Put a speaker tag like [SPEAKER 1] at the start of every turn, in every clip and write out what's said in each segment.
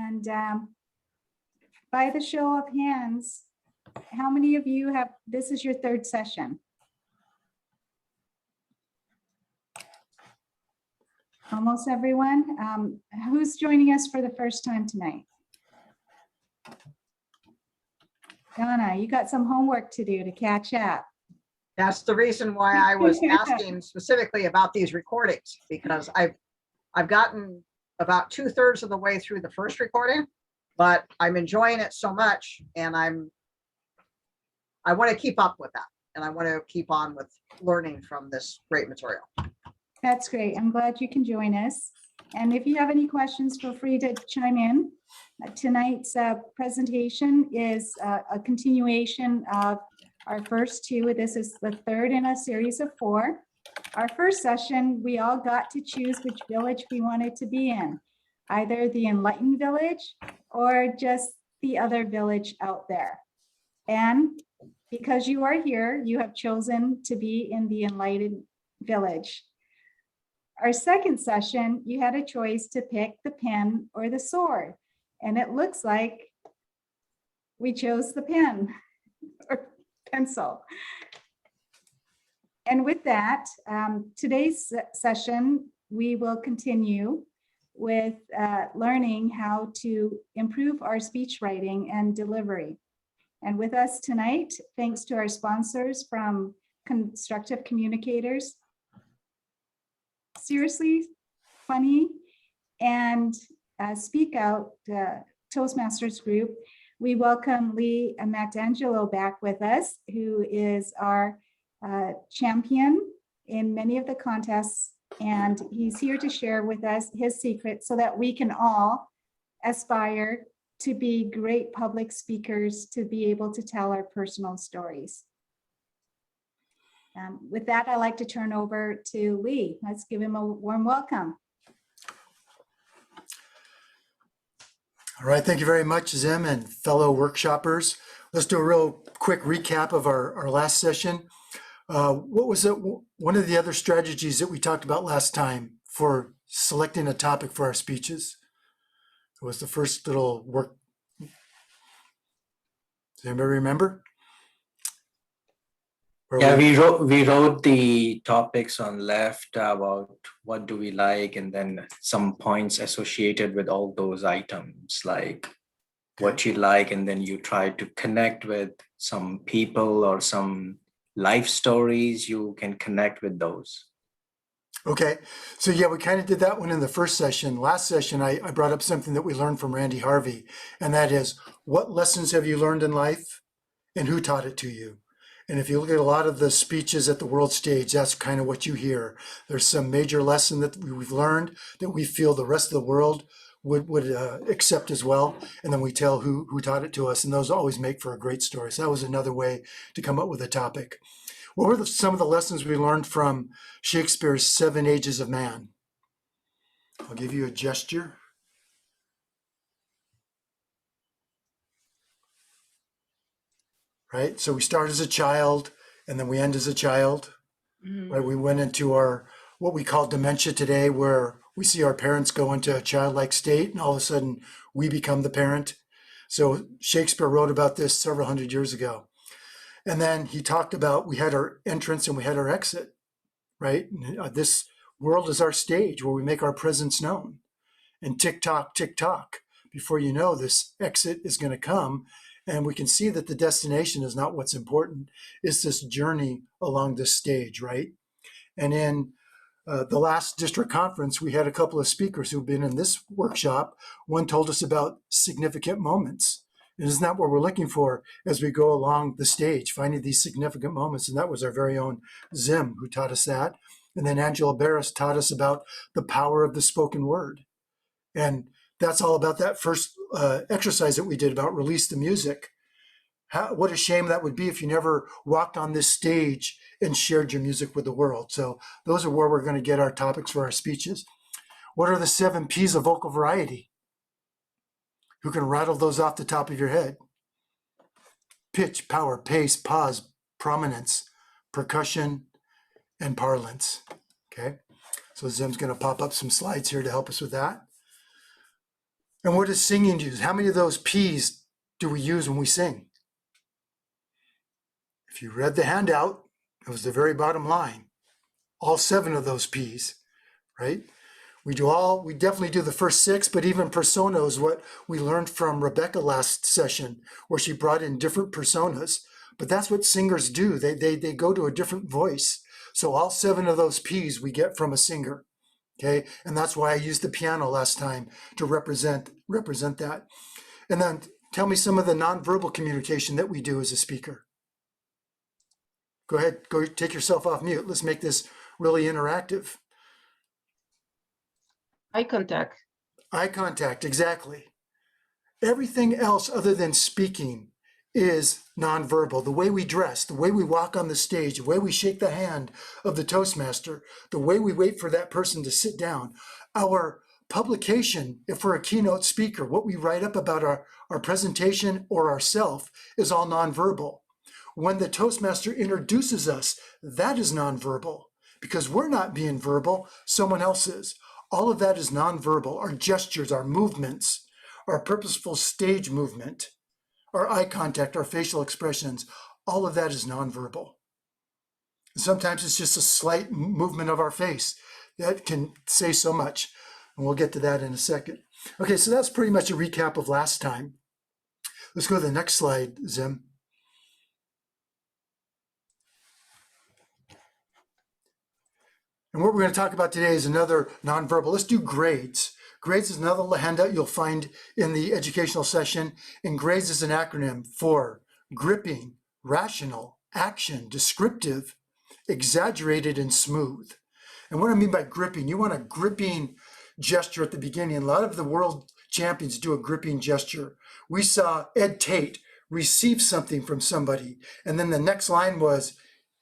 [SPEAKER 1] And by the show of hands, how many of you have, this is your third session? Almost everyone. Who's joining us for the first time tonight? Donna, you got some homework to do to catch up.
[SPEAKER 2] That's the reason why I was asking specifically about these recordings, because I've gotten about 2/3 of the way through the first recording, but I'm enjoying it so much, and I want to keep up with that, and I want to keep on with learning from this great material.
[SPEAKER 1] That's great. I'm glad you can join us. And if you have any questions, feel free to chime in. Tonight's presentation is a continuation of our first two. This is the third in a series of 4. Our first session, we all got to choose which village we wanted to be in, either the enlightened village or just the other village out there. And because you are here, you have chosen to be in the enlightened village. Our second session, you had a choice to pick the pen or the sword. And it looks like we chose the pen or pencil. And with that, today's session, we will continue with learning how to improve our speech writing and delivery. And with us tonight, thanks to our sponsors from Constructive Communicators, Seriously Funny, and Speak Out Toastmasters group, we welcome Lee Amatangelo back with us, who is our champion in many of the contests, and he's here to share with us his secret so that we can all aspire to be great public speakers, to be able to tell our personal stories. With that, I'd like to turn over to Lee. Let's give him a warm welcome.
[SPEAKER 3] All right, thank you very much, Zim and fellow workshoppers. Let's do a real quick recap of our last session. What was it? One of the other strategies that we talked about last time for selecting a topic for our speeches? It was the first little work. Does anybody remember?
[SPEAKER 4] Yeah, we wrote the topics on left about what do we like, and then some points associated with all those items, like what you like, and then you try to connect with some people or some life stories. You can connect with those.
[SPEAKER 3] Okay, so yeah, we kind of did that one in the first session. Last session, I brought up something that we learned from Randy Harvey, and that is, what lessons have you learned in life and who taught it to you? And if you look at a lot of the speeches at the world stage, that's kind of what you hear. There's some major lesson that we've learned that we feel the rest of the world would accept as well. And then we tell who taught it to us. And those always make for a great story. So that was another way to come up with a topic. What were some of the lessons we learned from Shakespeare's 7 Ages of Man? I'll give you a gesture. Right? So we start as a child and then we end as a child. Mm-hmm. Right? We went into our, what we call dementia today, where we see our parents go into a childlike state and all of a sudden we become the parent. So Shakespeare wrote about this several hundred years ago. And then he talked about, we had our entrance and we had our exit, right? This world is our stage where we make our presence known. And tick tock, before you know, this exit is going to come. And we can see that the destination is not what's important. It's this journey along this stage, right? And in the last district conference, we had a couple of speakers who've been in this workshop. One told us about significant moments. And isn't that what we're looking for as we go along the stage, finding these significant moments? And that was our very own Zim who taught us that. And then Angela Barris taught us about the power of the spoken word. And that's all about that first exercise that we did about release the music. What a shame that would be if you never walked on this stage and shared your music with the world. So those are where we're going to get our topics for our speeches. What are the 7 P's of vocal variety? Who can rattle those off the top of your head? Pitch, power, pace, pause, prominence, percussion, and parlance. Okay, so Zim's going to pop up some slides here to help us with that. And what does singing use? How many of those P's do we use when we sing? If you read the handout, it was the very bottom line. All 7 of those P's, right? We definitely do the first 6, but even persona is what we learned from Rebecca last session, where she brought in different personas. But that's what singers do. They go to a different voice. So all 7 of those P's we get from a singer. Okay, and that's why I used the piano last time to represent that. And then tell me some of the nonverbal communication that we do as a speaker. Go ahead, go take yourself off mute. Let's make this really interactive.
[SPEAKER 5] Eye contact.
[SPEAKER 3] Eye contact, exactly. Everything else other than speaking is nonverbal. The way we dress, the way we walk on the stage, the way we shake the hand of the Toastmaster, the way we wait for that person to sit down. Our publication, if we're a keynote speaker, what we write up about our presentation or ourself is all nonverbal. When the Toastmaster introduces us, that is nonverbal because we're not being verbal, someone else is. All of that is nonverbal. Our gestures, our movements, our purposeful stage movement, our eye contact, our facial expressions, all of that is nonverbal. And sometimes it's just a slight movement of our face that can say so much. And we'll get to that in a second. Okay, so that's pretty much a recap of last time. Let's go to the next slide, Zim. And what we're going to talk about today is another nonverbal. Let's do grades. Grades is another handout you'll find in the educational session. And grades is an acronym for gripping, rational, action, descriptive, exaggerated, and smooth. And what I mean by gripping, you want a gripping gesture at the beginning. A lot of the world champions do a gripping gesture. We saw Ed Tate receive something from somebody. And then the next line was,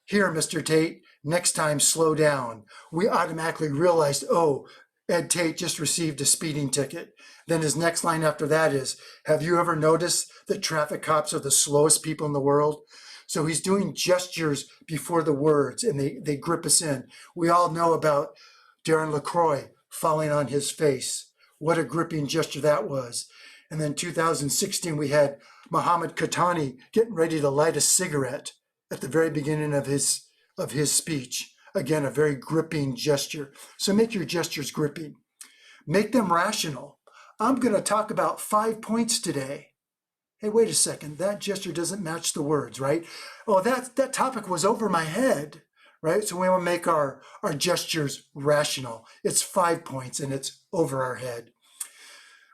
[SPEAKER 3] "Here, Mr. Tate, next time slow down." We automatically realized, oh, Ed Tate just received a speeding ticket. Then his next line after that is, "Have you ever noticed that traffic cops are the slowest people in the world?" So he's doing gestures before the words and they grip us in. We all know about Darren LaCroix falling on his face. What a gripping gesture that was. And then 2016, we had Muhammad Khatani getting ready to light a cigarette at the very beginning of his speech. Again, a very gripping gesture. So make your gestures gripping. Make them rational. I'm going to talk about 5 points today. Hey, wait a second. That gesture doesn't match the words, right? Oh, that topic was over my head, right? So we want to make our gestures rational. It's 5 points and it's over our head.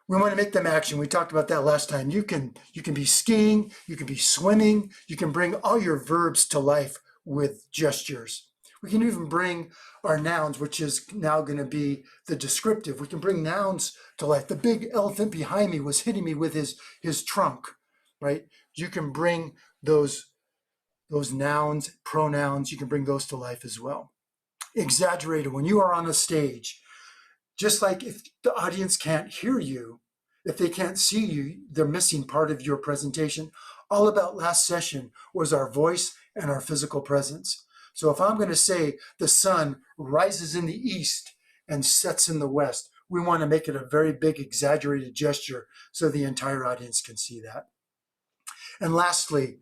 [SPEAKER 3] We want to make them action. We talked about that last time. You can be skiing, you can be swimming, you can bring all your verbs to life with gestures. We can even bring our nouns, which is now going to be the descriptive. We can bring nouns to life. The big elephant behind me was hitting me with his trunk, right? You can bring those nouns, pronouns, you can bring those to life as well. Exaggerated, when you are on a stage, just like if the audience can't hear you, if they can't see you, they're missing part of your presentation. All about last session was our voice and our physical presence. So if I'm going to say the sun rises in the east and sets in the west, we want to make it a very big exaggerated gesture so the entire audience can see that. And lastly,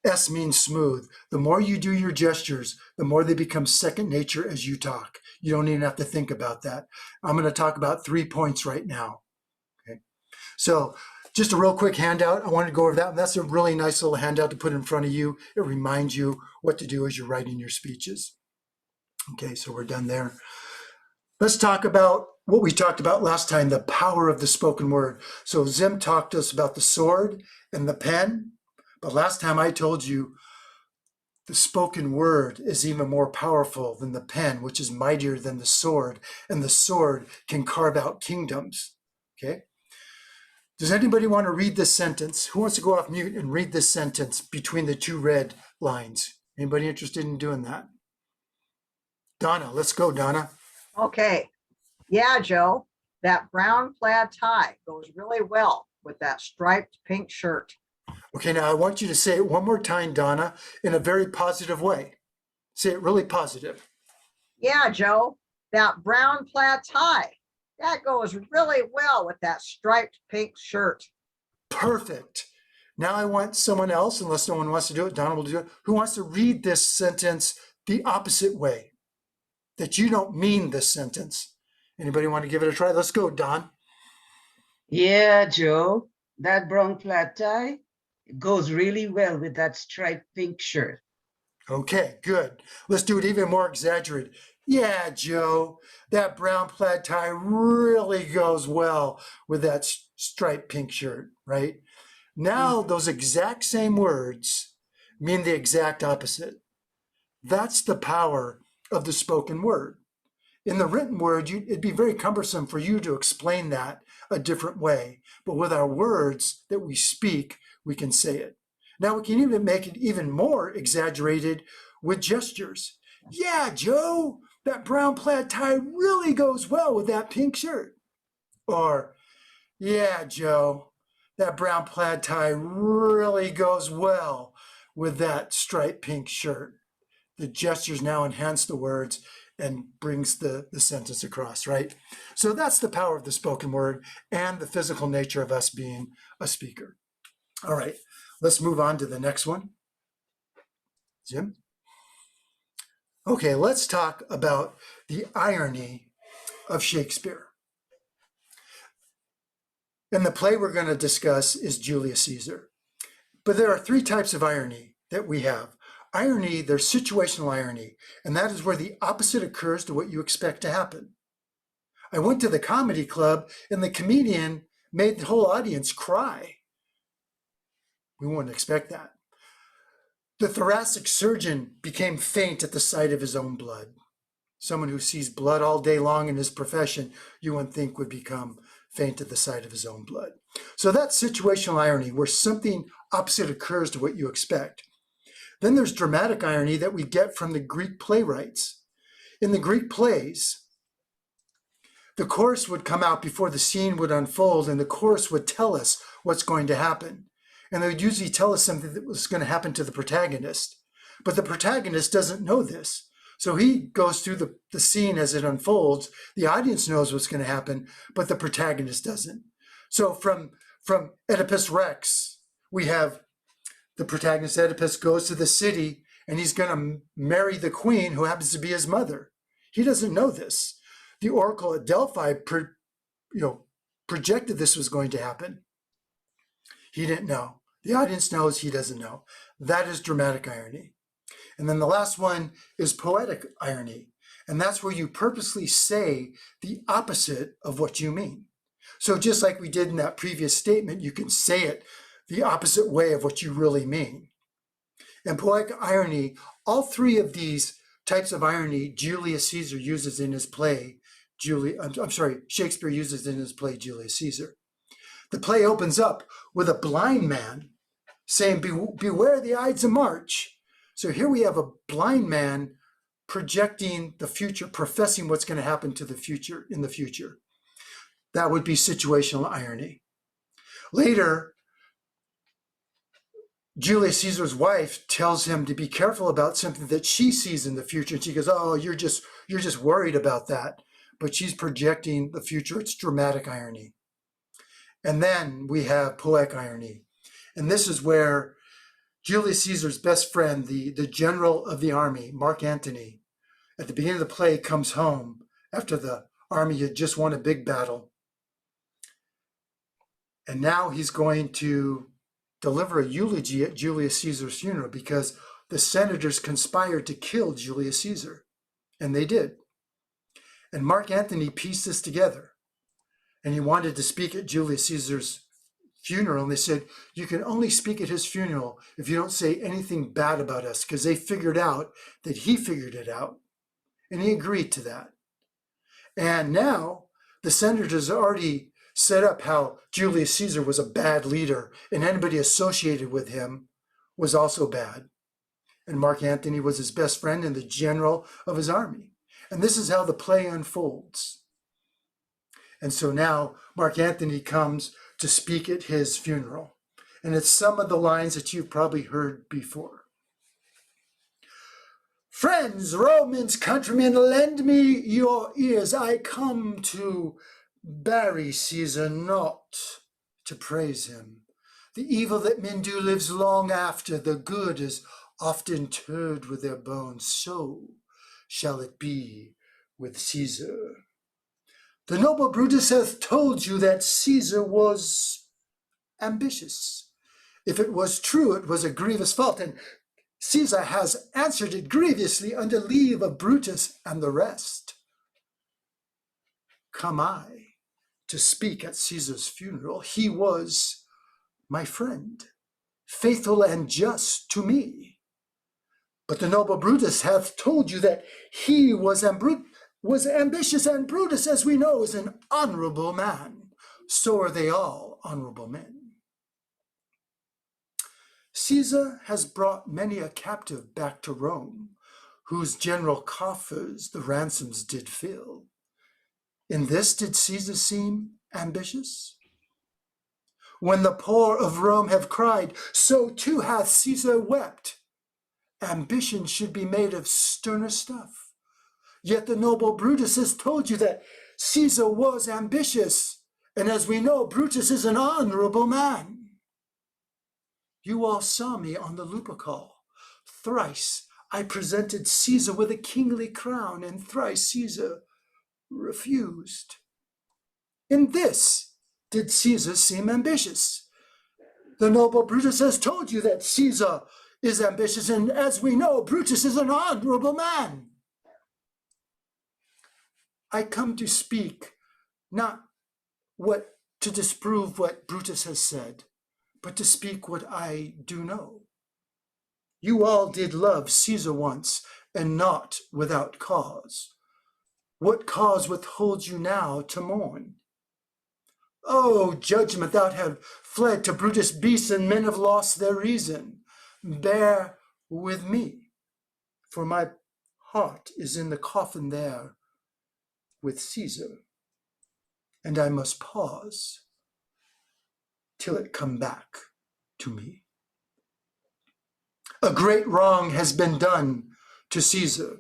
[SPEAKER 3] S means smooth. The more you do your gestures, the more they become second nature as you talk. You don't even have to think about that. I'm going to talk about 3 points right now. Okay. So just a real quick handout. I wanted to go over that. And that's a really nice little handout to put in front of you. It reminds you what to do as you're writing your speeches. Okay, so we're done there. Let's talk about what we talked about last time, the power of the spoken word. So Zim talked to us about the sword and the pen. But last time I told you the spoken word is even more powerful than the pen, which is mightier than the sword. And the sword can carve out kingdoms. Okay. Does anybody want to read this sentence? Who wants to go off mute and read this sentence between the 2 red lines? Anybody interested in doing that? Donna, let's go, Donna.
[SPEAKER 2] Okay. Yeah, Joe, that brown plaid tie goes really well with that striped pink shirt.
[SPEAKER 3] Okay, now I want you to say it one more time, Donna, in a very positive way. Say it really positive.
[SPEAKER 2] Yeah, Joe, that brown plaid tie That goes really well with that striped pink shirt.
[SPEAKER 3] Perfect. Now I want someone else, unless no one wants to do it, Donna will do it, who wants to read this sentence the opposite way, that you don't mean this sentence. Anybody want to give it a try? Let's go, Don.
[SPEAKER 5] Yeah, Joe, that brown flat tie goes really well with that striped pink shirt.
[SPEAKER 3] Okay, good. Let's do it even more exaggerated. Yeah, Joe, that brown plaid tie really goes well with that striped pink shirt, right? Now, those exact same words mean the exact opposite. That's the power of the spoken word. In the written word, it'd be very cumbersome for you to explain that a different way. But with our words that we speak, we can say it. Now we can even make it even more exaggerated with gestures. Yeah, Joe, that brown plaid tie really goes well with that pink shirt. Or, yeah, Joe, that brown plaid tie really goes well with that striped pink shirt. The gestures now enhance the words and brings the sentence across, right? So that's the power of the spoken word and the physical nature of us being a speaker. All right, let's move on to the next one. Jim? Okay, let's talk about the irony of Shakespeare. And the play we're going to discuss is Julius Caesar. But there are three types of irony that we have. Irony, there's situational irony, and that is where the opposite occurs to what you expect to happen. I went to the comedy club and the comedian made the whole audience cry. We wouldn't expect that. The thoracic surgeon became faint at the sight of his own blood. Someone who sees blood all day long in his profession, you wouldn't think would become faint at the sight of his own blood. So that's situational irony, where something opposite occurs to what you expect. Then there's dramatic irony that we get from the Greek playwrights. In the Greek plays, the chorus would come out before the scene would unfold, and the chorus would tell us what's going to happen. And they would usually tell us something that was going to happen to the protagonist. But the protagonist doesn't know this. So he goes through the scene as it unfolds. The audience knows what's going to happen, but the protagonist doesn't. So from Oedipus Rex, we have the protagonist Oedipus goes to the city and he's going to marry the queen who happens to be his mother. He doesn't know this. The oracle at Delphi projected this was going to happen. He didn't know. The audience knows, he doesn't know. That is dramatic irony. And then the last one is poetic irony. And that's where you purposely say the opposite of what you mean. So just like we did in that previous statement, you can say it the opposite way of what you really mean. And poetic irony, all three of these types of irony, Julius Caesar uses in his play, Shakespeare uses in his play, Julius Caesar. The play opens up with a blind man saying, beware the Ides of March. So here we have a blind man projecting the future, professing what's going to happen to the future in the future. That would be situational irony. Later, Julius Caesar's wife tells him to be careful about something that she sees in the future. And she goes, oh, you're just worried about that. But she's projecting the future. It's dramatic irony. And then we have poetic irony. And this is where Julius Caesar's best friend, the general of the army, Mark Antony, at the beginning of the play comes home after the army had just won a big battle. And now he's going to deliver a eulogy at Julius Caesar's funeral because the senators conspired to kill Julius Caesar. And they did. And Mark Antony pieced this together. And he wanted to speak at Julius Caesar's funeral. And they said, you can only speak at his funeral if you don't say anything bad about us, because they figured out that he figured it out. And he agreed to that. And now the senators already set up how Julius Caesar was a bad leader and anybody associated with him was also bad. And Mark Antony was his best friend and the general of his army. And this is how the play unfolds. And so now Mark Antony comes to speak at his funeral. And it's some of the lines that you've probably heard before. Friends, Romans, countrymen, lend me your ears. I come to bury Caesar not to praise him. The evil that men do lives long after, the good is often interred with their bones. So shall it be with Caesar. The noble Brutus hath told you that Caesar was ambitious. If it was true, it was a grievous fault, and Caesar has answered it grievously under leave of Brutus and the rest. Come I to speak at Caesar's funeral. He was my friend, faithful and just to me. But the noble Brutus hath told you that he was ambitious, and Brutus, as we know, is an honorable man. So are they all honorable men. Caesar has brought many a captive back to Rome, whose general coffers the ransoms did fill. In this did Caesar seem ambitious? When the poor of Rome have cried, so too hath Caesar wept. Ambition should be made of sterner stuff. Yet the noble Brutus has told you that Caesar was ambitious, and as we know, Brutus is an honorable man. You all saw me on the Lupercal. Thrice I presented Caesar with a kingly crown, and thrice Caesar refused. In this did Caesar seem ambitious. The noble Brutus has told you that Caesar is ambitious, and as we know, Brutus is an honorable man. I come to speak not to disprove what Brutus has said, but to speak what I do know. You all did love Caesar once, and not without cause. What cause withholds you now to mourn? Oh, judgment, thou have fled to Brutus' beasts, and men have lost their reason. Bear with me, for my heart is in the coffin there with Caesar, and I must pause till it come back to me. A great wrong has been done to Caesar.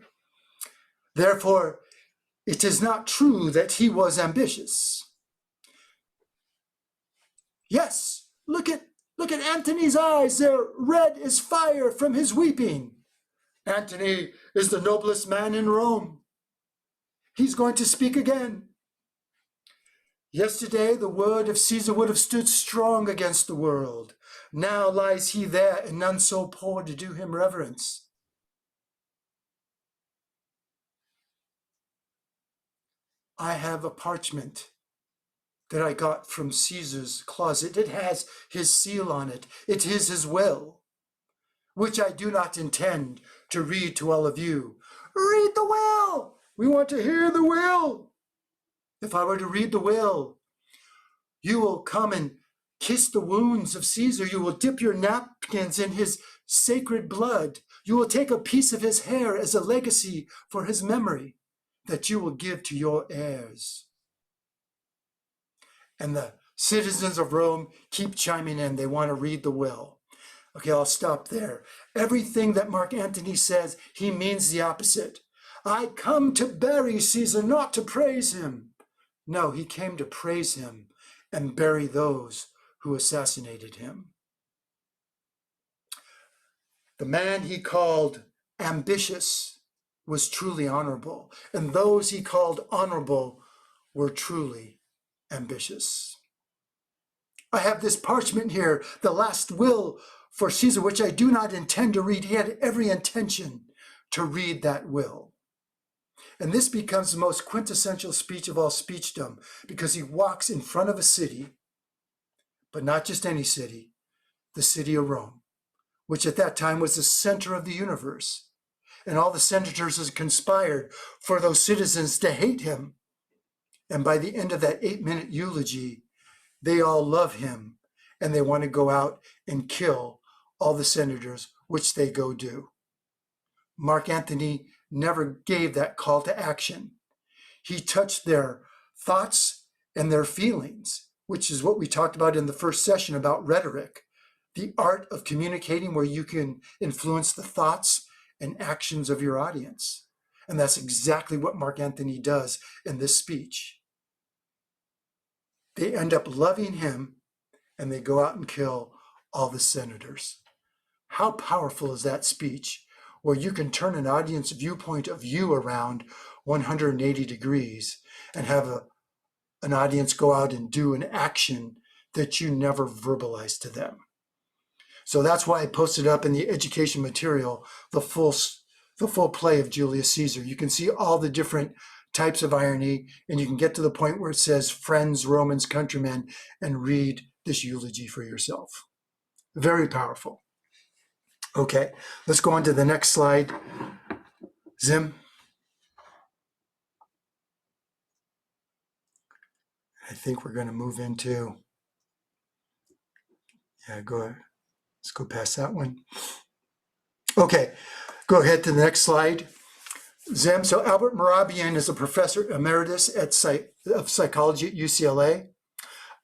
[SPEAKER 3] Therefore, it is not true that he was ambitious. Yes, look at Antony's eyes. They're red as fire from his weeping. Antony is the noblest man in Rome. He's going to speak again. Yesterday, the word of Caesar would have stood strong against the world. Now lies he there, and none so poor to do him reverence. I have a parchment that I got from Caesar's closet. It has his seal on it. It is his will, which I do not intend to read to all of you. Read the will! We want to hear the will. If I were to read the will, you will come and kiss the wounds of Caesar. You will dip your napkins in his sacred blood. You will take a piece of his hair as a legacy for his memory that you will give to your heirs. And the citizens of Rome keep chiming in. They want to read the will. Okay, I'll stop there. Everything that Mark Antony says, he means the opposite. I come to bury Caesar, not to praise him. No, he came to praise him and bury those who assassinated him. The man he called ambitious was truly honorable, and those he called honorable were truly ambitious. I have this parchment here, the last will for Caesar, which I do not intend to read. He had every intention to read that will. And this becomes the most quintessential speech of all speechdom, because he walks in front of a city, but not just any city, the city of Rome, which at that time was the center of the universe. And all the senators had conspired for those citizens to hate him. And by the end of that 8-minute eulogy, they all love him, and they want to go out and kill all the senators, which they go do. Mark Antony never gave that call to action. He touched their thoughts and their feelings, which is what we talked about in the first session about rhetoric, the art of communicating where you can influence the thoughts and actions of your audience. And that's exactly what Mark Antony does in this speech. they end up loving him, and they go out and kill all the senators. How powerful is that speech, where you can turn an audience viewpoint of you around 180 degrees and have an audience go out and do an action that you never verbalized to them. So that's why I posted up in the education material the full play of Julius Caesar. You can see all the different types of irony, and you can get to the point where it says friends, Romans, countrymen, and read this eulogy for yourself. Very powerful. Okay, let's go on to the next slide. Zim. I think we're going to move into, go ahead. Let's go past that one. Okay, go ahead to the next slide. Zim, so Albert Mehrabian is a professor emeritus of psychology at UCLA.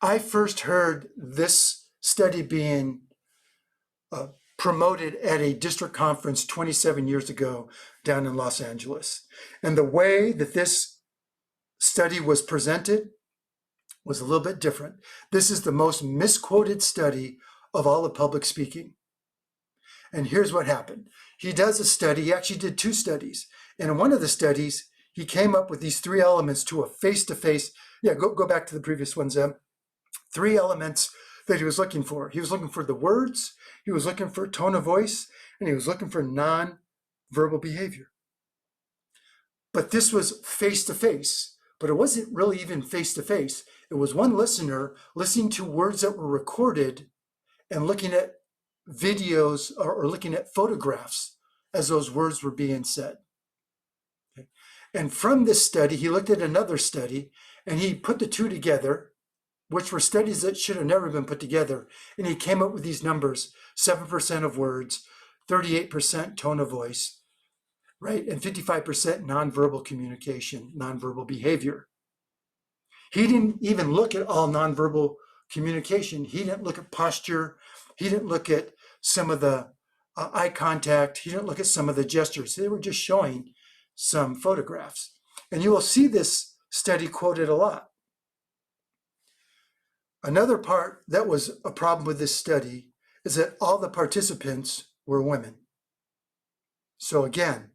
[SPEAKER 3] I first heard this study being promoted at a district conference 27 years ago down in Los Angeles. And the way that this study was presented was a little bit different. This is the most misquoted study of all of public speaking. And here's what happened. He does a study, he actually did 2 studies. And in one of the studies, he came up with these 3 elements to a face-to-face, go back to the previous one, Zem. 3 elements that he was looking for. He was looking for the words, he was looking for tone of voice, and he was looking for non-verbal behavior. But this was face-to-face, but it wasn't really even face-to-face. It was one listener listening to words that were recorded and looking at videos or looking at photographs as those words were being said. Okay. And from this study, he looked at another study and he put the 2 together, which were studies that should have never been put together. And he came up with these numbers: 7% of words, 38% tone of voice, right? And 55% nonverbal communication, nonverbal behavior. He didn't even look at all nonverbal communication. He didn't look at posture. He didn't look at some of the eye contact. He didn't look at some of the gestures. They were just showing some photographs. And you will see this study quoted a lot. Another part that was a problem with this study is that all the participants were women. So again,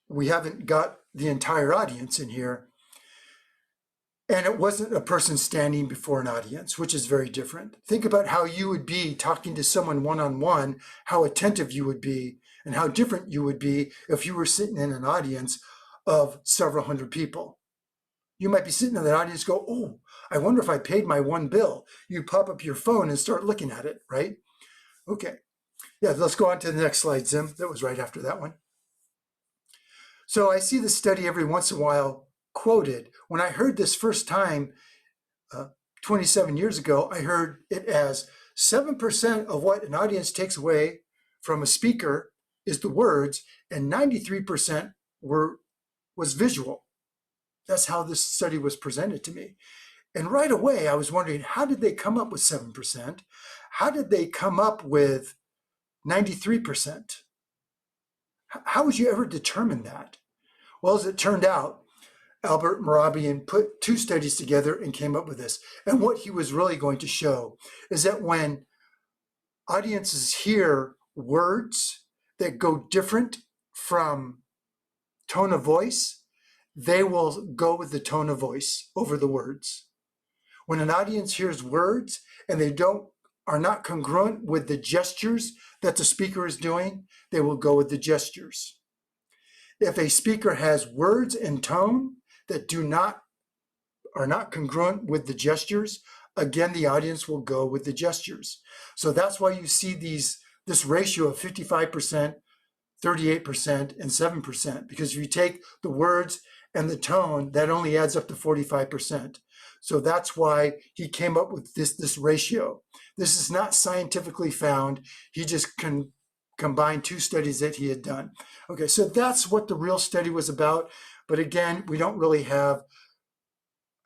[SPEAKER 3] we haven't got the entire audience in here. And it wasn't a person standing before an audience, which is very different. Think about how you would be talking to someone one-on-one, how attentive you would be, and how different you would be if you were sitting in an audience of several hundred people. You might be sitting in that audience and go, oh, I wonder if I paid my one bill. You pop up your phone and start looking at it, right? Okay. Yeah, let's go on to the next slide, Zim. That was right after that one. So I see this study every once in a while quoted. When I heard this first time 27 years ago, I heard it as 7% of what an audience takes away from a speaker is the words, and 93% was visual. That's how this study was presented to me. And right away, I was wondering, how did they come up with 7%? How did they come up with 93%? How would you ever determine that? Well, as it turned out, Albert Mehrabian put 2 studies together and came up with this. And what he was really going to show is that when audiences hear words that go different from tone of voice, they will go with the tone of voice over the words. When an audience hears words and they are not congruent with the gestures that the speaker is doing, they will go with the gestures. If a speaker has words and tone that are not congruent with the gestures, again, the audience will go with the gestures. So that's why you see this ratio of 55%, 38%, and 7%, because if you take the words and the tone, that only adds up to 45%. So that's why he came up with this ratio. This is not scientifically found. He just combined 2 studies that he had done. Okay, so that's what the real study was about. But again, we don't really have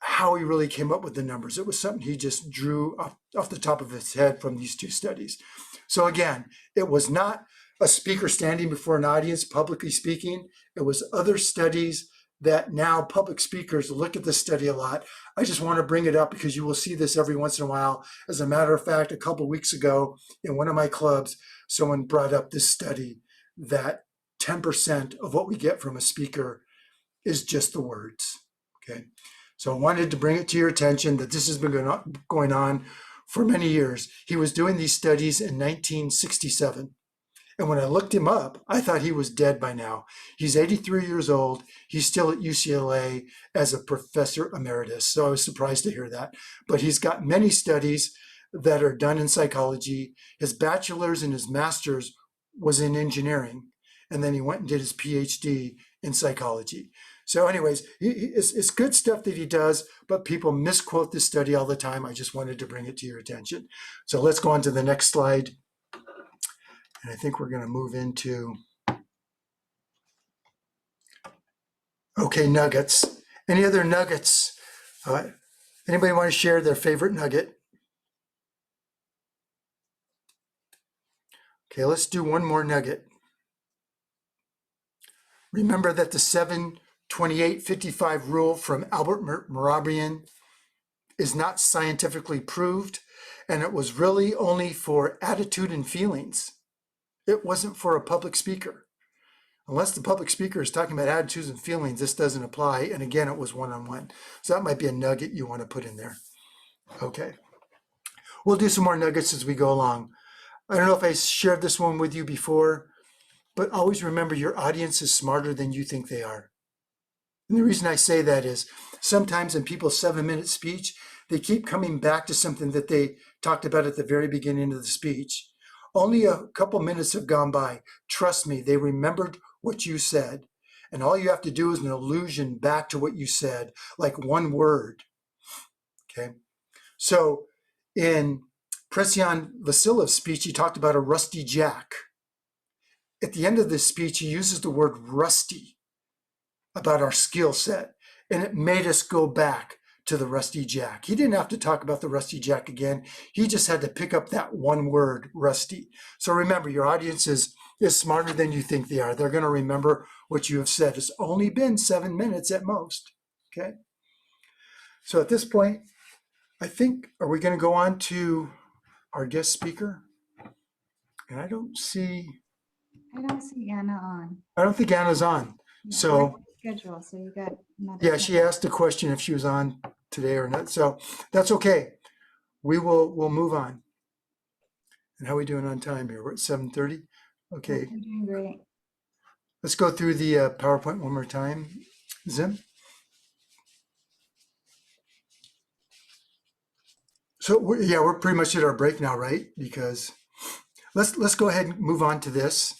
[SPEAKER 3] how he really came up with the numbers. It was something he just drew off the top of his head from these 2 studies. So again, it was not a speaker standing before an audience publicly speaking. It was other studies that now public speakers look at this study a lot. I just want to bring it up because you will see this every once in a while. As a matter of fact, a couple of weeks ago in one of my clubs, someone brought up this study that 10% of what we get from a speaker is just the words. Okay. So I wanted to bring it to your attention that this has been going on for many years. He was doing these studies in 1967. And when I looked him up, I thought he was dead by now. He's 83 years old. He's still at UCLA as a professor emeritus. So I was surprised to hear that. But he's got many studies that are done in psychology. His bachelor's and his master's was in engineering. And then he went and did his PhD in psychology. So anyways, it's good stuff that he does, but people misquote this study all the time. I just wanted to bring it to your attention. So let's go on to the next slide. And I think we're going to move into, okay, nuggets. Any other nuggets? Anybody want to share their favorite nugget? Okay, let's do one more nugget. Remember that the 7-28-55 rule from Albert Mehrabian is not scientifically proved, and it was really only for attitude and feelings. It wasn't for a public speaker. Unless the public speaker is talking about attitudes and feelings, this doesn't apply. And again, it was one-on-one. So that might be a nugget you want to put in there. Okay. We'll do some more nuggets as we go along. I don't know if I shared this one with you before, but always remember your audience is smarter than you think they are. And the reason I say that is sometimes in people's 7-minute speech, they keep coming back to something that they talked about at the very beginning of the speech. Only a couple minutes have gone by. Trust me, they remembered what you said. And all you have to do is an allusion back to what you said, like one word. Okay. So in Presyan Vasilyev's speech, he talked about a rusty jack. At the end of this speech, he uses the word rusty about our skill set. And it made us go back to the rusty jack. He didn't have to talk about the rusty jack again. He just had to pick up that one word, rusty. So remember, your audience is smarter than you think they are. They're going to remember what you have said. It's only been 7 minutes at most. Okay. So at this point, I think, are we going to go on to our guest speaker? And I don't see
[SPEAKER 1] Anna on.
[SPEAKER 3] I don't think Anna's on.
[SPEAKER 1] Yeah,
[SPEAKER 3] So
[SPEAKER 1] schedule. So you got another.
[SPEAKER 3] yeah, she asked a question if she was on today or not. So that's okay. We'll move on. And how are we doing on time here? We're at 7:30. Okay,
[SPEAKER 1] You're doing great.
[SPEAKER 3] let's go through the PowerPoint one more time. Zim. So we're pretty much at our break now, right? Because let's go ahead and move on to this.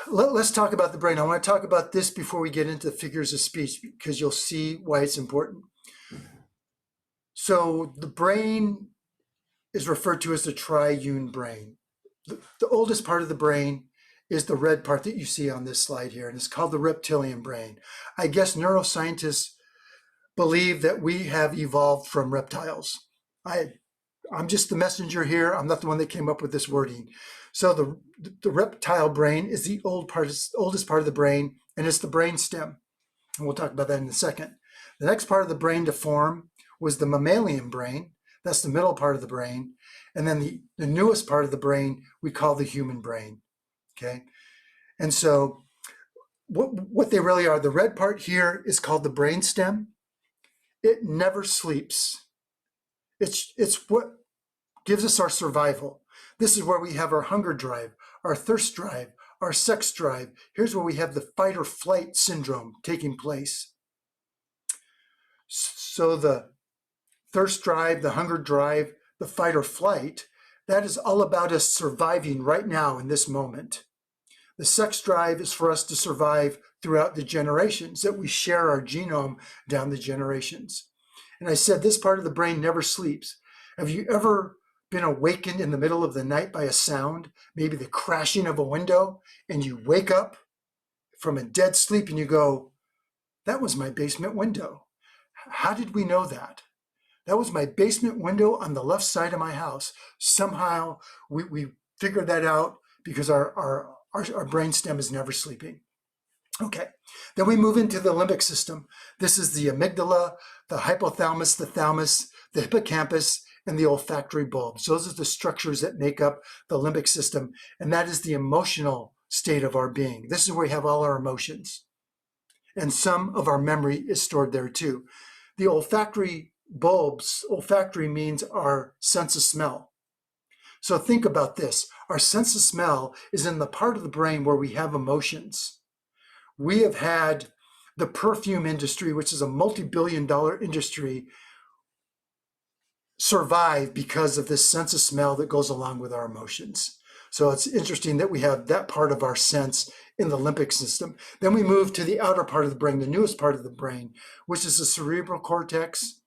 [SPEAKER 3] Let's talk about the brain. I want to talk about this before we get into figures of speech because you'll see why it's important. So the brain is referred to as the triune brain. The oldest part of the brain is the red part that you see on this slide here, and it's called the reptilian brain. I guess neuroscientists believe that we have evolved from reptiles. I'm just the messenger here. I'm not the one that came up with this wording. So the reptile brain is the oldest part of the brain, and it's the brain stem. And we'll talk about that in a second. The next part of the brain to form was the mammalian brain. That's the middle part of the brain. And then the newest part of the brain we call the human brain. Okay. And so what they really are, the red part here is called the brain stem. It never sleeps. It's what gives us our survival. This is where we have our hunger drive, our thirst drive, our sex drive. Here's where we have the fight or flight syndrome taking place. So the thirst drive, the hunger drive, the fight or flight, that is all about us surviving right now in this moment. The sex drive is for us to survive throughout the generations, that we share our genome down the generations. And I said this part of the brain never sleeps. Have you ever been awakened in the middle of the night by a sound, maybe the crashing of a window, and you wake up from a dead sleep and you go, that was my basement window. How did we know that? That was my basement window on the left side of my house. Somehow we figured that out because our brain stem is never sleeping. Okay, then we move into the limbic system. This is the amygdala, the hypothalamus, the thalamus, the hippocampus, and the olfactory bulbs. Those are the structures that make up the limbic system, and that is the emotional state of our being. This is where we have all our emotions, and some of our memory is stored there too. The olfactory bulbs, olfactory means our sense of smell. So think about this. Our sense of smell is in the part of the brain where we have emotions. We have had the perfume industry, which is a multi-billion-dollar industry, survive because of this sense of smell that goes along with our emotions. So it's interesting that we have that part of our sense in the limbic system. Then we move to the outer part of the brain, the newest part of the brain, which is the cerebral cortex.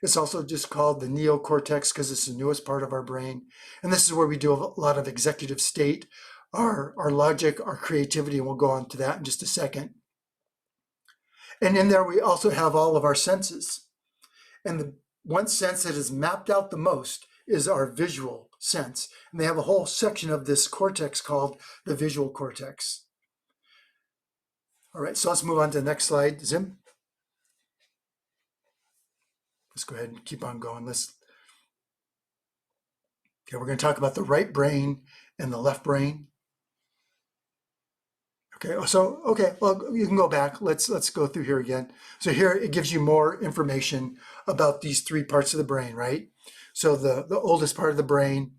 [SPEAKER 3] It's also just called the neocortex because it's the newest part of our brain. And this is where we do a lot of executive state, our logic, our creativity, and we'll go on to that in just a second. And in there, we also have all of our senses. And the one sense that is mapped out the most is our visual sense. And they have a whole section of this cortex called the visual cortex. All right, so let's move on to the next slide, Zim. Let's go ahead and keep on going. Okay, we're going to talk about the right brain and the left brain. Okay, well, you can go back. Let's go through here again. So here it gives you more information about these three parts of the brain, right? So the oldest part of the brain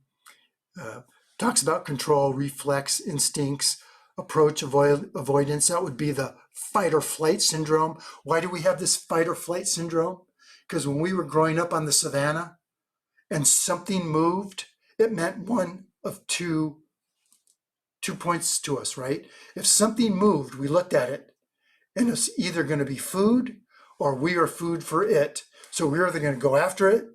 [SPEAKER 3] talks about control, reflex, instincts, approach, avoidance. That would be the fight or flight syndrome. Why do we have this fight or flight syndrome? Because when we were growing up on the savannah and something moved, it meant one of two points to us, right? If something moved, we looked at it, and it's either going to be food or we are food for it. So we're either going to go after it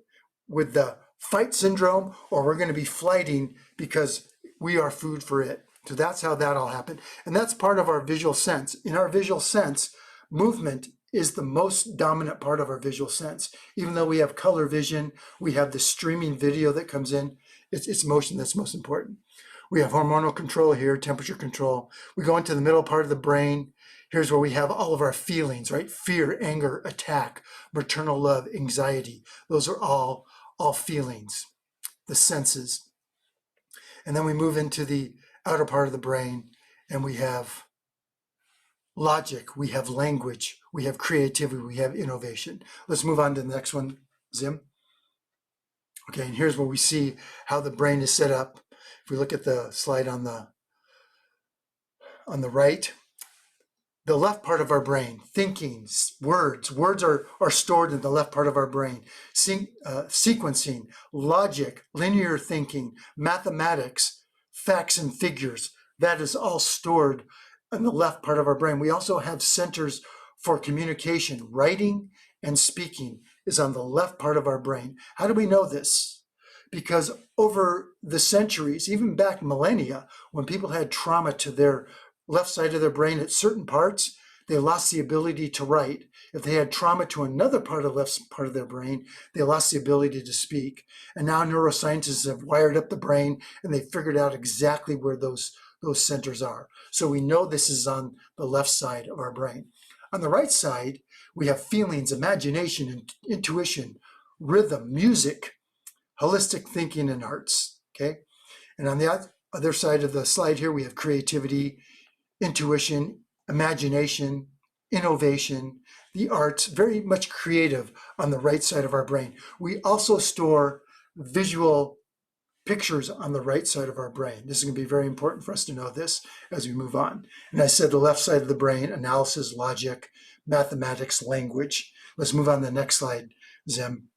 [SPEAKER 3] with the fight syndrome, or we're going to be flighting because we are food for it. So that's how that all happened. And that's part of our visual sense. In our visual sense, movement is the most dominant part of our visual sense. Even though we have color vision, we have the streaming video that comes in, it's motion that's most important. We have hormonal control here, temperature control. We go into the middle part of the brain. Here's where we have all of our feelings, right? Fear, anger, attack, maternal love, anxiety. Those are all feelings, the senses. And then we move into the outer part of the brain, and we have logic, we have language, we have creativity, we have innovation. Let's move on to the next one, Zim. Okay, and here's where we see how the brain is set up. If we look at the slide on the right, the left part of our brain, thinking, words are stored in the left part of our brain. Sequencing, logic, linear thinking, mathematics, facts and figures, that is all stored in the left part of our brain. We also have centers for communication. Writing and speaking is on the left part of our brain. How do we know this? Because over the centuries, even back millennia, when people had trauma to their left side of their brain at certain parts, they lost the ability to write. If they had trauma to another part of the left part of their brain, they lost the ability to speak. And now neuroscientists have wired up the brain, and they figured out exactly where those centers are. So we know this is on the left side of our brain. On the right side, we have feelings, imagination, intuition, rhythm, music, holistic thinking, and arts. Okay, and on the other side of the slide here, we have creativity, intuition, imagination, innovation, the arts, very much creative on the right side of our brain. We also store visual pictures on the right side of our brain. This is going to be very important for us to know this as we move on. And I said the left side of the brain, analysis, logic, mathematics, language. Let's move on to the next slide, Zim.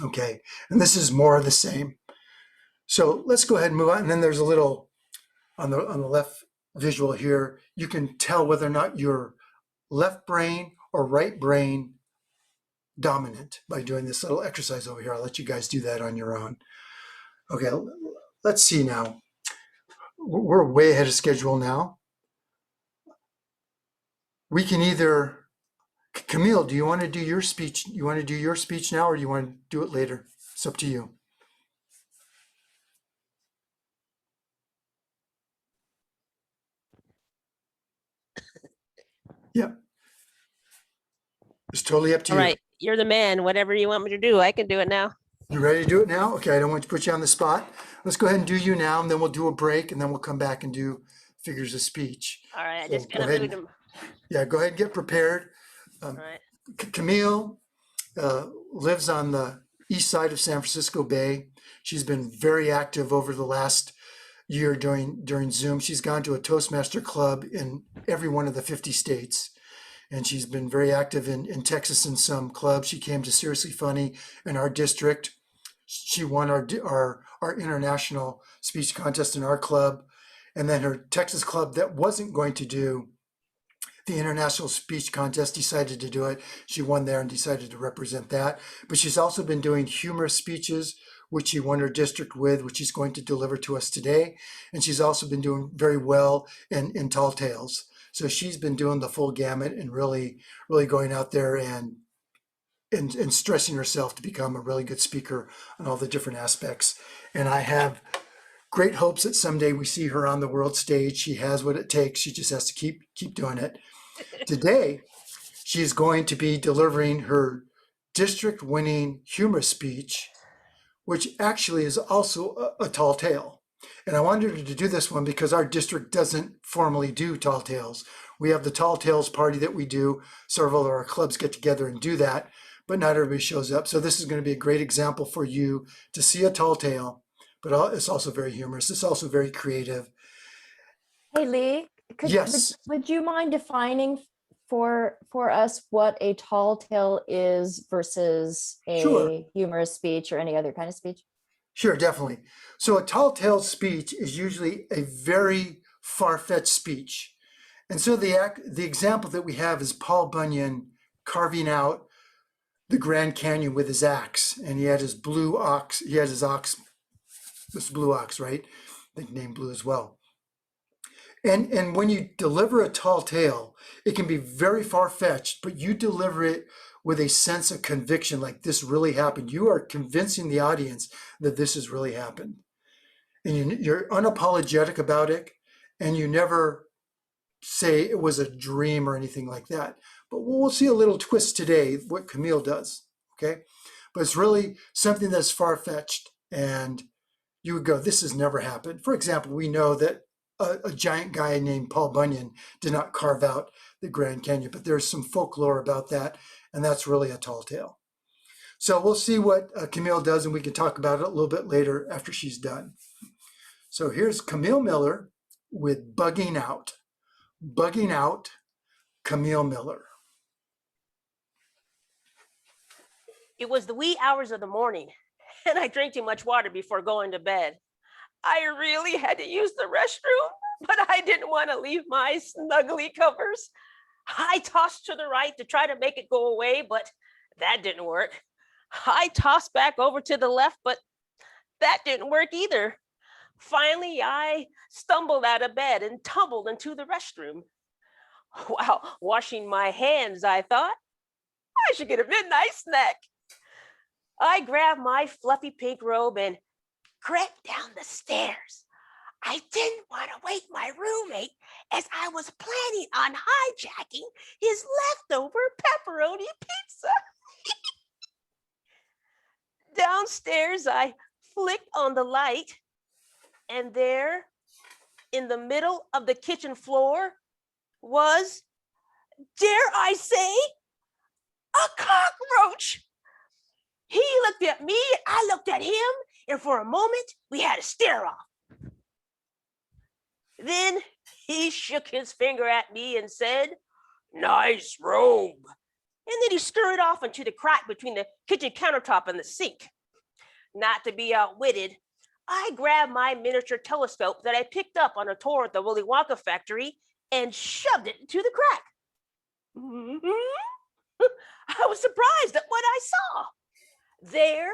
[SPEAKER 3] Okay, and this is more of the same. So let's go ahead and move on. And then there's a little on the left visual here. You can tell whether or not you're left brain or right brain dominant by doing this little exercise over here. I'll let you guys do that on your own. Okay, let's see now. We're way ahead of schedule now. We can either, Camille, do you want to do your speech? You want to do your speech now, or do you want to do it later? It's up to you. Yep. It's totally up to
[SPEAKER 6] All
[SPEAKER 3] you.
[SPEAKER 6] right, you're the man. Whatever you want me to do, I can do it now.
[SPEAKER 3] You ready to do it now? Okay, I don't want to put you on the spot. Let's go ahead and do you now, and then we'll do a break, and then we'll come back and do figures of speech.
[SPEAKER 6] All right, I
[SPEAKER 3] So
[SPEAKER 6] just
[SPEAKER 3] go
[SPEAKER 6] kind
[SPEAKER 3] ahead
[SPEAKER 6] of moved
[SPEAKER 3] and-
[SPEAKER 6] them.
[SPEAKER 3] Yeah, go ahead and get prepared.
[SPEAKER 6] All right.
[SPEAKER 3] Camille lives on the east side of San Francisco Bay. She's been very active over the last year during Zoom. She's gone to a Toastmaster club in every one of the 50 states. And she's been very active in Texas in some clubs. She came to Seriously Funny in our district. She won our international speech contest in our club. And then her Texas club that wasn't going to do the international speech contest decided to do it. She won there and decided to represent that. But she's also been doing humorous speeches, which she won her district with, which she's going to deliver to us today. And she's also been doing very well in tall tales. So she's been doing the full gamut and really going out there and stressing herself to become a really good speaker on all the different aspects. And I have great hopes that someday we see her on the world stage. She has what it takes. She just has to keep doing it. Today, she's going to be delivering her district winning humorous speech, which actually is also a tall tale. And I wanted her to do this one because our district doesn't formally do tall tales. We have the tall tales party that we do. Several of our clubs get together and do that, but not everybody shows up. So this is going to be a great example for you to see a tall tale, but it's also very humorous. It's also very creative.
[SPEAKER 7] Hey Lee,
[SPEAKER 3] Yes.
[SPEAKER 7] would you mind defining for us what a tall tale is versus a
[SPEAKER 3] Sure.
[SPEAKER 7] humorous speech or any other kind of speech?
[SPEAKER 3] Sure, definitely. So a tall tale speech is usually a very far-fetched speech. And so the example that we have is Paul Bunyan carving out the Grand Canyon with his axe, and he had his blue ox. He had his ox, this blue ox, right? I think named Blue as well. And when you deliver a tall tale, it can be very far-fetched, but you deliver it with a sense of conviction, like this really happened. You are convincing the audience that this has really happened. And you're unapologetic about it, and you never say it was a dream or anything like that. But we'll see a little twist today, what Camille does, okay? But it's really something that's far-fetched, and you would go, this has never happened. For example, we know that a giant guy named Paul Bunyan did not carve out the Grand Canyon, but there's some folklore about that, and that's really a tall tale. So we'll see what Camille does, and we can talk about it a little bit later after she's done. So here's Camille Miller with Bugging Out. Bugging Out, Camille Miller.
[SPEAKER 6] It was the wee hours of the morning, and I drank too much water before going to bed. I really had to use the restroom, but I didn't want to leave my snuggly covers. I tossed to the right to try to make it go away, but that didn't work. I tossed back over to the left, but that didn't work either. Finally, I stumbled out of bed and tumbled into the restroom. While washing my hands, I thought, I should get a midnight snack. I grabbed my fluffy pink robe and crept down the stairs. I didn't want to wake my roommate as I was planning on hijacking his leftover pepperoni pizza. Downstairs, I flicked on the light, and there, in the middle of the kitchen floor, was, dare I say, a cockroach. He looked at me, I looked at him, and for a moment, we had a stare-off. Then he shook his finger at me and said, nice robe. And then he scurried off into the crack between the kitchen countertop and the sink. Not to be outwitted, I grabbed my miniature telescope that I picked up on a tour at the Willy Wonka factory and shoved it into the crack. I was surprised at what I saw. There,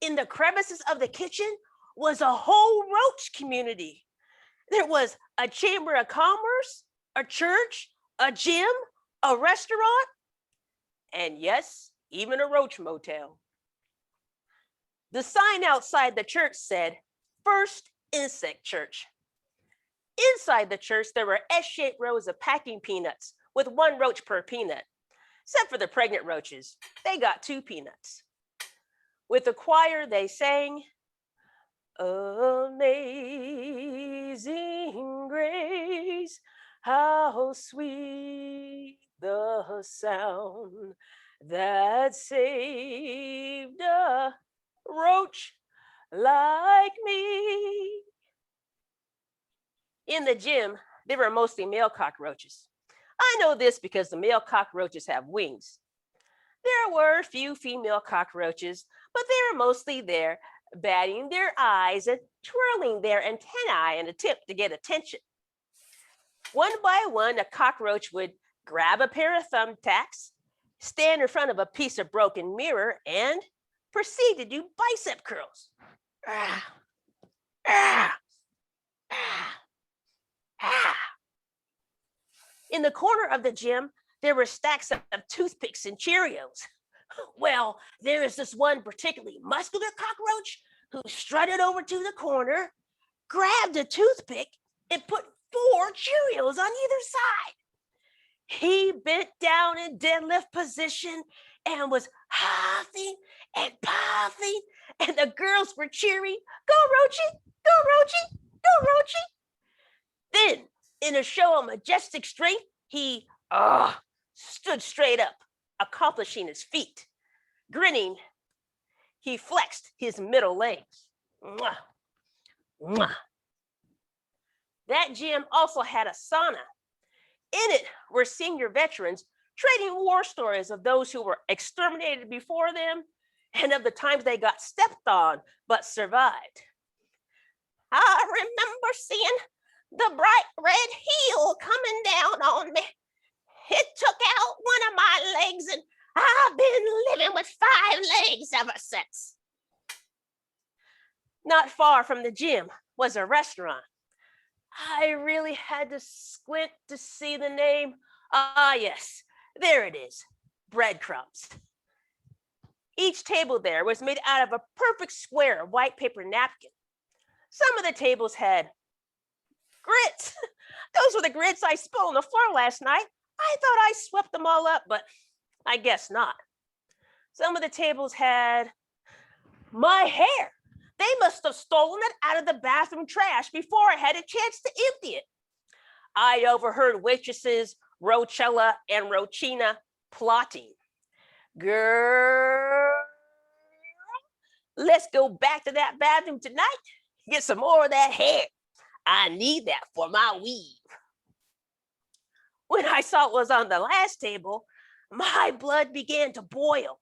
[SPEAKER 6] in the crevices of the kitchen, was a whole roach community. There was a chamber of commerce, a church, a gym, a restaurant, and yes, even a roach motel. The sign outside the church said, First Insect Church. Inside the church, there were S-shaped rows of packing peanuts with 1 roach per peanut. Except for the pregnant roaches, they got 2 peanuts. With the choir, they sang, Amazing Grace, how sweet the sound that saved a roach like me. In the gym, they were mostly male cockroaches. I know this because the male cockroaches have wings. There were a few female cockroaches, but they were mostly there, batting their eyes and twirling their antennae in an attempt to get attention. One by one, a cockroach would grab a pair of thumbtacks, stand in front of a piece of broken mirror, and proceed to do bicep curls. Ah, ah, ah, ah. In the corner of the gym, there were stacks of toothpicks and Cheerios. Well, there is this one particularly muscular cockroach who strutted over to the corner, grabbed a toothpick, and put 4 Cheerios on either side. He bent down in deadlift position and was huffing and puffing, and the girls were cheering, "Go Roachy, go Roachy, go Roachy." Then, in a show of majestic strength, he stood straight up, accomplishing his feat. Grinning, he flexed his middle legs. Mwah, mwah. That gym also had a sauna. In it were senior veterans trading war stories of those who were exterminated before them and of the times they got stepped on but survived. I remember seeing the bright red heel coming down on me. It took out one of my legs, and I've been living with 5 legs ever since. Not far from the gym was a restaurant. I really had to squint to see the name. Ah, yes, there it is, Breadcrumbs. Each table there was made out of a perfect square of white paper napkin. Some of the tables had grits. Those were the grits I spilled on the floor last night. I thought I swept them all up, but I guess not. Some of the tables had my hair. They must have stolen it out of the bathroom trash before I had a chance to empty it. I overheard waitresses Rochella and Rochina plotting. Girl, let's go back to that bathroom tonight, get some more of that hair. I need that for my weave. When I saw it was on the last table, my blood began to boil.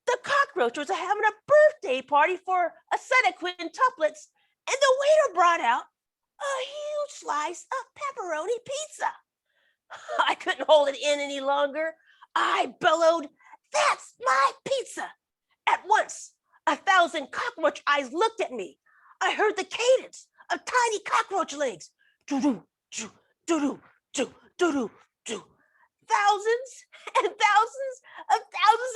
[SPEAKER 6] The cockroach was having a birthday party for a set of quintuplets, and the waiter brought out a huge slice of pepperoni pizza. I couldn't hold it in any longer. I bellowed, "That's my pizza!" At once, 1,000 cockroach eyes looked at me. I heard the cadence of tiny cockroach legs. Doo-doo, doo, doo-doo, doo, doo-doo, doo. Thousands and thousands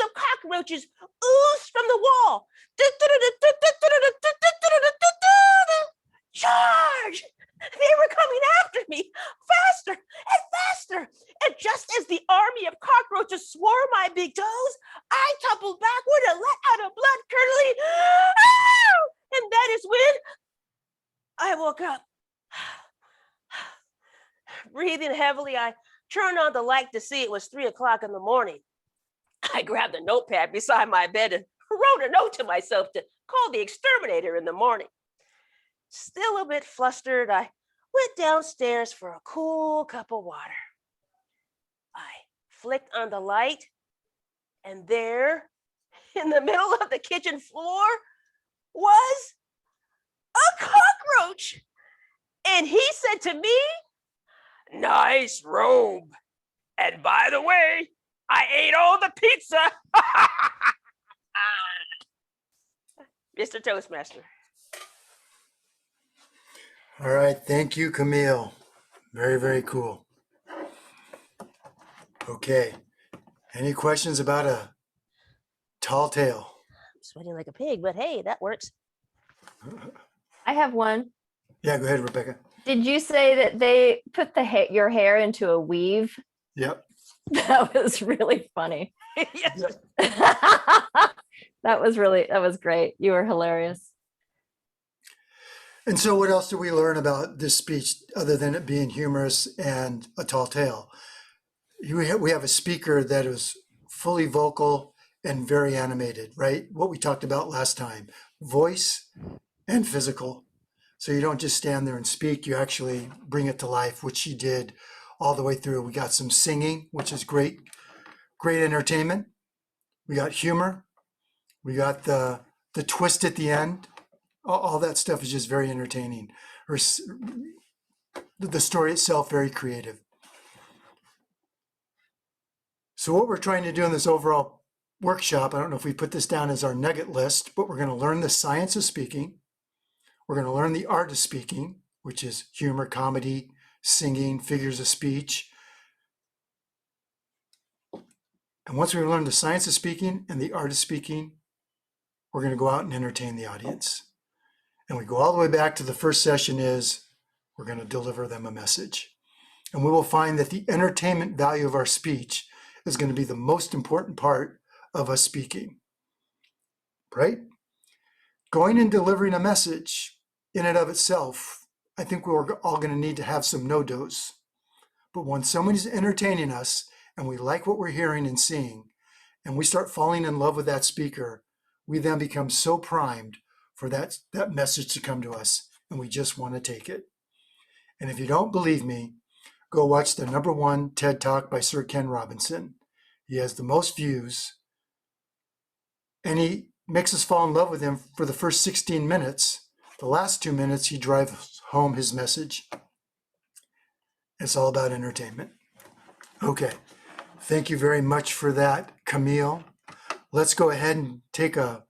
[SPEAKER 6] of cockroaches oozed from the wall. Charge! They were coming after me, faster and faster. And just as the army of cockroaches swarmed my big toes, I toppled backward and let out a blood-curdling "Ow!" And that is when I woke up. Breathing heavily, I turned on the light to see it was 3 o'clock in the morning. I grabbed a notepad beside my bed and wrote a note to myself to call the exterminator in the morning. Still a bit flustered, I went downstairs for a cool cup of water. I flicked on the light, and there, in the middle of the kitchen floor, was a cockroach. And he said to me, "Nice robe. And by the way, I ate all the pizza." Mr. Toastmaster.
[SPEAKER 3] All right, thank you, Camille. Very, very cool. Okay, any questions about a tall tale?
[SPEAKER 6] I'm sweating like a pig, but hey, that works.
[SPEAKER 7] I have one.
[SPEAKER 3] Yeah, go ahead, Rebecca.
[SPEAKER 7] Did you say that they put your hair into a weave?
[SPEAKER 3] Yep.
[SPEAKER 7] That was really funny.
[SPEAKER 6] Yes.
[SPEAKER 7] That was great. You were hilarious.
[SPEAKER 3] And so what else do we learn about this speech other than it being humorous and a tall tale? We have a speaker that is fully vocal and very animated, right? What we talked about last time, voice and physical. So you don't just stand there and speak, you actually bring it to life, which she did all the way through. We got some singing, which is great entertainment. We got humor. We got the twist at the end. All that stuff is just very entertaining. The story itself, very creative. So what we're trying to do in this overall workshop, I don't know if we put this down as our nugget list, but we're going to learn the science of speaking. We're going to learn the art of speaking, which is humor, comedy, singing, figures of speech. And once we learn the science of speaking and the art of speaking, we're going to go out and entertain the audience. And we go all the way back to the first session is we're going to deliver them a message. And we will find that the entertainment value of our speech is going to be the most important part of us speaking, right? Going and delivering a message in and of itself, I think we're all going to need to have some no-dos. But when somebody's entertaining us and we like what we're hearing and seeing, and we start falling in love with that speaker, we then become so primed for that message to come to us, and we just want to take it. And if you don't believe me, go watch the #1 TED Talk by Sir Ken Robinson. He has the most views, and he makes us fall in love with him for the first 16 minutes. The last 2 minutes, he drives home his message. It's all about entertainment. Okay, thank you very much for that, Camille. Let's go ahead and take a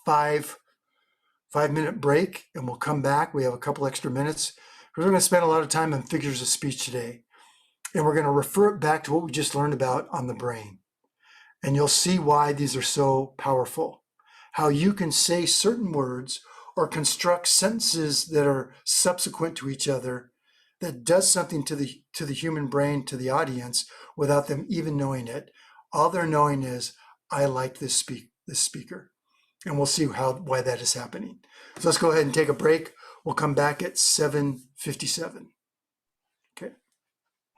[SPEAKER 3] 5-minute break, and we'll come back. We have a couple extra minutes. We're going to spend a lot of time on figures of speech today, and we're going to refer it back to what we just learned about on the brain. And you'll see why these are so powerful. How you can say certain words or construct sentences that are subsequent to each other that does something to the human brain, to the audience, without them even knowing it. All they're knowing is, I like this speaker. And we'll see why that is happening. So let's go ahead and take a break. We'll come back at 7:57. Okay.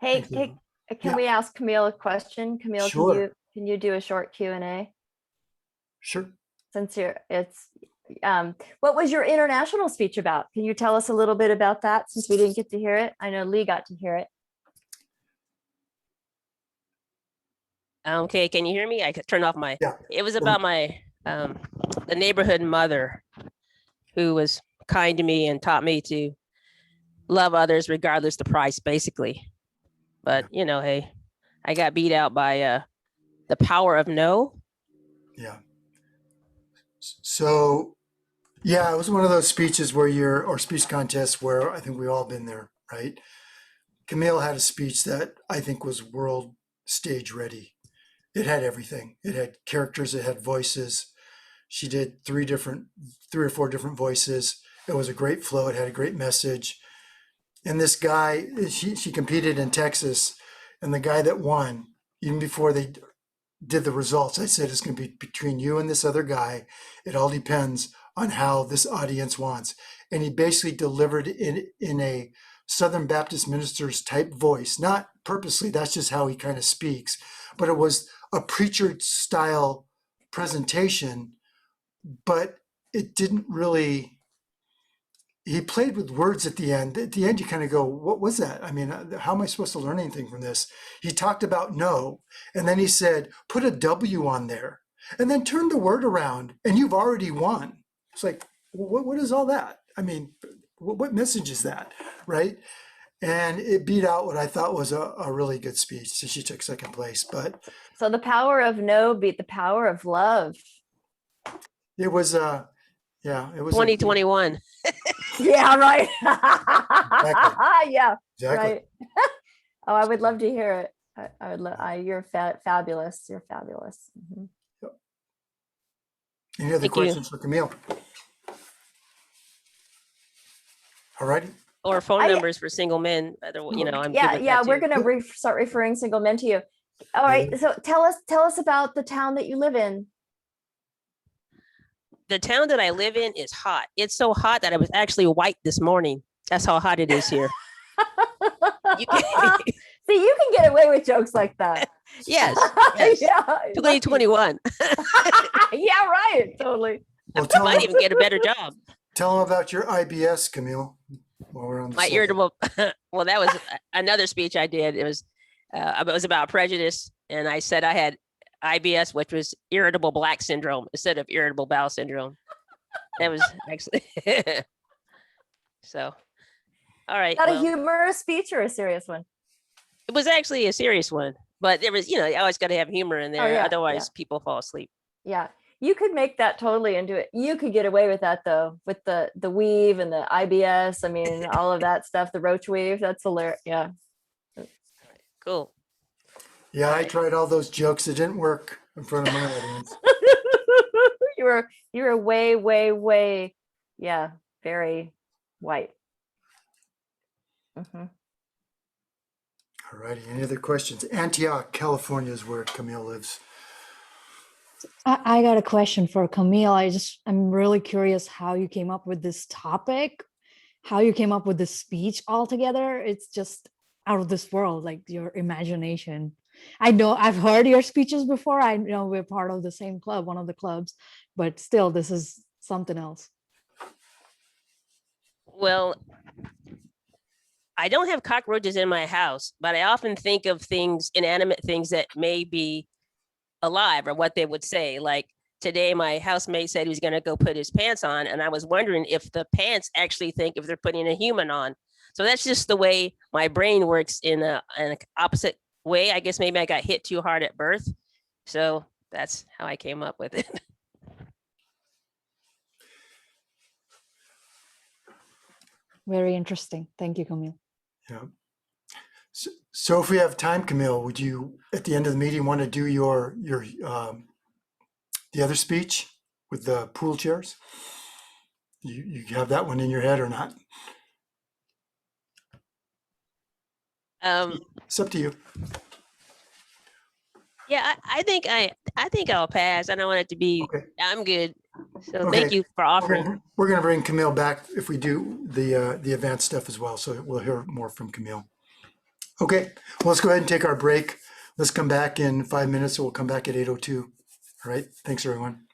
[SPEAKER 7] Hey,
[SPEAKER 3] Thank you.
[SPEAKER 7] hey, can
[SPEAKER 3] Yeah.
[SPEAKER 7] we ask Camille a question? Camille,
[SPEAKER 3] Sure.
[SPEAKER 7] can you do a short Q&A?
[SPEAKER 3] Sure.
[SPEAKER 7] Since what was your international speech about? Can you tell us a little bit about that since we didn't get to hear it? I know Lee got to hear it.
[SPEAKER 6] Okay, can you hear me? I could turn off my.
[SPEAKER 3] Yeah.
[SPEAKER 6] It was about my the neighborhood mother who was kind to me and taught me to love others regardless the price, basically. But you know, hey, I got beat out by the power of no.
[SPEAKER 3] Yeah. So, yeah, it was one of those speeches or speech contests where I think we all been there, right? Camille had a speech that I think was world stage ready. It had everything. It had characters, it had voices. She did 3 or 4 different voices. It was a great flow. It had a great message. And this guy, she competed in Texas, and the guy that won, even before they did the results, I said, it's going to be between you and this other guy. It all depends on how this audience wants. And he basically delivered in a Southern Baptist minister's type voice, not purposely, that's just how he kind of speaks, but it was a preacher style presentation, but it didn't really, he played with words at the end. At the end, you kind of go, what was that? I mean, how am I supposed to learn anything from this? He talked about no, and then he said, put a W on there, and then turn the word around, and you've already won. It's like, what is all that? I mean, what message is that, right? And it beat out what I thought was a really good speech. So she took second place, but
[SPEAKER 7] So the power of no beat the power of love.
[SPEAKER 3] it was, yeah, it was
[SPEAKER 6] 2021.
[SPEAKER 7] Yeah, right. Yeah,
[SPEAKER 3] Exactly.
[SPEAKER 7] right. Oh, I would love to hear it. I would love. You're fabulous. You're fabulous. Mhm.
[SPEAKER 3] Any other
[SPEAKER 6] Thank you.
[SPEAKER 3] questions for Camille? All righty.
[SPEAKER 6] Or phone numbers for single men. You know, I'm
[SPEAKER 7] yeah,
[SPEAKER 6] good with
[SPEAKER 7] yeah.
[SPEAKER 6] that
[SPEAKER 7] We're
[SPEAKER 6] too.
[SPEAKER 7] gonna start referring single men to you. All right. So tell us about the town that you live in.
[SPEAKER 6] The town that I live in is hot. It's so hot that I was actually white this morning. That's how hot it is here. You can-
[SPEAKER 7] See, you can get away with jokes like that.
[SPEAKER 6] yes, yes.
[SPEAKER 7] Yeah, lucky.
[SPEAKER 6] 2021.
[SPEAKER 7] Yeah, right. Totally.
[SPEAKER 3] Well,
[SPEAKER 6] I might even get a better job.
[SPEAKER 3] tell them about your IBS, Camille, while we're on the
[SPEAKER 6] My
[SPEAKER 3] subject.
[SPEAKER 6] irritable. Well, that was another speech I did. It was about prejudice, and I said I had IBS, which was irritable black syndrome instead of irritable bowel syndrome. That was actually so. All right.
[SPEAKER 7] Is that a
[SPEAKER 6] Well,
[SPEAKER 7] humorous speech or a serious one?
[SPEAKER 6] it was actually a serious one, but there was, you always got to have humor in there.
[SPEAKER 7] yeah,
[SPEAKER 6] Otherwise, people fall asleep.
[SPEAKER 7] Yeah. You could make that totally into it. You could get away with that though, with the weave and the IBS. I mean, all of that stuff, the roach weave. That's hilarious. Yeah.
[SPEAKER 6] Cool.
[SPEAKER 3] Yeah, I tried all those jokes. It didn't work in front of my audience.
[SPEAKER 7] you were way, way, way, yeah, very white. Mhm.
[SPEAKER 3] All righty. Any other questions? Antioch, California is where Camille lives.
[SPEAKER 8] I got a question for Camille. I'm really curious how you came up with this topic, how you came up with this speech altogether. It's just out of this world, like your imagination. I know I've heard your speeches before. I know we're part of the same club, one of the clubs, but still, this is something else.
[SPEAKER 6] Well, I don't have cockroaches in my house, but I often think of things, inanimate things that may be alive or what they would say. Like today, my housemate said he was going to go put his pants on. And I was wondering if the pants actually think if they're putting a human on. So that's just the way my brain works in an opposite way. I guess maybe I got hit too hard at birth. So that's how I came up with it.
[SPEAKER 8] Very interesting. Thank you, Camille.
[SPEAKER 3] Yeah. So if we have time, Camille, would you, at the end of the meeting, want to do your the other speech with the pool chairs? You have that one in your head or not? It's up to you.
[SPEAKER 6] Yeah, I think I'll pass. I don't want it to be.
[SPEAKER 3] Okay.
[SPEAKER 6] I'm good. So
[SPEAKER 3] Okay.
[SPEAKER 6] thank you for offering.
[SPEAKER 3] We're gonna bring Camille back if we do the advanced stuff as well. So we'll hear more from Camille. Okay, well, let's go ahead and take our break. Let's come back in 5 minutes. So we'll come back at 8:02. All right. Thanks, everyone.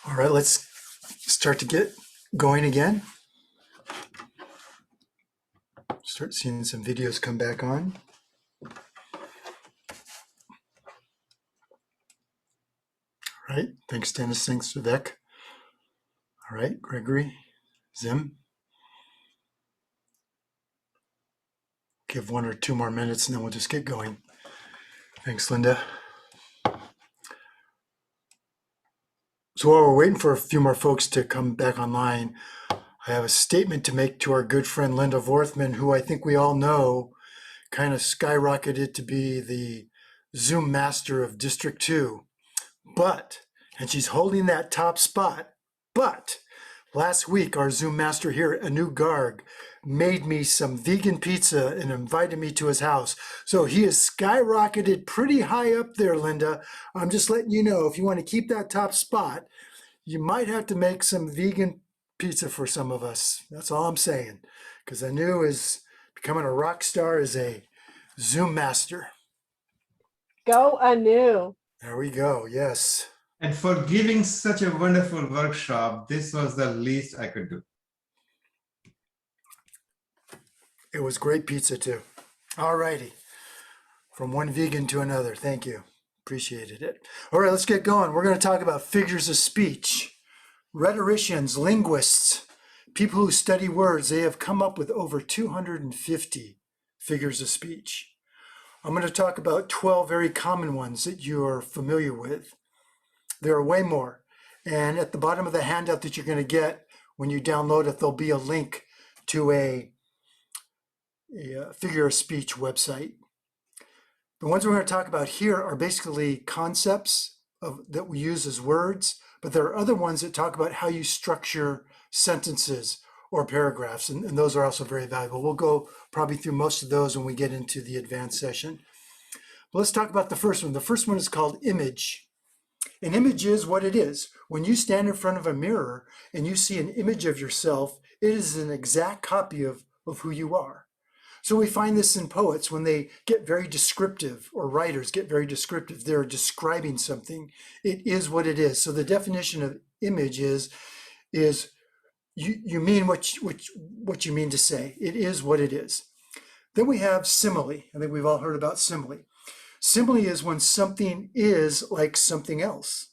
[SPEAKER 3] All right, let's start to get going again. Start seeing some videos come back on. All right, thanks Dennis, thanks Vivek. All right, Gregory, Zim. Give 1 or 2 more minutes and then we'll just get going. Thanks, Linda. So while we're waiting for a few more folks to come back online, I have a statement to make to our good friend Linda Vorthman, who I think we all know kind of skyrocketed to be the Zoom master of District 2. And she's holding that top spot, but last week our Zoom master here, Anu Garg, made me some vegan pizza and invited me to his house. So he is skyrocketed pretty high up there, Linda. I'm just letting you know, if you want to keep that top spot, you might have to make some vegan pizza for some of us. That's all I'm saying. Because Anu is becoming a rock star as a Zoom master.
[SPEAKER 9] Go Anu.
[SPEAKER 3] There we go. Yes.
[SPEAKER 10] And for giving such a wonderful workshop, this was the least I could do.
[SPEAKER 3] It was great pizza too. All righty. From one vegan to another. Thank you. Appreciated it. All right, let's get going. We're going to talk about figures of speech. Rhetoricians, linguists, people who study words, they have come up with over 250 figures of speech. I'm going to talk about 12 very common ones that you are familiar with. There are way more. And at the bottom of the handout that you're going to get when you download it, there'll be a link to a figure of speech website. The ones we're going to talk about here are basically concepts that we use as words, but there are other ones that talk about how you structure sentences or paragraphs, and those are also very valuable. We'll go probably through most of those when we get into the advanced session. But let's talk about the first one. The first one is called image. An image is what it is. When you stand in front of a mirror and you see an image of yourself, it is an exact copy of who you are. So we find this in poets when they get very descriptive, or writers get very descriptive. They're describing something. It is what it is. So the definition of image is you mean what you mean to say. It is what it is. Then we have simile. I think we've all heard about simile. Simile is when something is like something else.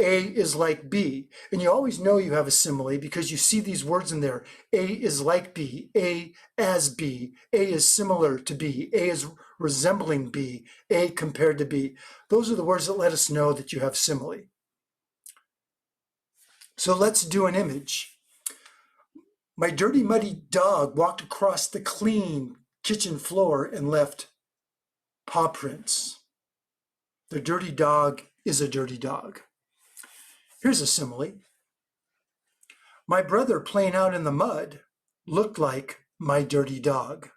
[SPEAKER 3] A is like B. And you always know you have a simile because you see these words in there. A is like B, A as B, A is similar to B, A is resembling B, A compared to B. Those are the words that let us know that you have simile. So let's do an image. My dirty, muddy dog walked across the clean kitchen floor and left paw prints. The dirty dog is a dirty dog. Here's a simile. My brother playing out in the mud looked like my dirty dog.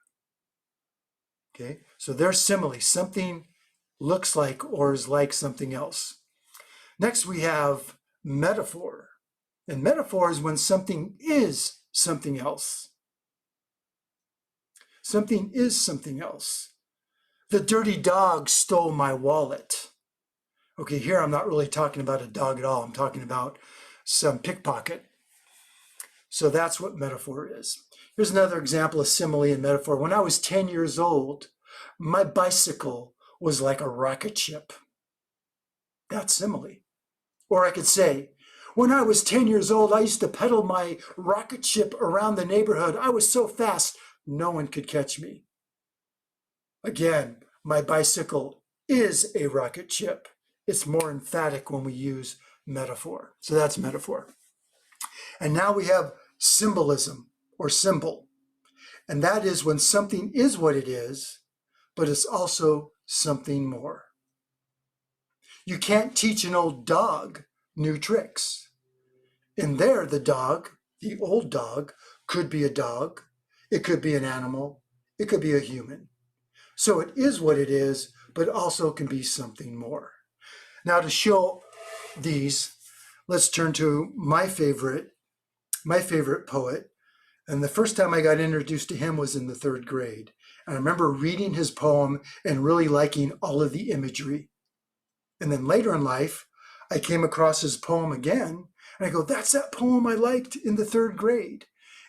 [SPEAKER 3] Okay, so there's simile. Something looks like or is like something else. Next we have metaphor. And metaphor is when something is something else. Something is something else. The dirty dog stole my wallet. Okay, here I'm not really talking about a dog at all. I'm talking about some pickpocket. So that's what metaphor is. Here's another example of simile and metaphor. When I was 10 years old, my bicycle was like a rocket ship. That's simile. Or I could say, when I was 10 years old, I used to pedal my rocket ship around the neighborhood. I was so fast, no one could catch me. Again, my bicycle is a rocket ship. It's more emphatic when we use metaphor. So that's metaphor. And now we have symbolism or symbol. And that is when something is what it is, but it's also something more. You can't teach an old dog new tricks. In there, the dog, the old dog, could be a dog, it could be an animal, it could be a human. So it is what it is, but also can be something more. Now to show these, let's turn to my favorite poet. And the first time I got introduced to him was in the 3rd grade. And I remember reading his poem and really liking all of the imagery. And then later in life, I came across his poem again, and I go, that's that poem I liked in the 3rd grade.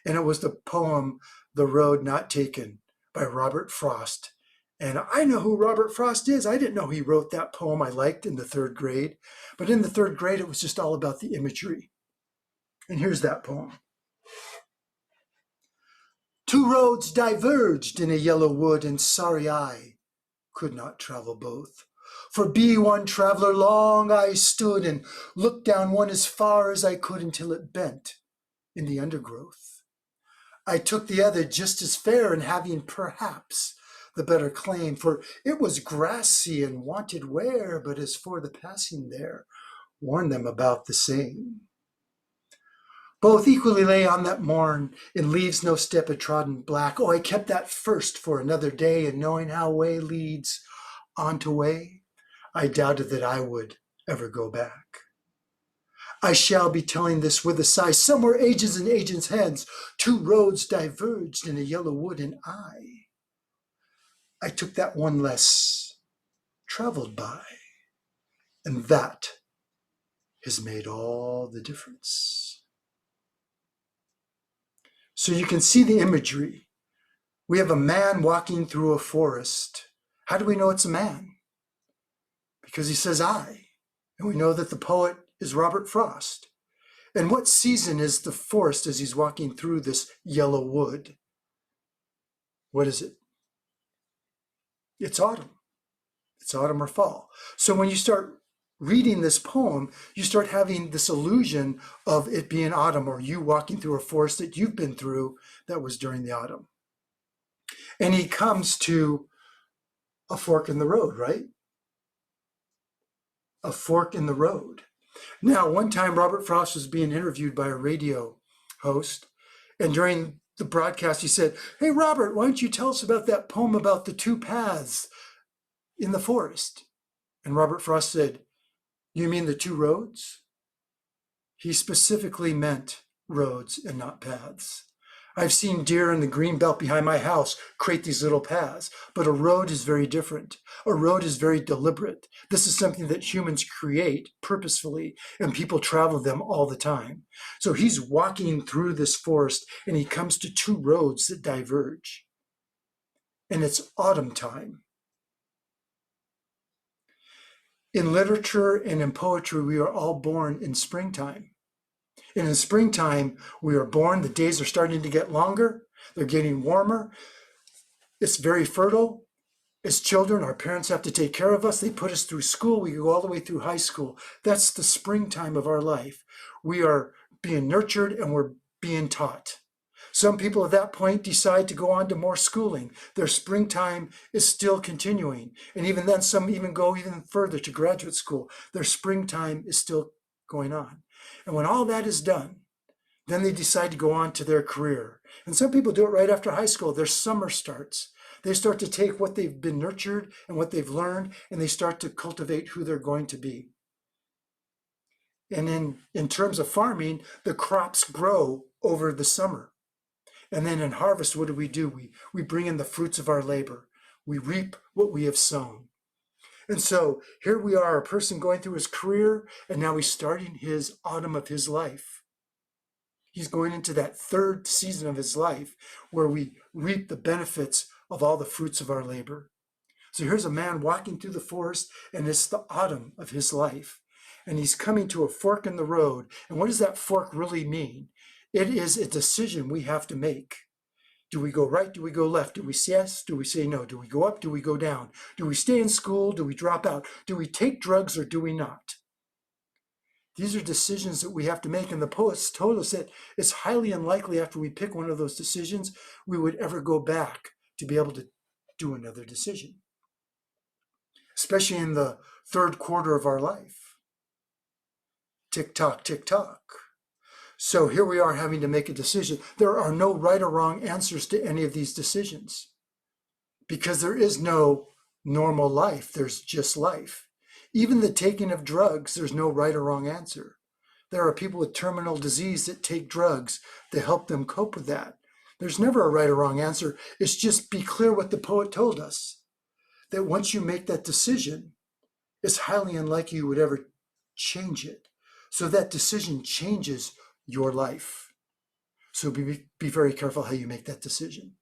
[SPEAKER 3] And it was the poem, The Road Not Taken by Robert Frost. And I know who Robert Frost is. I didn't know he wrote that poem I liked in the 3rd grade. But in the 3rd grade, it was just all about the imagery. And here's that poem. 2 roads diverged in a yellow wood, and sorry I could not travel both. For be one traveler long I stood, and looked down one as far as I could until it bent in the undergrowth. I took the other just as fair, and having perhaps the better claim, for it was grassy and wanted wear, but as for the passing there, warned them about the same. Both equally lay on that morn, in leaves no step had trodden black. Oh, I kept that first for another day, and knowing how way leads on to way, I doubted that I would ever go back. I shall be telling this with a sigh. Somewhere ages and ages hence, 2 roads diverged in a yellow wood, and I took that one less traveled by, and that has made all the difference. So you can see the imagery. We have a man walking through a forest. How do we know it's a man? Because he says I, and we know that the poet is Robert Frost. And what season is the forest as he's walking through this yellow wood? What is it? It's autumn. It's autumn or fall. So when you start reading this poem, you start having this illusion of it being autumn, or you walking through a forest that you've been through that was during the autumn. And he comes to a fork in the road, right? A fork in the road. Now, one time Robert Frost was being interviewed by a radio host, and during the broadcast he said, "Hey Robert, why don't you tell us about that poem about the 2 paths in the forest?" And Robert Frost said, "You mean the 2 roads?" He specifically meant roads and not paths. I've seen deer in the green belt behind my house create these little paths, but a road is very different. A road is very deliberate. This is something that humans create purposefully, and people travel them all the time. So he's walking through this forest, and he comes to 2 roads that diverge. And it's autumn time. In literature and in poetry, we are all born in springtime. And in springtime, we are born, the days are starting to get longer, they're getting warmer, it's very fertile. As children, our parents have to take care of us, they put us through school, we go all the way through high school. That's the springtime of our life. We are being nurtured and we're being taught. Some people at that point decide to go on to more schooling. Their springtime is still continuing. And even then, some even go even further to graduate school. Their springtime is still going on. And when all that is done, then they decide to go on to their career. And some people do it right after high school. Their summer starts. They start to take what they've been nurtured and what they've learned, and they start to cultivate who they're going to be. And in terms of farming, the crops grow over the summer. And then in harvest, what do? We bring in the fruits of our labor. We reap what we have sown. And so here we are, a person going through his career, and now he's starting his autumn of his life. He's going into that 3rd season of his life where we reap the benefits of all the fruits of our labor. So here's a man walking through the forest, and it's the autumn of his life. And he's coming to a fork in the road. And what does that fork really mean? It is a decision we have to make. Do we go right? Do we go left? Do we say yes? Do we say no? Do we go up? Do we go down? Do we stay in school? Do we drop out? Do we take drugs or do we not? These are decisions that we have to make. And the poets told us that it's highly unlikely after we pick one of those decisions, we would ever go back to be able to do another decision, especially in the 3rd quarter of our life. Tick tock, tick tock. So here we are having to make a decision. There are no right or wrong answers to any of these decisions because there is no normal life. There's just life. Even the taking of drugs, there's no right or wrong answer. There are people with terminal disease that take drugs to help them cope with that. There's never a right or wrong answer. It's just be clear what the poet told us, that once you make that decision, it's highly unlikely you would ever change it. So that decision changes your life. So be very careful how you make that decision.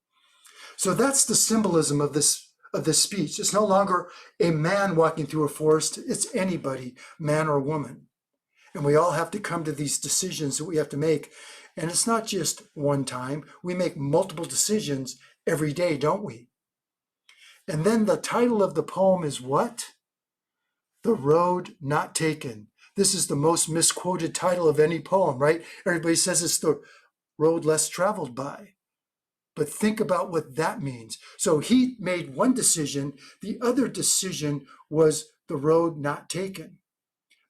[SPEAKER 3] So that's the symbolism of this speech. It's no longer a man walking through a forest. It's anybody, man or woman. And we all have to come to these decisions that we have to make. And it's not just one time. We make multiple decisions every day, don't we? And then the title of the poem is what? The Road Not Taken. This is the most misquoted title of any poem, right? Everybody says it's the road less traveled by. But think about what that means. So he made one decision. The other decision was the road not taken.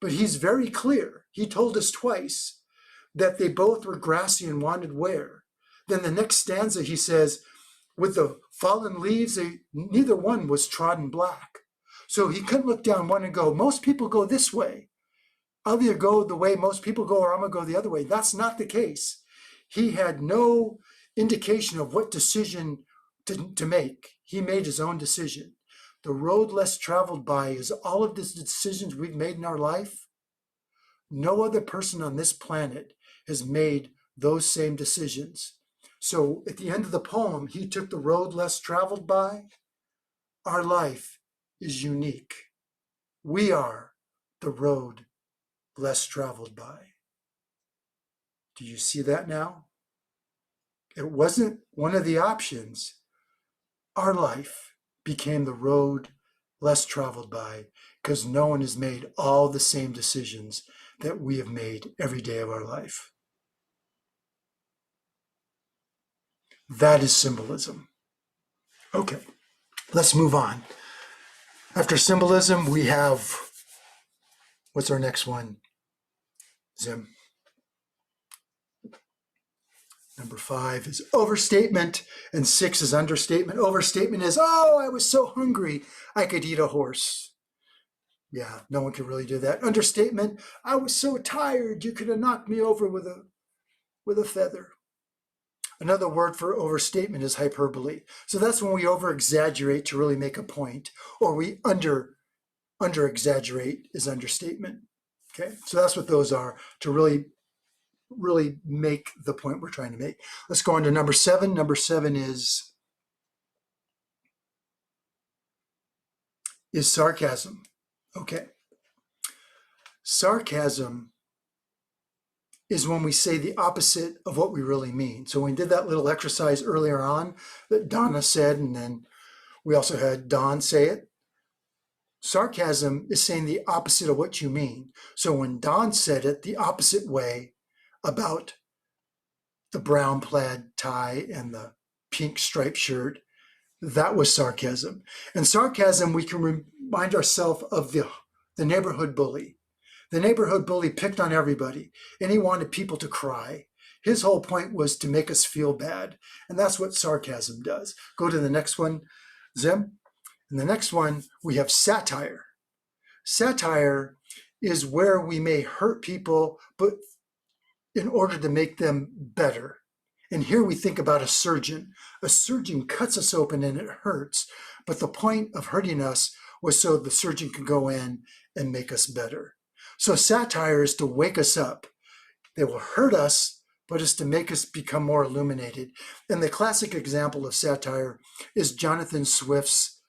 [SPEAKER 3] But he's very clear. He told us twice that they both were grassy and wanted wear. Then the next stanza, he says, with the fallen leaves, neither one was trodden black. So he couldn't look down one and go, most people go this way. I'll either go the way most people go or I'm going to go the other way. That's not the case. He had no indication of what decision to make. He made his own decision. The road less traveled by is all of the decisions we've made in our life. No other person on this planet has made those same decisions. So at the end of the poem, he took the road less traveled by. Our life is unique. We are the road less traveled by. Do you see that now? It wasn't one of the options. Our life became the road less traveled by because no one has made all the same decisions that we have made every day of our life. That is symbolism. Okay, let's move on. After symbolism, we have, what's our next one? Zim. Number 5 is overstatement, and 6 is understatement. Overstatement is, oh, I was so hungry, I could eat a horse. Yeah, no one can really do that. Understatement, I was so tired, you could have knocked me over with a feather. Another word for overstatement is hyperbole. So that's when we over-exaggerate to really make a point, or we under-exaggerate is understatement. Okay, so that's what those are, to really make the point we're trying to make. Let's go on to number 7. Number 7 is sarcasm. Okay. Sarcasm is when we say the opposite of what we really mean. So we did that little exercise earlier on that Donna said, and then we also had Don say it. Sarcasm is saying the opposite of what you mean. So when Don said it the opposite way about the brown plaid tie and the pink striped shirt, that was sarcasm. And sarcasm, we can remind ourselves of the neighborhood bully. The neighborhood bully picked on everybody, and he wanted people to cry. His whole point was to make us feel bad, and that's what sarcasm does. Go to the next one, Zim. And the next one, we have satire. Satire is where we may hurt people, but in order to make them better. And here we think about a surgeon. A surgeon cuts us open and it hurts, but the point of hurting us was so the surgeon can go in and make us better. So satire is to wake us up. They will hurt us, but it's to make us become more illuminated. And the classic example of satire is Jonathan Swift's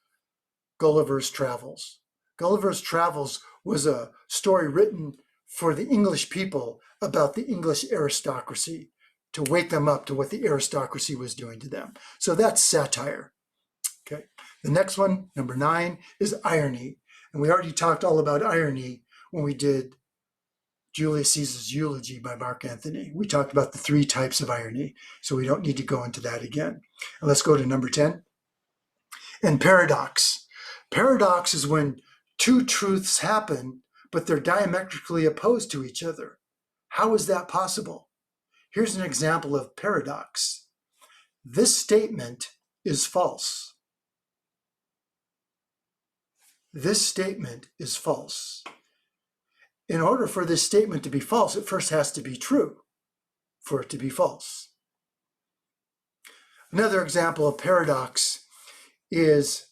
[SPEAKER 3] Gulliver's Travels. Gulliver's Travels was a story written for the English people about the English aristocracy, to wake them up to what the aristocracy was doing to them. So that's satire. Okay. The next one, number 9, is irony. And we already talked all about irony when we did Julius Caesar's Eulogy by Mark Antony. We talked about the 3 types of irony, so we don't need to go into that again. And let's go to number 10. And paradox. Paradox is when 2 truths happen, but they're diametrically opposed to each other. How is that possible? Here's an example of paradox. This statement is false. This statement is false. In order for this statement to be false, it first has to be true for it to be false. Another example of paradox is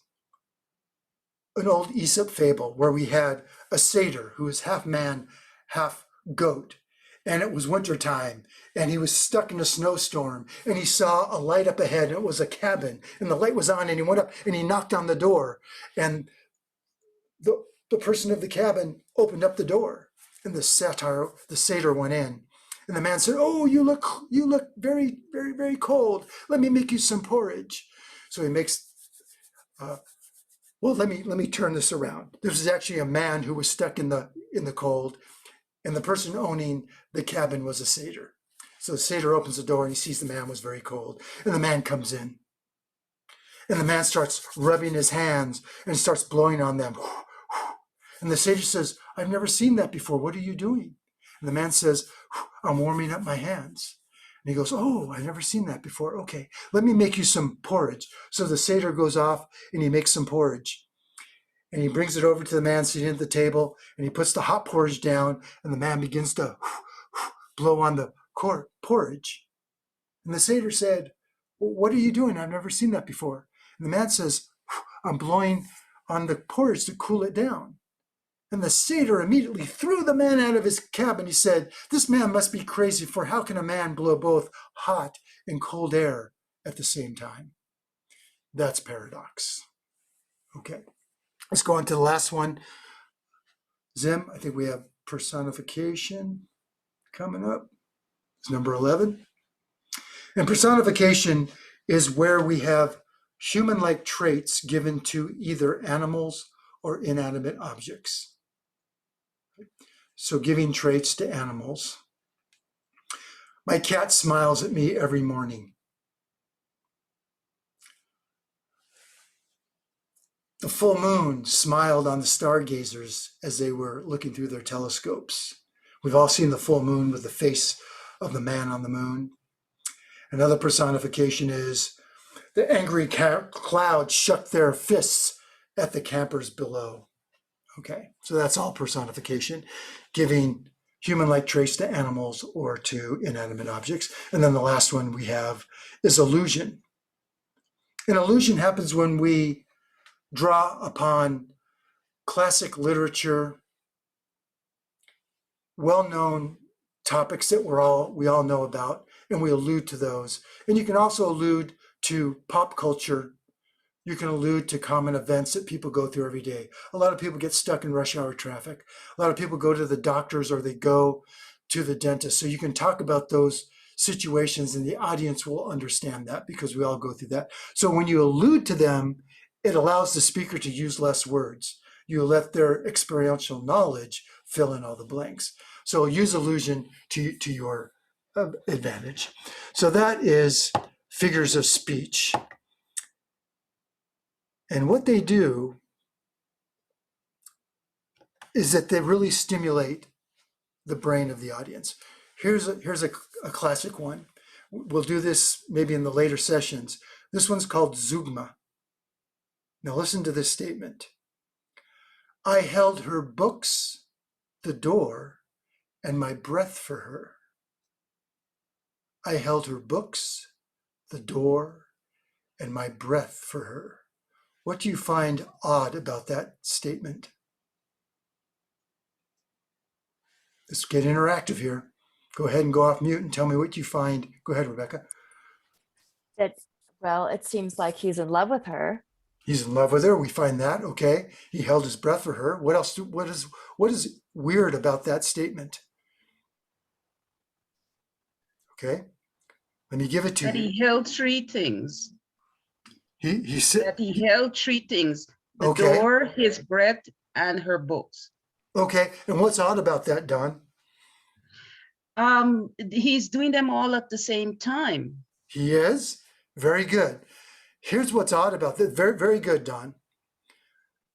[SPEAKER 3] an old Aesop fable where we had a satyr who was half man, half goat. And it was wintertime, and he was stuck in a snowstorm, and he saw a light up ahead, and it was a cabin, and the light was on, and he went up and he knocked on the door, and the person of the cabin opened up the door, and the satyr went in. And the man said, "Oh, you look very, very, very cold. Let me make you some porridge." So he makes, well, let me turn this around. This is actually a man who was stuck in the cold, and the person owning the cabin was a satyr. So the satyr opens the door and he sees the man was very cold, and the man comes in, and the man starts rubbing his hands and starts blowing on them. And the satyr says, "I've never seen that before. What are you doing?" And the man says, "I'm warming up my hands." And he goes, "Oh, I've never seen that before. Okay, let me make you some porridge." So the satyr goes off and he makes some porridge. And he brings it over to the man sitting at the table, and he puts the hot porridge down, and the man begins to blow on the porridge. And the satyr said, "Well, what are you doing? I've never seen that before." And the man says, "I'm blowing on the porridge to cool it down." And the satyr immediately threw the man out of his cabin. He said, "This man must be crazy, for how can a man blow both hot and cold air at the same time?" That's paradox. Okay, let's go on to the last one. Zim, I think we have personification coming up. It's number 11. And personification is where we have human-like traits given to either animals or inanimate objects. So giving traits to animals. My cat smiles at me every morning. The full moon smiled on the stargazers as they were looking through their telescopes. We've all seen the full moon with the face of the man on the moon. Another personification is the angry clouds shook their fists at the campers below. Okay, so that's all personification, giving human-like traits to animals or to inanimate objects. And then the last one we have is illusion. An illusion happens when we draw upon classic literature, well-known topics that we all know about, and we allude to those. And you can also allude to pop culture. You can allude to common events that people go through every day. A lot of people get stuck in rush hour traffic. A lot of people go to the doctors or they go to the dentist. So you can talk about those situations and the audience will understand that because we all go through that. So when you allude to them, it allows the speaker to use less words. You let their experiential knowledge fill in all the blanks. So use illusion to your advantage. So that is figures of speech. And what they do is that they really stimulate the brain of the audience. Here's a classic one. We'll do this maybe in the later sessions. This one's called Zeugma. Now listen to this statement. I held her books, the door, and my breath for her. I held her books, the door, and my breath for her. What do you find odd about that statement? Let's get interactive here. Go ahead and go off mute and tell me what you find. Go ahead, Rebecca.
[SPEAKER 7] Well, it seems like he's in love with her.
[SPEAKER 3] He's in love with her. We find that. Okay. He held his breath for her. What else? What is weird about that statement? Okay. Let me give it to
[SPEAKER 5] That
[SPEAKER 3] you.
[SPEAKER 5] he held three things.
[SPEAKER 3] He said
[SPEAKER 5] That he held three things. The
[SPEAKER 3] Okay.
[SPEAKER 5] door, his breath, and her books.
[SPEAKER 3] Okay. And what's odd about that, Don?
[SPEAKER 5] He's doing them all at the same time.
[SPEAKER 3] He is? Very good. Here's what's odd about that. Very, very good, Don.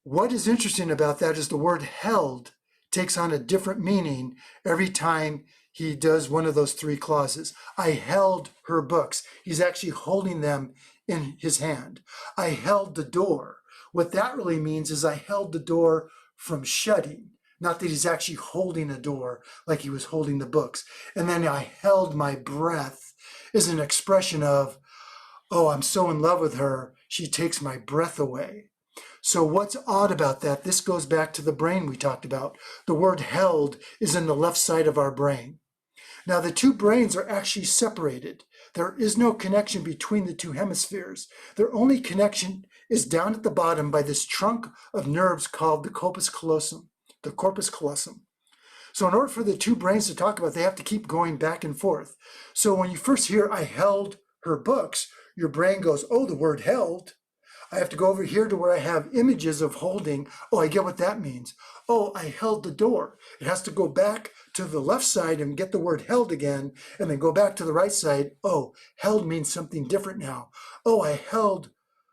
[SPEAKER 3] What is interesting about that is the word held takes on a different meaning every time he does one of those three clauses. I held her books. He's actually holding them in his hand. I held the door. What that really means is I held the door from shutting, not that he's actually holding a door like he was holding the books. And then I held my breath is an expression of, oh, I'm so in love with her, she takes my breath away. So what's odd about that? This goes back to the brain we talked about. The word held is in the left side of our brain. Now the two brains are actually separated. There is no connection between the two hemispheres. Their only connection is down at the bottom by this trunk of nerves called the corpus callosum, the corpus callosum. So in order for the two brains to talk about, they have to keep going back and forth. So when you first hear, I held her books, your brain goes, oh, the word held. I have to go over here to where I have images of holding. Oh, I get what that means. Oh, I held the door. It has to go back to the left side and get the word held again, and then go back to the right side. Oh, held means something different now. Oh, I held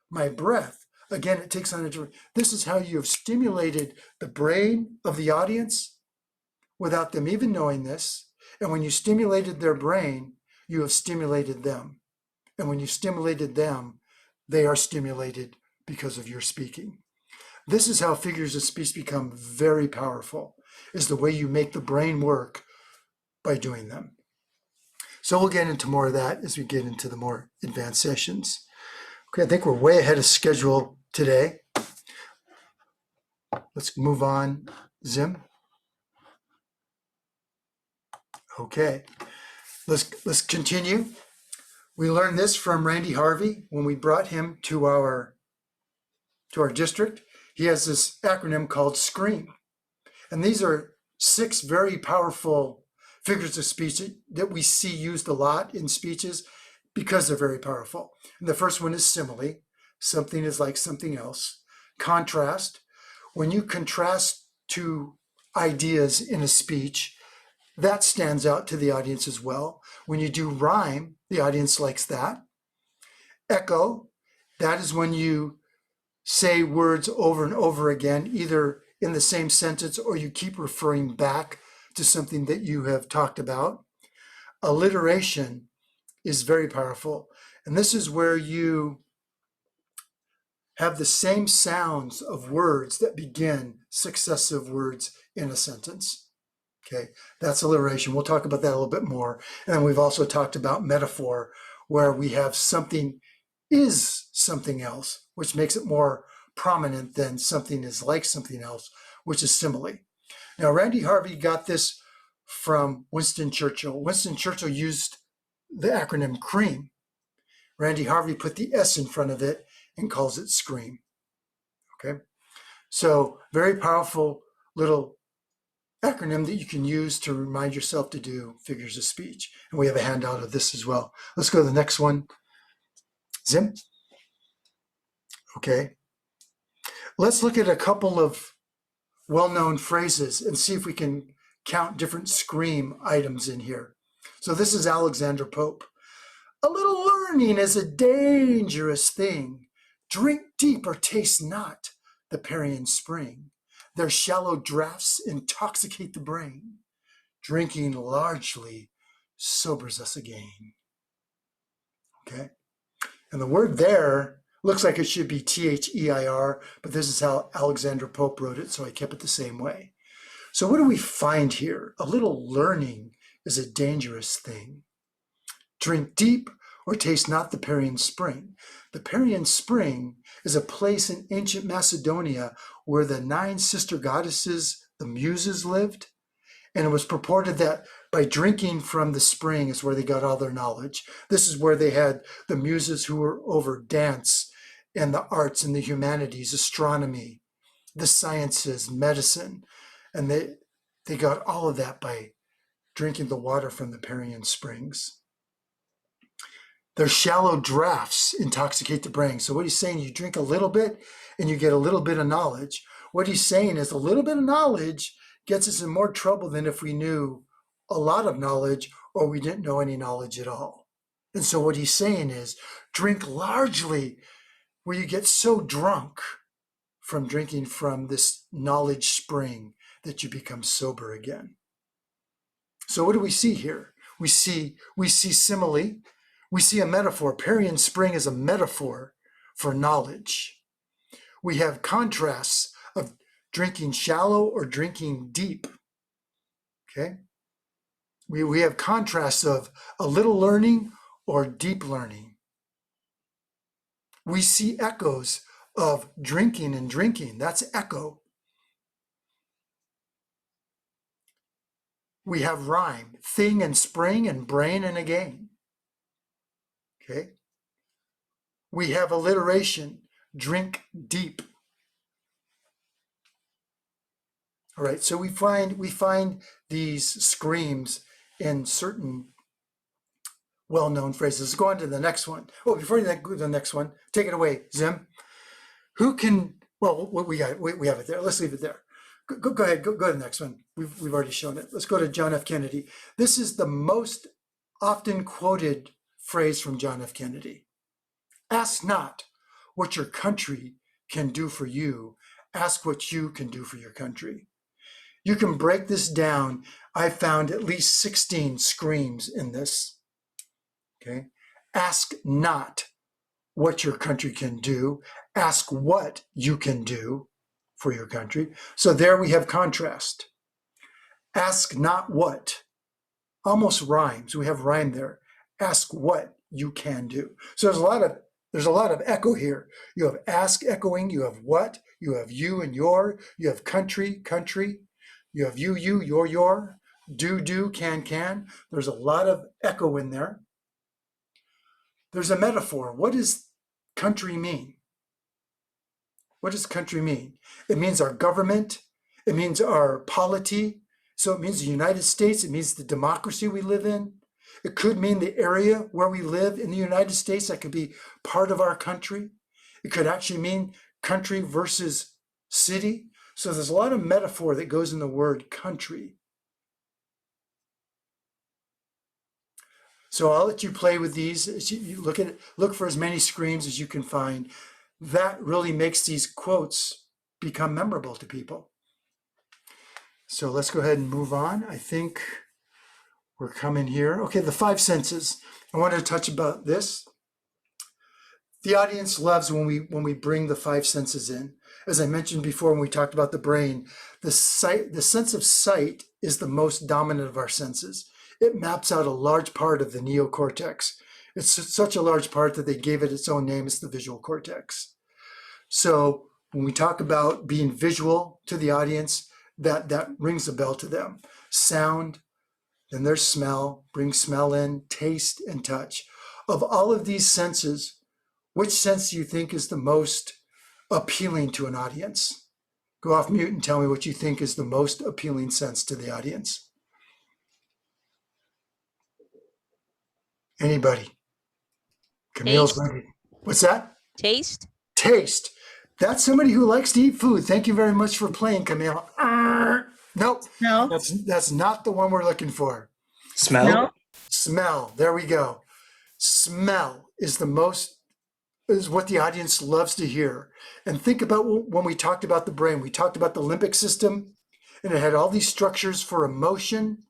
[SPEAKER 3] my breath. Again, it takes on a different. This is how you have stimulated the brain of the audience without them even knowing this. And when you stimulated their brain, you have stimulated them. And when you stimulated them, they are stimulated because of your speaking. This is how figures of speech become very powerful, is the way you make the brain work by doing them. So we'll get into more of that as we get into the more advanced sessions. Okay, I think we're way ahead of schedule today. Let's move on. Zim. Okay, let's continue. We learned this from Randy Harvey when we brought him to our district. He has this acronym called SCREAM. And these are 6 very powerful figures of speech that we see used a lot in speeches because they're very powerful. And the first one is simile. Something is like something else. Contrast. When you contrast two ideas in a speech, that stands out to the audience as well. When you do rhyme, the audience likes that. Echo. That is when you say words over and over again, either in the same sentence or you keep referring back to something that you have talked about. Alliteration is very powerful. And this is where you have the same sounds of words that begin successive words in a sentence. Okay, that's alliteration. We'll talk about that a little bit more. And then we've also talked about metaphor, where we have something is something else, which makes it more prominent than something is like something else, which is simile. Now, Randy Harvey got this from Winston Churchill. Winston Churchill used the acronym CREAM. Randy Harvey put the S in front of it and calls it SCREAM. Okay, so very powerful little acronym that you can use to remind yourself to do figures of speech. And we have a handout of this as well. Let's go to the next one. Zim. Okay. Let's look at a couple of well-known phrases and see if we can count different SCREAM items in here. So this is Alexander Pope. A little learning is a dangerous thing. Drink deep or taste not the Parian spring. Their shallow draughts intoxicate the brain. Drinking largely sobers us again. Okay. And the word there looks like it should be T-H-E-I-R, but this is how Alexander Pope wrote it, so I kept it the same way. So what do we find here? A little learning is a dangerous thing. Drink deep or taste not the Parian spring. The Parian spring is a place in ancient Macedonia where the 9 sister goddesses, the Muses, lived. And it was purported that by drinking from the spring is where they got all their knowledge. This is where they had the Muses who were over dance and the arts and the humanities, astronomy, the sciences, medicine. And they got all of that by drinking the water from the Parian springs. Their shallow draughts intoxicate the brain. So what he's saying, you drink a little bit and you get a little bit of knowledge. What he's saying is a little bit of knowledge gets us in more trouble than if we knew a lot of knowledge or we didn't know any knowledge at all. And so what he's saying is drink largely, where you get so drunk from drinking from this knowledge spring that you become sober again. So what do we see here? We see simile. We see a metaphor. Parian spring is a metaphor for knowledge. We have contrasts of drinking shallow or drinking deep. Okay? We have contrasts of a little learning or deep learning. We see echoes of drinking and drinking. That's echo. We have rhyme, thing and spring and brain and again. Okay. We have alliteration, drink deep. All right, so we find these screams in certain well-known phrases. Let's go on to the next one. Oh, before you go to the next one, take it away, Zim. Who can? Well, what we got? We have it there. Let's leave it there. Go ahead. Go to the next one. We've already shown it. Let's go to John F. Kennedy. This is the most often quoted phrase from John F. Kennedy. Ask not what your country can do for you. Ask what you can do for your country. You can break this down. I found at least 16 screams in this. Okay. Ask not what your country can do. Ask what you can do for your country. So there we have contrast. Ask not what. Almost rhymes. We have rhyme there. Ask what you can do. So there's a lot of echo here. You have ask echoing, you have what, you have you and your, you have country, you have you, your, do, can. There's a lot of echo in there. There's a metaphor. What does country mean? What does country mean? It means our government. It means our polity. So it means the United States. It means the democracy we live in. It could mean the area where we live in the United States. That could be part of our country. It could actually mean country versus city. So there's a lot of metaphor that goes in the word country. So I'll let you play with these. As you look for as many screams as you can find. That really makes these quotes become memorable to people. So let's go ahead and move on. I think we're coming here. Okay, the five senses. I wanted to touch about this. The audience loves when we bring the five senses in. As I mentioned before when we talked about the brain, the sense of sight is the most dominant of our senses. It maps out a large part of the neocortex. It's such a large part that they gave it its own name. It's the visual cortex. So when we talk about being visual to the audience, that rings a bell to them. Sound, then there's smell, bring smell in, taste, and touch. Of all of these senses, which sense do you think is the most appealing to an audience? Go off mute and tell me what you think is the most appealing sense to the audience. Anybody? Camille's ready. What's that?
[SPEAKER 6] Taste.
[SPEAKER 3] Taste. That's somebody who likes to eat food. Thank you very much for playing, Camille. Nope.
[SPEAKER 11] No.
[SPEAKER 3] That's not the one we're looking for.
[SPEAKER 4] Smell.
[SPEAKER 11] No.
[SPEAKER 3] Smell. There we go. Smell is what the audience loves to hear. And think about when we talked about the brain, we talked about the limbic system, and it had all these structures for emotion,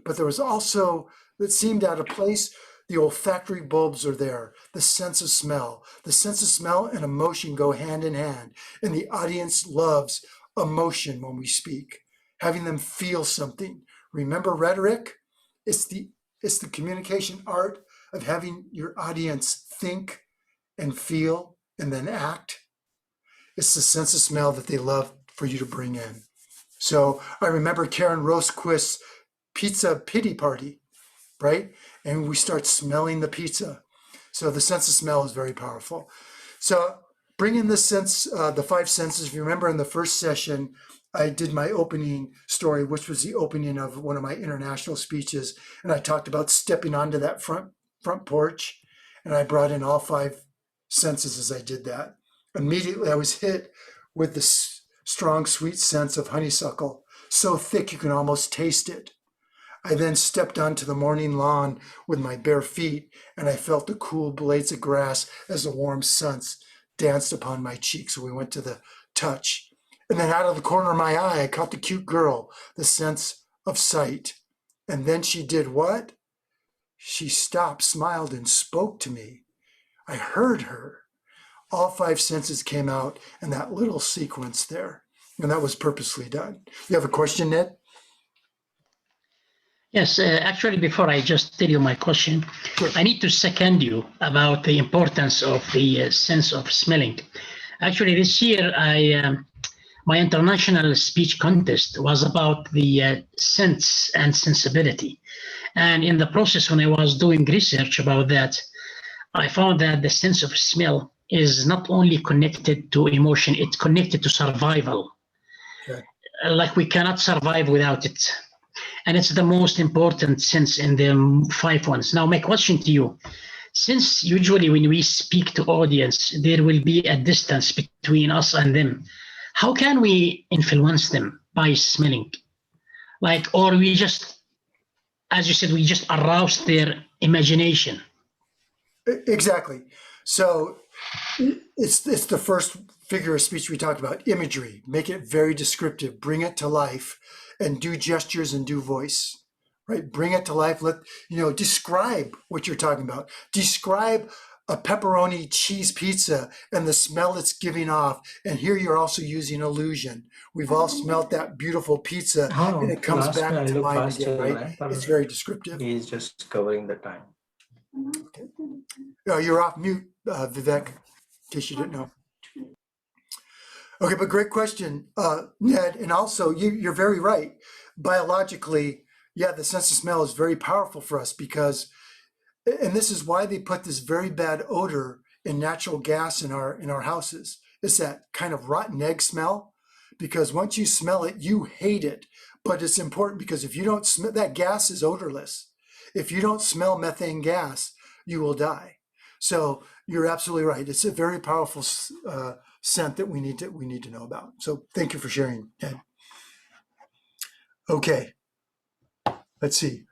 [SPEAKER 3] but there was also, that seemed out of place, the olfactory bulbs are there, the sense of smell. The sense of smell and emotion go hand in hand. And the audience loves emotion when we speak, having them feel something. Remember rhetoric? It's the communication art of having your audience think and feel and then act. It's the sense of smell that they love for you to bring in. So I remember Karen Rosquist's pizza pity party, right? And we start smelling the pizza. So the sense of smell is very powerful. So bring in the sense, the five senses. If you remember in the first session, I did my opening story, which was the opening of one of my international speeches. And I talked about stepping onto that front porch. And I brought in all five senses as I did that. Immediately I was hit with the strong, sweet sense of honeysuckle, so thick you can almost taste it. I then stepped onto the morning lawn with my bare feet, and I felt the cool blades of grass as the warm suns danced upon my cheeks. So we went to the touch. And then out of the corner of my eye, I caught the cute girl, the sense of sight. And then she did what? She stopped, smiled, and spoke to me. I heard her. All five senses came out in that little sequence there. And that was purposely done. You have a question, Ned?
[SPEAKER 11] Yes, actually, before I just tell you my question,
[SPEAKER 3] Sure.
[SPEAKER 11] I need to second you about the importance of the sense of smelling. Actually, this year, my international speech contest was about the sense and sensibility. And in the process, when I was doing research about that, I found that the sense of smell is not only connected to emotion, it's connected to survival.
[SPEAKER 3] Okay.
[SPEAKER 11] Like we cannot survive without it. And it's the most important sense in the 5 ones. Now, my question to you, since usually when we speak to audience, there will be a distance between us and them, how can we influence them by smelling? Like, or we just, as you said, we just arouse their imagination.
[SPEAKER 3] Exactly. So it's the first figure of speech we talked about, imagery. Make it very descriptive, bring it to life, and do gestures and do voice, right? Bring it to life. Describe what you're talking about. Describe a pepperoni cheese pizza and the smell it's giving off. And here you're also using illusion. We've all smelt that beautiful pizza and it comes
[SPEAKER 4] last
[SPEAKER 3] back
[SPEAKER 4] I
[SPEAKER 3] to
[SPEAKER 4] look
[SPEAKER 3] mind
[SPEAKER 4] faster,
[SPEAKER 3] again, right?
[SPEAKER 4] man, but
[SPEAKER 3] It's very descriptive.
[SPEAKER 4] he's just covering the time.
[SPEAKER 3] Oh, you're off mute, Vivek, in case you didn't know. Okay, but great question, Ned. And also, you're very right. Biologically, yeah, the sense of smell is very powerful for us because, and this is why they put this very bad odor in natural gas in our houses. It's that kind of rotten egg smell, because once you smell it, you hate it. But it's important because if you don't smell, that gas is odorless. If you don't smell methane gas, you will die. So you're absolutely right. It's a very powerful scent that we need to know about. So thank you for sharing, Ed. Okay, let's see.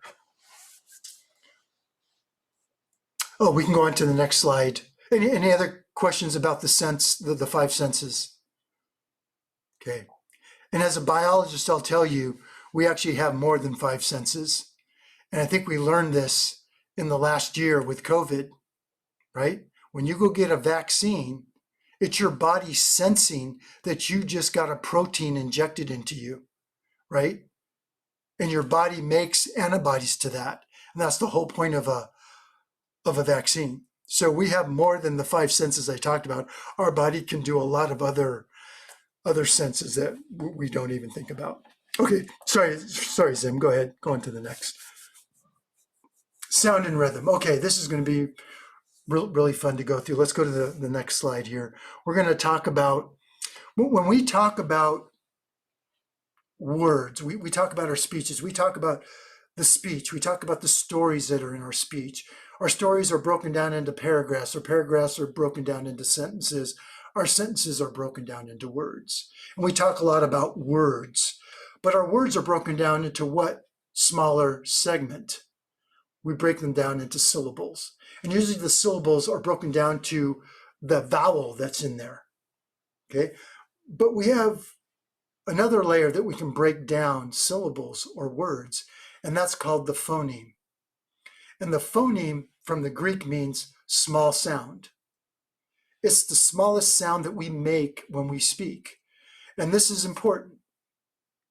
[SPEAKER 3] Oh, we can go on to the next slide. Any other questions about the sense, the 5 senses? Okay. And as a biologist, I'll tell you, we actually have more than 5 senses. And I think we learned this in the last year with COVID, right? When you go get a vaccine, it's your body sensing that you just got a protein injected into you, right? And your body makes antibodies to that. And that's the whole point of a vaccine. So we have more than the 5 senses I talked about. Our body can do a lot of other senses that we don't even think about. Okay, sorry, Zim, go ahead, go on to the next. Sound and rhythm. Okay, this is going to be really fun to go through. Let's go to the next slide here. We're going to talk about, when we talk about words, we talk about our speeches, we talk about the speech, we talk about the stories that are in our speech. Our stories are broken down into paragraphs, our paragraphs are broken down into sentences, our sentences are broken down into words. And we talk a lot about words, but our words are broken down into what smaller segment? We break them down into syllables. And usually the syllables are broken down to the vowel that's in there, okay? But we have another layer that we can break down syllables or words, and that's called the phoneme. And the phoneme from the Greek means small sound. It's the smallest sound that we make when we speak. And this is important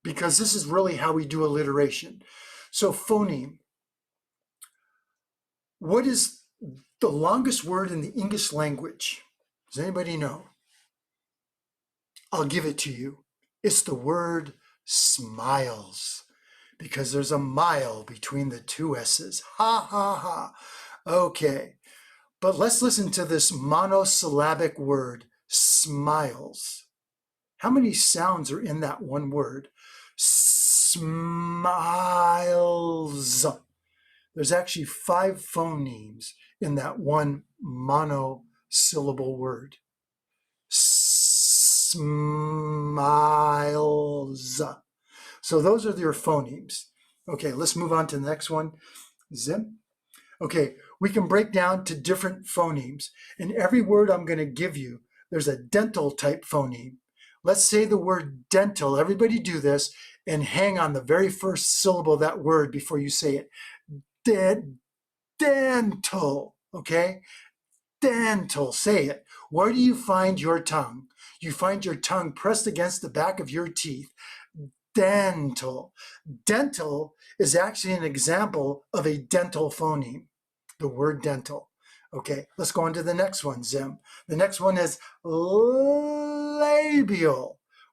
[SPEAKER 3] because this is really how we do alliteration. So phoneme. What is the longest word in the English language? Does anybody know? I'll give it to you. It's the word smiles, because there's a mile between the 2 S's. Ha, ha, ha. Okay, but let's listen to this monosyllabic word, smiles. How many sounds are in that one word? Smiles. There's actually 5 phonemes in that one monosyllable word. Smiles. So those are your phonemes. Okay, let's move on to the next one. Zim. Okay, we can break down to different phonemes. In every word I'm going to give you, there's a dental type phoneme. Let's say the word dental. Everybody do this and hang on the very first syllable of that word before you say it. Dental, okay? Dental, say it. Where do you find your tongue? You find your tongue pressed against the back of your teeth. Dental. Dental is actually an example of a dental phoneme, the word dental, Okay, let's go on to the next one, Zim. The next one is labial.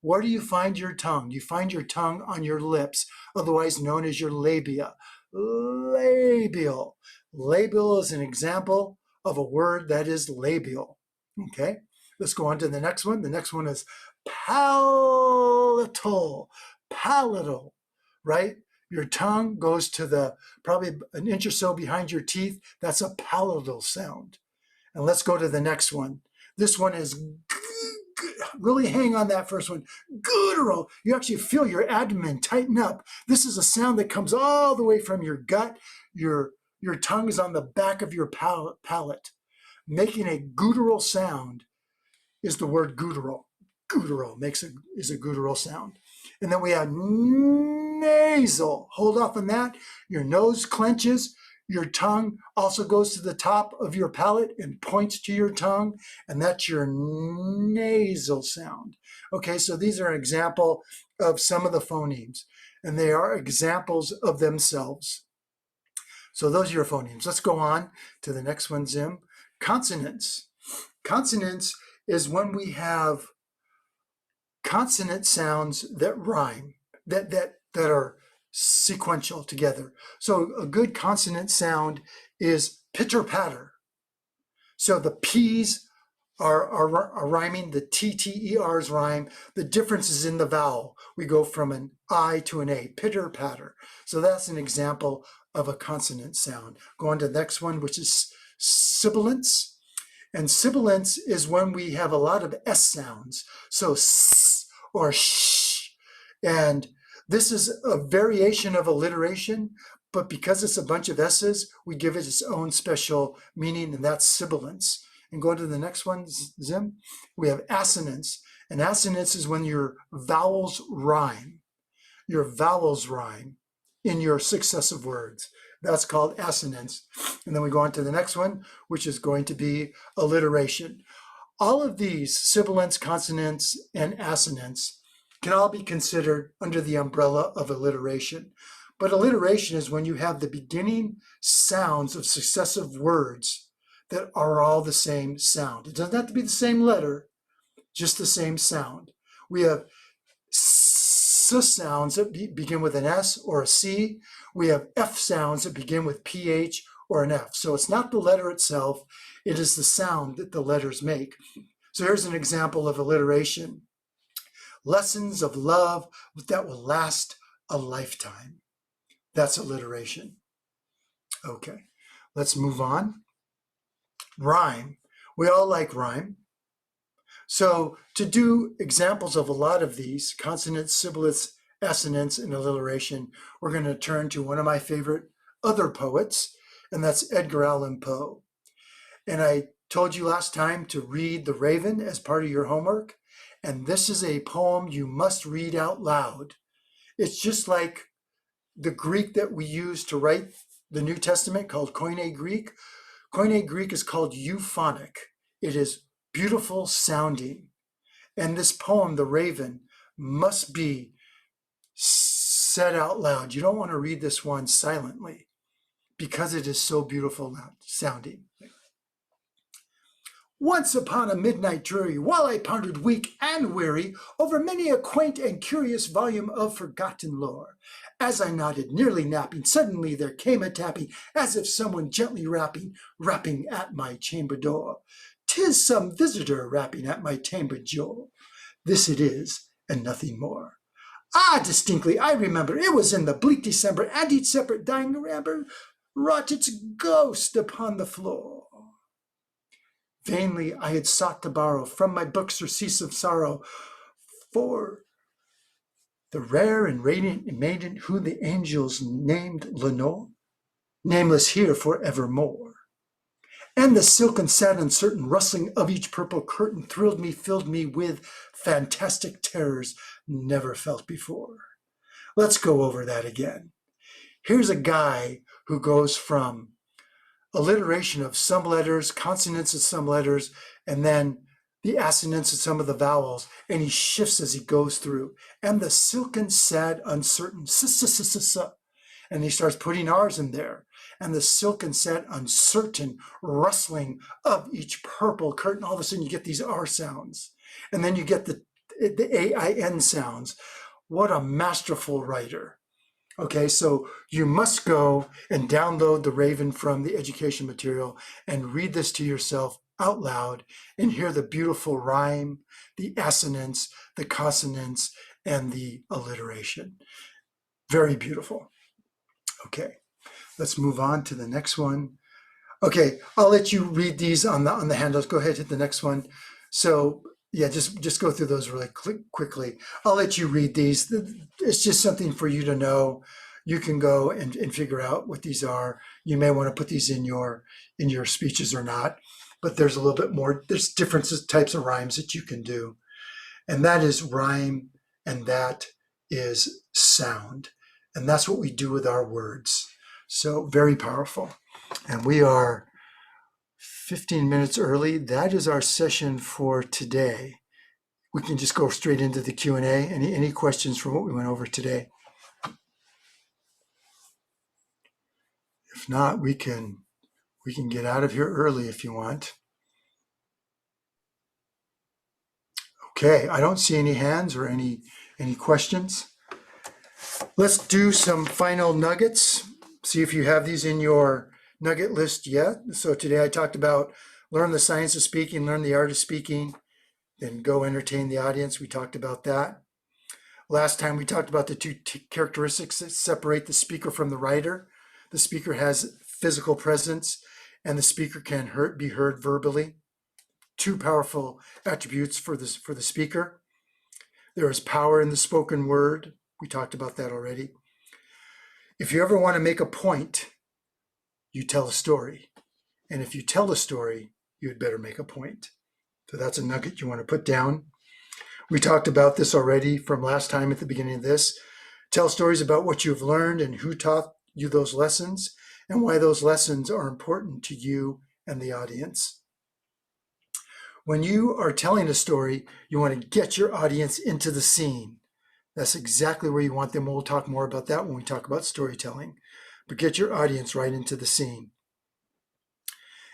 [SPEAKER 3] Where do you find your tongue? You find your tongue on your lips, otherwise known as your labia. Labial. Labial is an example of a word that is labial. Okay, let's go on to the next one. The next one is palatal. Palatal, right? Your tongue goes to the probably an inch or so behind your teeth. That's a palatal sound. And let's go to the next one. This one is really hang on that first one. Guttural. You actually feel your abdomen tighten up. This is a sound that comes all the way from your gut. Your tongue is on the back of your palate. Making a guttural sound is the word guttural. Guttural is a guttural sound. And then we have nasal. Hold off on that. Your nose clenches. Your tongue also goes to the top of your palate and points to your tongue, and that's your nasal sound. Okay, so these are an example of some of the phonemes, and they are examples of themselves. So those are your phonemes. Let's go on to the next one, Zim. Consonants. Consonants is when we have consonant sounds that rhyme, that are sequential together. So a good consonant sound is pitter patter. So the P's are rhyming, the TTERs rhyme. The difference is in the vowel. We go from an I to an A, pitter patter. So that's an example of a consonant sound. Go on to the next one, which is sibilance. And sibilance is when we have a lot of S sounds. So S or sh. And this is a variation of alliteration, but because it's a bunch of S's, we give it its own special meaning, and that's sibilance. And go to the next one, Zim. We have assonance. And assonance is when your vowels rhyme. Your vowels rhyme in your successive words. That's called assonance. And then we go on to the next one, which is going to be alliteration. All of these, sibilance, consonants, and assonance, can all be considered under the umbrella of alliteration. But alliteration is when you have the beginning sounds of successive words that are all the same sound. It doesn't have to be the same letter, just the same sound. We have S sounds that begin with an S or a C. We have F sounds that begin with PH or an F. So it's not the letter itself, it is the sound that the letters make. So here's an example of alliteration. Lessons of love that will last a lifetime. That's alliteration. Okay, let's move on. Rhyme. We all like rhyme. So to do examples of a lot of these, consonants, sibilants, assonance, and alliteration, we're going to turn to one of my favorite other poets, and that's Edgar Allan Poe. And I told you last time to read The Raven as part of your homework, and this is a poem you must read out loud. It's just like the Greek that we use to write the New Testament called Koine Greek. Koine Greek is called euphonic. It is beautiful sounding. And this poem, The Raven, must be said out loud. You don't want to read this one silently because it is so beautiful sounding. Once upon a midnight dreary, while I pondered weak and weary over many a quaint and curious volume of forgotten lore, as I nodded, nearly napping, suddenly there came a tapping, as if someone gently rapping at my chamber door. 'Tis some visitor rapping at my chamber door. This it is, and nothing more. Ah, distinctly I remember, it was in the bleak December, and each separate dying ramber wrought its ghost upon the floor. Vainly I had sought to borrow from my books surcease of sorrow for the rare and radiant maiden who the angels named Lenore, nameless here for evermore. And the silken, sad, uncertain rustling of each purple curtain thrilled me, filled me with fantastic terrors never felt before. Let's go over that again. Here's a guy who goes from alliteration of some letters, consonants of some letters, and then the assonance of some of the vowels, and he shifts as he goes through. And the silken, sad, uncertain, and he starts putting R's in there. and the silken set uncertain rustling of each purple curtain. All of a sudden you get these R sounds, and then you get the AIN sounds. What a masterful writer. Okay, so you must go and download the Raven from the education material and read this to yourself out loud and hear the beautiful rhyme, the assonance, the consonants, and the alliteration. Very beautiful. Okay, let's move on to the next one. Okay, I'll let you read these on the handles. Go ahead, hit the next one. So yeah, just go through those really quickly. I'll let you read these. It's just something for you to know. You can go and figure out what these are. You may want to put these in your speeches or not, but there's a little bit more. There's different types of rhymes that you can do. And that is rhyme, and that is sound. And that's what we do with our words. So very powerful. And we are 15 minutes early. That is our session for today. We can just go straight into the Q&A. Any questions from what we went over today? If not, we can get out of here early if you want. Okay, I don't see any hands or any questions. Let's do some final nuggets. See if you have these in your nugget list yet. So today I talked about learn the science of speaking, learn the art of speaking, then go entertain the audience. We talked about that. Last time we talked about the two characteristics that separate the speaker from the writer. The speaker has physical presence, and the speaker can be heard verbally. Two powerful attributes for the speaker. There is power in the spoken word. We talked about that already. If you ever want to make a point, you tell a story. And if you tell a story, you had better make a point. So that's a nugget you want to put down. We talked about this already from last time at the beginning of this. Tell stories about what you've learned and who taught you those lessons and why those lessons are important to you and the audience. When you are telling a story, you want to get your audience into the scene. That's exactly where you want them. We'll talk more about that when we talk about storytelling. But get your audience right into the scene.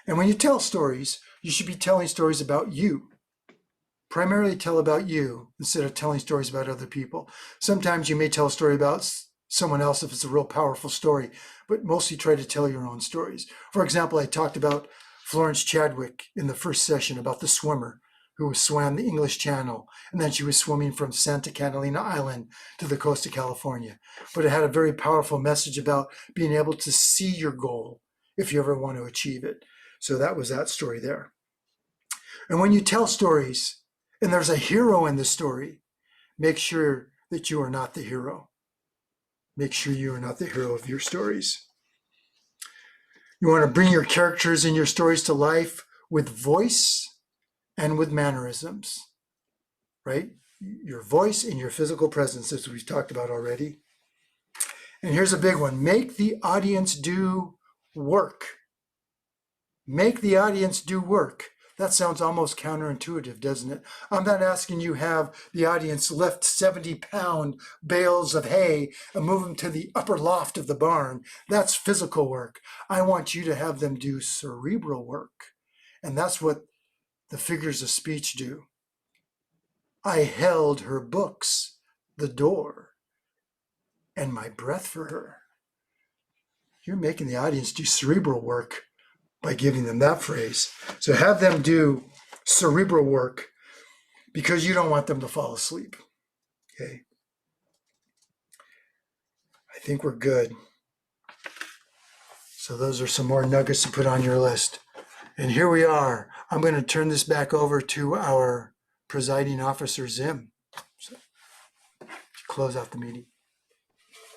[SPEAKER 3] And when you tell stories, you should be telling stories about you. Primarily tell about you instead of telling stories about other people. Sometimes you may tell a story about someone else if it's a real powerful story, but mostly try to tell your own stories. For example, I talked about Florence Chadwick in the first session about the swimmer who swam the English Channel, and then she was swimming from Santa Catalina Island to the coast of California. But it had a very powerful message about being able to see your goal if you ever want to achieve it. So that was that story there. And when you tell stories, and there's a hero in the story, make sure that you are not the hero. Make sure you are not the hero of your stories. You want to bring your characters and your stories to life with voice and with mannerisms, right? Your voice and your physical presence, as we've talked about already. And here's a big one. Make the audience do work. Make the audience do work. That sounds almost counterintuitive, doesn't it? I'm not asking you have the audience lift 70-pound bales of hay and move them to the upper loft of the barn. That's physical work. I want you to have them do cerebral work. And that's what the figures of speech do. I held her books, the door, and my breath for her. You're making the audience do cerebral work by giving them that phrase. So have them do cerebral work because you don't want them to fall asleep. Okay. I think we're good. So those are some more nuggets to put on your list. And here we are. I'm going to turn this back over to our presiding officer, Zim, to close out the meeting.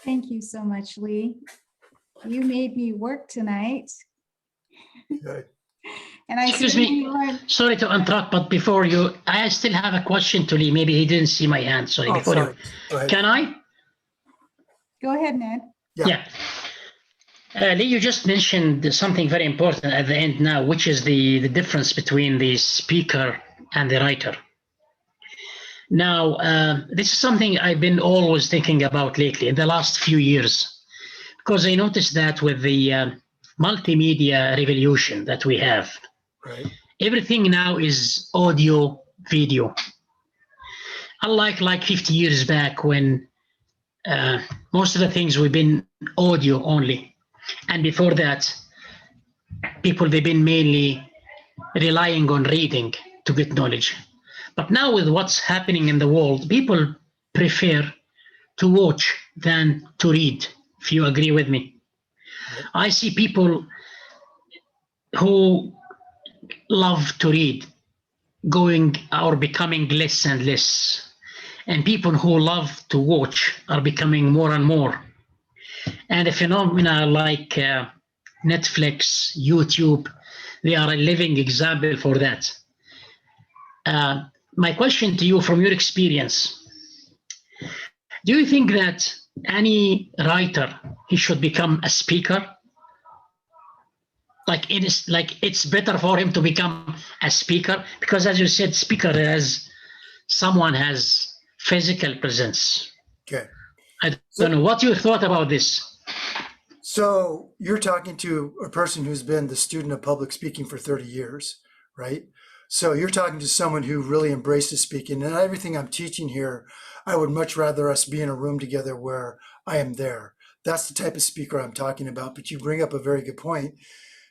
[SPEAKER 1] Thank you so much, Lee. You made me work tonight.
[SPEAKER 3] Good.
[SPEAKER 1] And I
[SPEAKER 11] Excuse me, sorry to interrupt, but before you, I still have a question to Lee. Maybe he didn't see my hand. Sorry.
[SPEAKER 3] Oh, sorry. Go ahead.
[SPEAKER 11] Can I?
[SPEAKER 1] Go ahead, Ned.
[SPEAKER 11] Yeah. Lee, you just mentioned something very important at the end now, which is the difference between the speaker and the writer. Now, this is something I've been always thinking about lately in the last few years, because I noticed that with the multimedia revolution that we have.
[SPEAKER 3] Right.
[SPEAKER 11] Everything now is audio, video. Unlike like 50 years back when most of the things we've been audio only. And before that, people, they've been mainly relying on reading to get knowledge. But now with what's happening in the world, people prefer to watch than to read, if you agree with me.
[SPEAKER 3] Right.
[SPEAKER 11] I see people who love to read going or becoming less and less. And people who love to watch are becoming more and more. And a phenomena like Netflix, YouTube, they are a living example for that. My question to you, from your experience, do you think that any writer, he should become a speaker? Like it's better for him to become a speaker, because as you said, speaker as someone has physical presence.
[SPEAKER 3] Okay.
[SPEAKER 11] I don't know. What's your thought about this?
[SPEAKER 3] So you're talking to a person who's been the student of public speaking for 30 years, right? So you're talking to someone who really embraces speaking. And everything I'm teaching here, I would much rather us be in a room together where I am there. That's the type of speaker I'm talking about. But you bring up a very good point,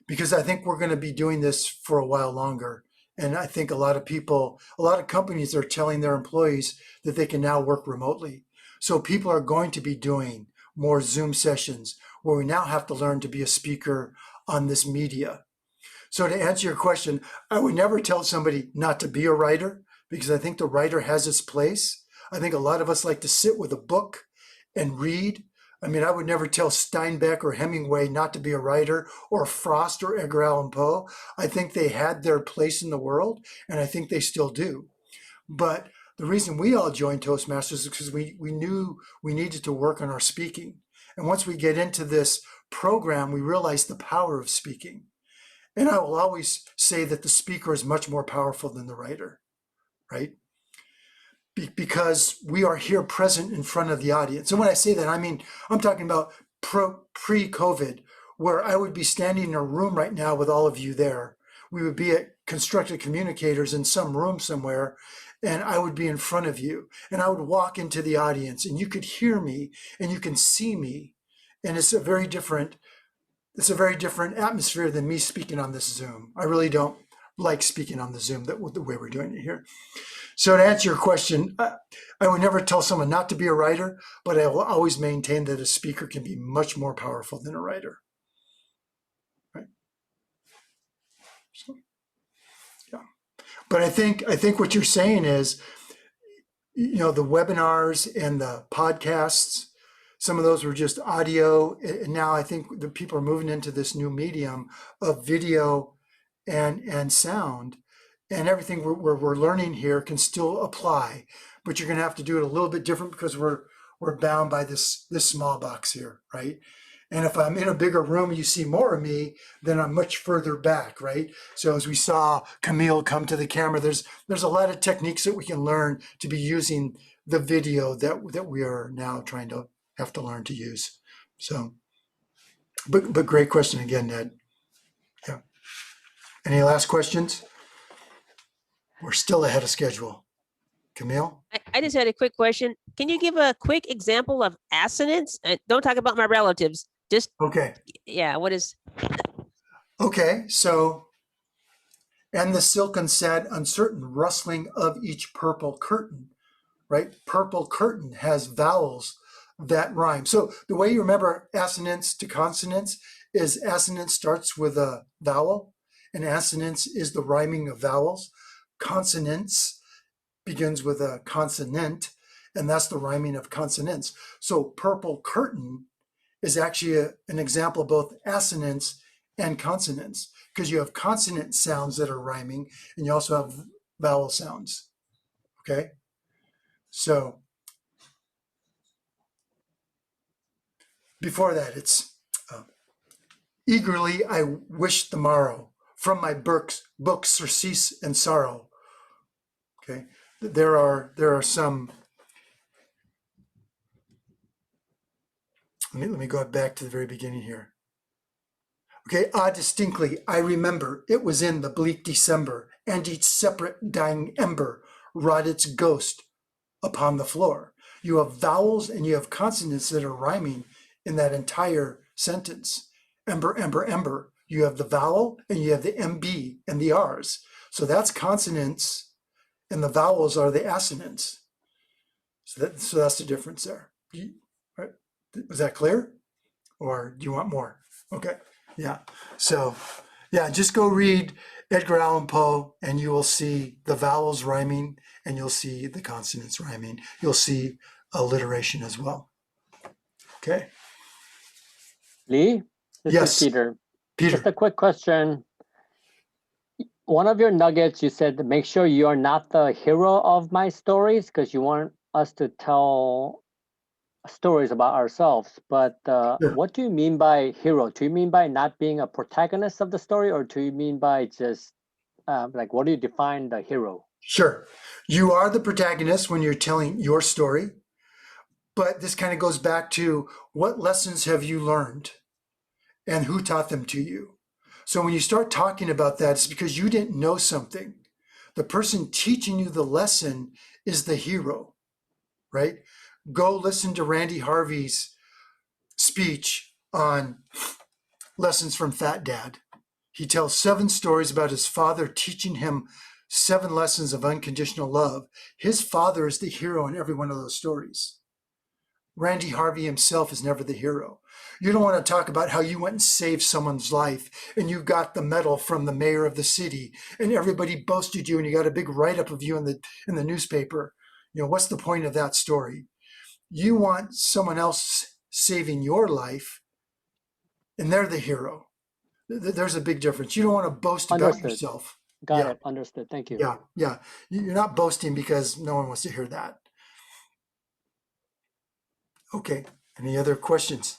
[SPEAKER 3] because I think we're going to be doing this for a while longer. And I think a lot of companies are telling their employees that they can now work remotely. So people are going to be doing more Zoom sessions where we now have to learn to be a speaker on this media. So to answer your question, I would never tell somebody not to be a writer, because I think the writer has its place. I think a lot of us like to sit with a book and read. I mean, I would never tell Steinbeck or Hemingway not to be a writer, or Frost or Edgar Allan Poe. I think they had their place in the world, and I think they still do. But the reason we all joined Toastmasters is because we knew we needed to work on our speaking. And once we get into this program, we realize the power of speaking. And I will always say that the speaker is much more powerful than the writer, right? Because we are here present in front of the audience. And when I say that, I mean, I'm talking about pre-COVID, where I would be standing in a room right now with all of you there. We would be at Constructed Communicators in some room somewhere, and I would be in front of you. And I would walk into the audience, and you could hear me, and you can see me. And it's a very different atmosphere than me speaking on this Zoom. I really don't like speaking on the Zoom the way we're doing it here. So to answer your question, I would never tell someone not to be a writer, but I will always maintain that a speaker can be much more powerful than a writer. Right? So, yeah. But I think what you're saying is, the webinars and the podcasts, some of those were just audio. And now I think the people are moving into this new medium of video and sound. And everything we're learning here can still apply, but you're going to have to do it a little bit different, because we're bound by this small box here, right? And if I'm in a bigger room, you see more of me, then I'm much further back, right? So as we saw Camille come to the camera, there's a lot of techniques that we can learn to be using the video that we are now trying to have to learn to use. So, but great question again, Ned. Yeah. Any last questions? We're still ahead of schedule. Camille?
[SPEAKER 6] I just had a quick question. Can you give a quick example of assonance? Don't talk about my relatives. Just,
[SPEAKER 3] okay.
[SPEAKER 6] Yeah, what is?
[SPEAKER 3] Okay, so, and the silken sad uncertain rustling of each purple curtain, right? Purple curtain has vowels that rhyme. So the way you remember assonance to consonants is assonance starts with a vowel, and assonance is the rhyming of vowels. Consonance begins with a consonant, and that's the rhyming of consonants. So purple curtain is actually an example of both assonance and consonants, because you have consonant sounds that are rhyming, and you also have vowel sounds. Okay, so before that, it's eagerly I wish the morrow from my books surcease and sorrow. Okay, there are some. Let me go back to the very beginning here. Okay, distinctly, I remember it was in the bleak December, and each separate dying ember wrought its ghost upon the floor. You have vowels and you have consonants that are rhyming in that entire sentence. Ember, ember, ember. You have the vowel and you have the MB and the R's. So that's consonants, and the vowels are the assonants. So that's the difference there. Right? Was that clear? Or do you want more? Okay, yeah. So, yeah, just go read Edgar Allan Poe and you will see the vowels rhyming and you'll see the consonants rhyming. You'll see alliteration as well. Okay.
[SPEAKER 12] Lee, this
[SPEAKER 3] Yes,
[SPEAKER 12] is Peter.
[SPEAKER 3] Peter.
[SPEAKER 12] Just a quick question. One of your nuggets, you said, make sure you are not the hero of my stories because you want us to tell stories about ourselves. But
[SPEAKER 3] Sure.
[SPEAKER 12] what do you mean by hero? Do you mean by not being a protagonist of the story, or do you mean by just like, what do you define the hero?
[SPEAKER 3] Sure. You are the protagonist when you're telling your story, but this kind of goes back to what lessons have you learned and who taught them to you? So when you start talking about that, it's because you didn't know something. The person teaching you the lesson is the hero, right? Go listen to Randy Harvey's speech on lessons from Fat Dad. He tells 7 stories about his father teaching him 7 lessons of unconditional love. His father is the hero in every one of those stories. Randy Harvey himself is never the hero. You don't want to talk about how you went and saved someone's life and you got the medal from the mayor of the city and everybody boasted you and you got a big write-up of you in the newspaper. You know, what's the point of that story? You want someone else saving your life and they're the hero. There's a big difference. You don't want to boast about
[SPEAKER 12] Understood.
[SPEAKER 3] yourself.
[SPEAKER 12] Got
[SPEAKER 3] Yeah,
[SPEAKER 12] it. Understood. Thank you.
[SPEAKER 3] yeah. You're not boasting because no one wants to hear that. Okay, any other questions?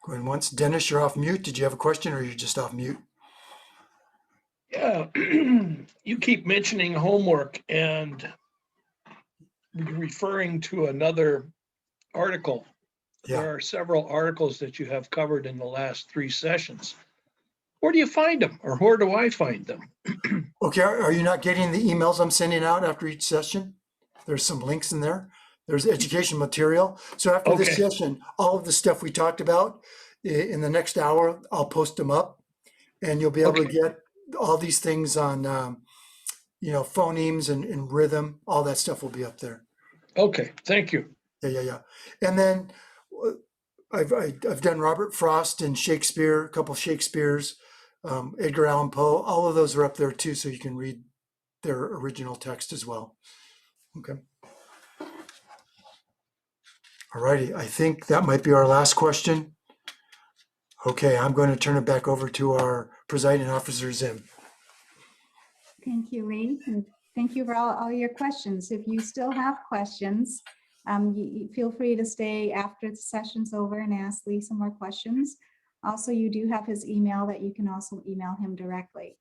[SPEAKER 3] Going once. Dennis, you're off mute. Did you have a question or you're just off mute?
[SPEAKER 13] Yeah, you keep mentioning homework and referring to another article.
[SPEAKER 3] Yeah.
[SPEAKER 13] There are several articles that you have covered in the last 3 sessions. Where do you find them, or where do I find them?
[SPEAKER 3] Okay, are you not getting the emails I'm sending out after each session? There's some links in there. There's education material. So after this
[SPEAKER 13] Okay.
[SPEAKER 3] session, all of the stuff we talked about in the next hour, I'll post them up and you'll be able to get all these things on, phonemes and rhythm. All that stuff will be up there.
[SPEAKER 13] Okay, thank you.
[SPEAKER 3] Yeah. And then I've done Robert Frost and Shakespeare, a couple of Shakespeare's, Edgar Allan Poe. All of those are up there too, so you can read their original text as well. Okay. All righty. I think that might be our last question. Okay, I'm going to turn it back over to our presiding officer, Zim.
[SPEAKER 1] Thank you, Lee. And thank you for all your questions. If you still have questions, you feel free to stay after the session's over and ask Lee some more questions. Also, you do have his email that you can also email him directly.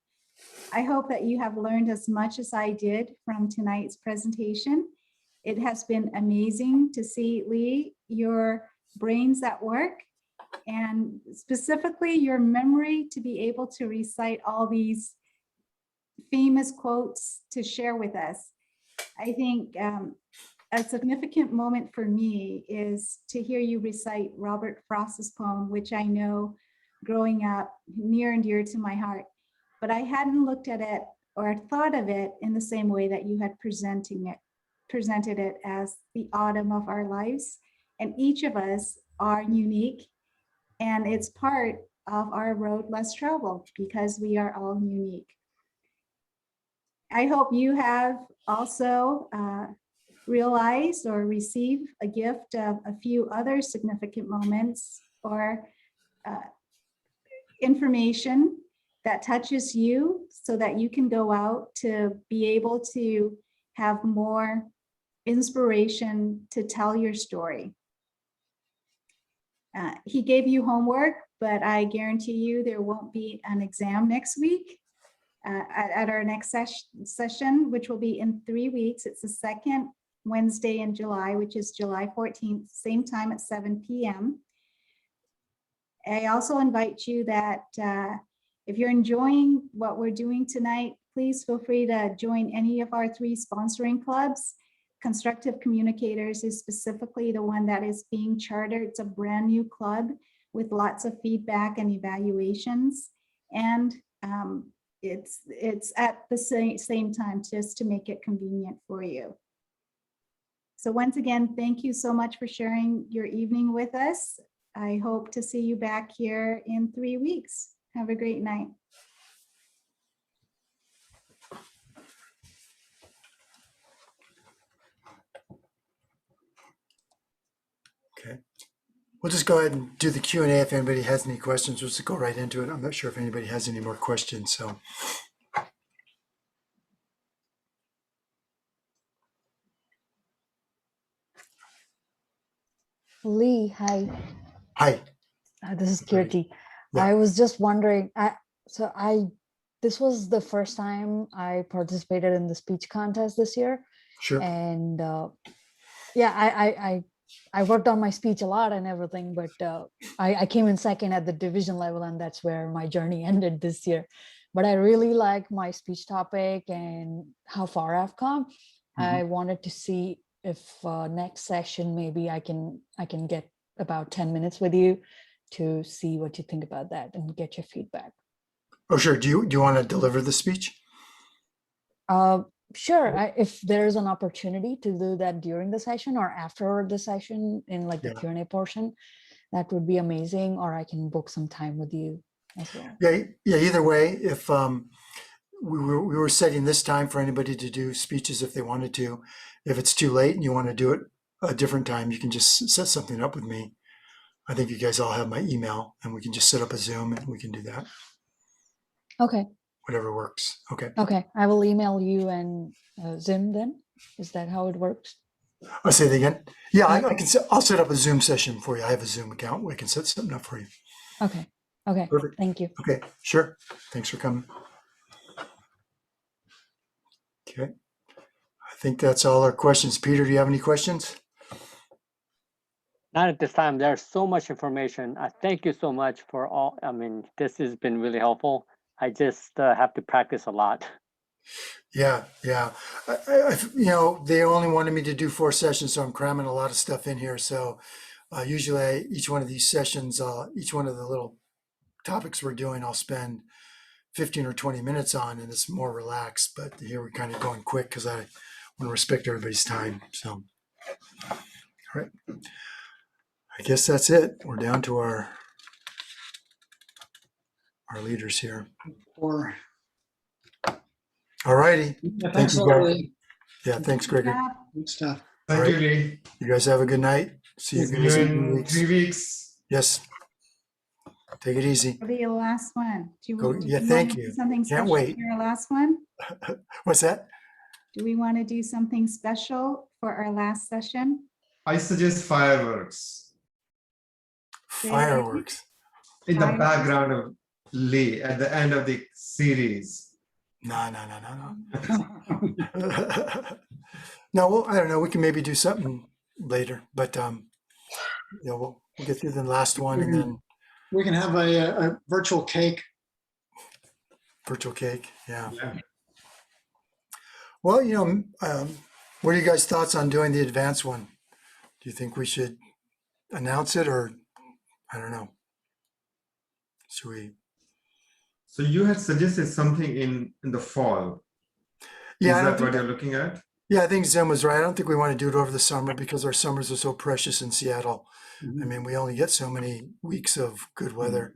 [SPEAKER 1] I hope that you have learned as much as I did from tonight's presentation. It has been amazing to see, Lee, your brains at work and specifically your memory to be able to recite all these famous quotes to share with us. I think a significant moment for me is to hear you recite Robert Frost's poem, which I know growing up near and dear to my heart, but I hadn't looked at it or thought of it in the same way that you had presented it as the autumn of our lives. And each of us are unique, and it's part of our road less traveled because we are all unique. I hope you have also realized or received a gift of a few other significant moments or information that touches you so that you can go out to be able to have more inspiration to tell your story. He gave you homework, but I guarantee you there won't be an exam next week. At our next session, which will be in 3 weeks. It's the second Wednesday in July, which is July 14th, same time at 7 p.m. I also invite you that if you're enjoying what we're doing tonight, please feel free to join any of our 3 sponsoring clubs. Constructive Communicators is specifically the one that is being chartered. It's a brand new club with lots of feedback and evaluations. And it's at the same time, just to make it convenient for you. So once again, thank you so much for sharing your evening with us. I hope to see you back here in 3 weeks. Have a great night.
[SPEAKER 3] Okay. We'll just go ahead and do the Q&A if anybody has any questions. We'll just go right into it. I'm not sure if anybody has any more questions, so.
[SPEAKER 8] Lee, hi.
[SPEAKER 3] Hi.
[SPEAKER 8] This is Kirti.
[SPEAKER 3] Yeah.
[SPEAKER 8] I was just wondering, this was the first time I participated in the speech contest this year.
[SPEAKER 3] Sure.
[SPEAKER 8] And yeah, I worked on my speech a lot and everything, but I came in second at the division level, and that's where my journey ended this year. But I really like my speech topic and how far I've come. I wanted to see if next session maybe I can get about 10 minutes with you to see what you think about that and get your feedback.
[SPEAKER 3] Oh, sure. Do you want to deliver the speech?
[SPEAKER 8] Sure. If there's an opportunity to do that during the session or after the session in like the Q&A portion, that would be amazing. Or I can book some time with you as well.
[SPEAKER 3] Yeah. Either way, if we were setting this time for anybody to do speeches if they wanted to. If it's too late and you want to do it a different time, you can just set something up with me. I think you guys all have my email, and we can just set up a Zoom and we can do that.
[SPEAKER 8] Okay.
[SPEAKER 3] Whatever works. Okay.
[SPEAKER 8] Okay. I will email you and Zoom then. Is that how it works?
[SPEAKER 3] I'll say that again. Yeah, I'll set up a Zoom session for you. I have a Zoom account where I can set something up for you.
[SPEAKER 8] Okay. Okay.
[SPEAKER 3] Perfect.
[SPEAKER 8] Thank you.
[SPEAKER 3] Okay. Sure. Thanks for coming. Okay. I think that's all our questions. Peter, do you have any questions?
[SPEAKER 12] Not at this time. There's so much information. Thank you so much for all. I mean, this has been really helpful. I just have to practice a lot.
[SPEAKER 3] Yeah. They only wanted me to do 4 sessions, so I'm cramming a lot of stuff in here. So usually each one of these sessions, each one of the little topics we're doing, I'll spend 15 or 20 minutes on, and it's more relaxed. But here we're kind of going quick because I want to respect everybody's time. So, all right. I guess that's it. We're down to our leaders here. All righty.
[SPEAKER 14] Thanks a lot, Lee.
[SPEAKER 3] Yeah, thanks, Gregor.
[SPEAKER 14] Good stuff.
[SPEAKER 10] Thank you, Lee.
[SPEAKER 3] You guys have a good night. See you guys in 3 weeks.
[SPEAKER 10] 3 weeks.
[SPEAKER 3] Yes. Take it easy.
[SPEAKER 1] It'll be your last one.
[SPEAKER 3] Thank you.
[SPEAKER 1] Something
[SPEAKER 3] Can't
[SPEAKER 1] special
[SPEAKER 3] wait.
[SPEAKER 1] for your last one?
[SPEAKER 3] What's that?
[SPEAKER 1] Do we want to do something special for our last session?
[SPEAKER 10] I suggest fireworks.
[SPEAKER 3] Fireworks.
[SPEAKER 10] In the background of Lee at the end of the series.
[SPEAKER 3] No. No, well, I don't know. We can maybe do something later, but we'll get through the last one and then
[SPEAKER 14] We can have a virtual cake.
[SPEAKER 3] Virtual cake, yeah. Well, what are you guys' thoughts on doing the advanced one? Do you think we should announce it, or I don't know? Should we?
[SPEAKER 10] So you had suggested something in the fall.
[SPEAKER 3] Yeah,
[SPEAKER 10] Is that what you're looking at?
[SPEAKER 3] Yeah, I think Zim was right. I don't think we want to do it over the summer because our summers are so precious in Seattle. I mean, we only get so many weeks of good weather.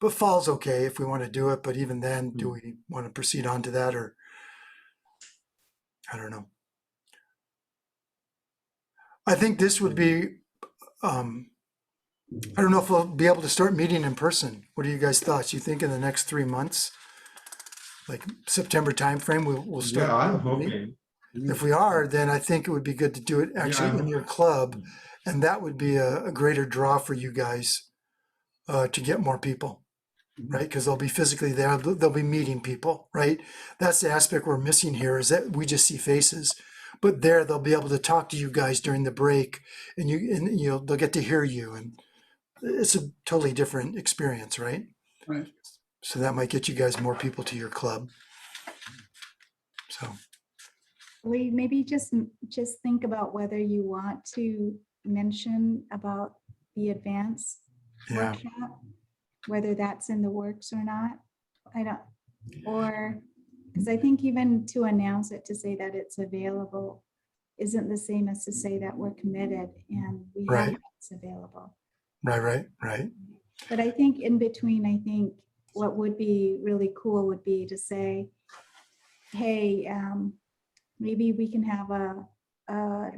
[SPEAKER 3] But fall's okay if we want to do it. But even then, do we want to proceed on to that, or I don't know. I think this would be, I don't know if we'll be able to start meeting in person. What are you guys' thoughts? You think in the next 3 months, like September timeframe, we'll start?
[SPEAKER 10] Yeah, I'm hoping.
[SPEAKER 3] If we are, then I think it would be good to do it actually in your club. And that would be a greater draw for you guys to get more people, right? Because they'll be physically there. They'll be meeting people, right? That's the aspect we're missing here, is that we just see faces. But there, they'll be able to talk to you guys during the break, and they'll get to hear you. And it's a totally different experience, right?
[SPEAKER 14] Right.
[SPEAKER 3] So that might get you guys more people to your club. So,
[SPEAKER 1] Lee, maybe just think about whether you want to mention about the advanced
[SPEAKER 3] yeah,
[SPEAKER 1] workshop, whether that's in the works or not. I don't, or, because I think even to announce it, to say that it's available isn't the same as to say that we're committed and we have
[SPEAKER 3] Right.
[SPEAKER 1] it's available.
[SPEAKER 3] right.
[SPEAKER 1] But I think in between, I think what would be really cool would be to say, hey, maybe we can have a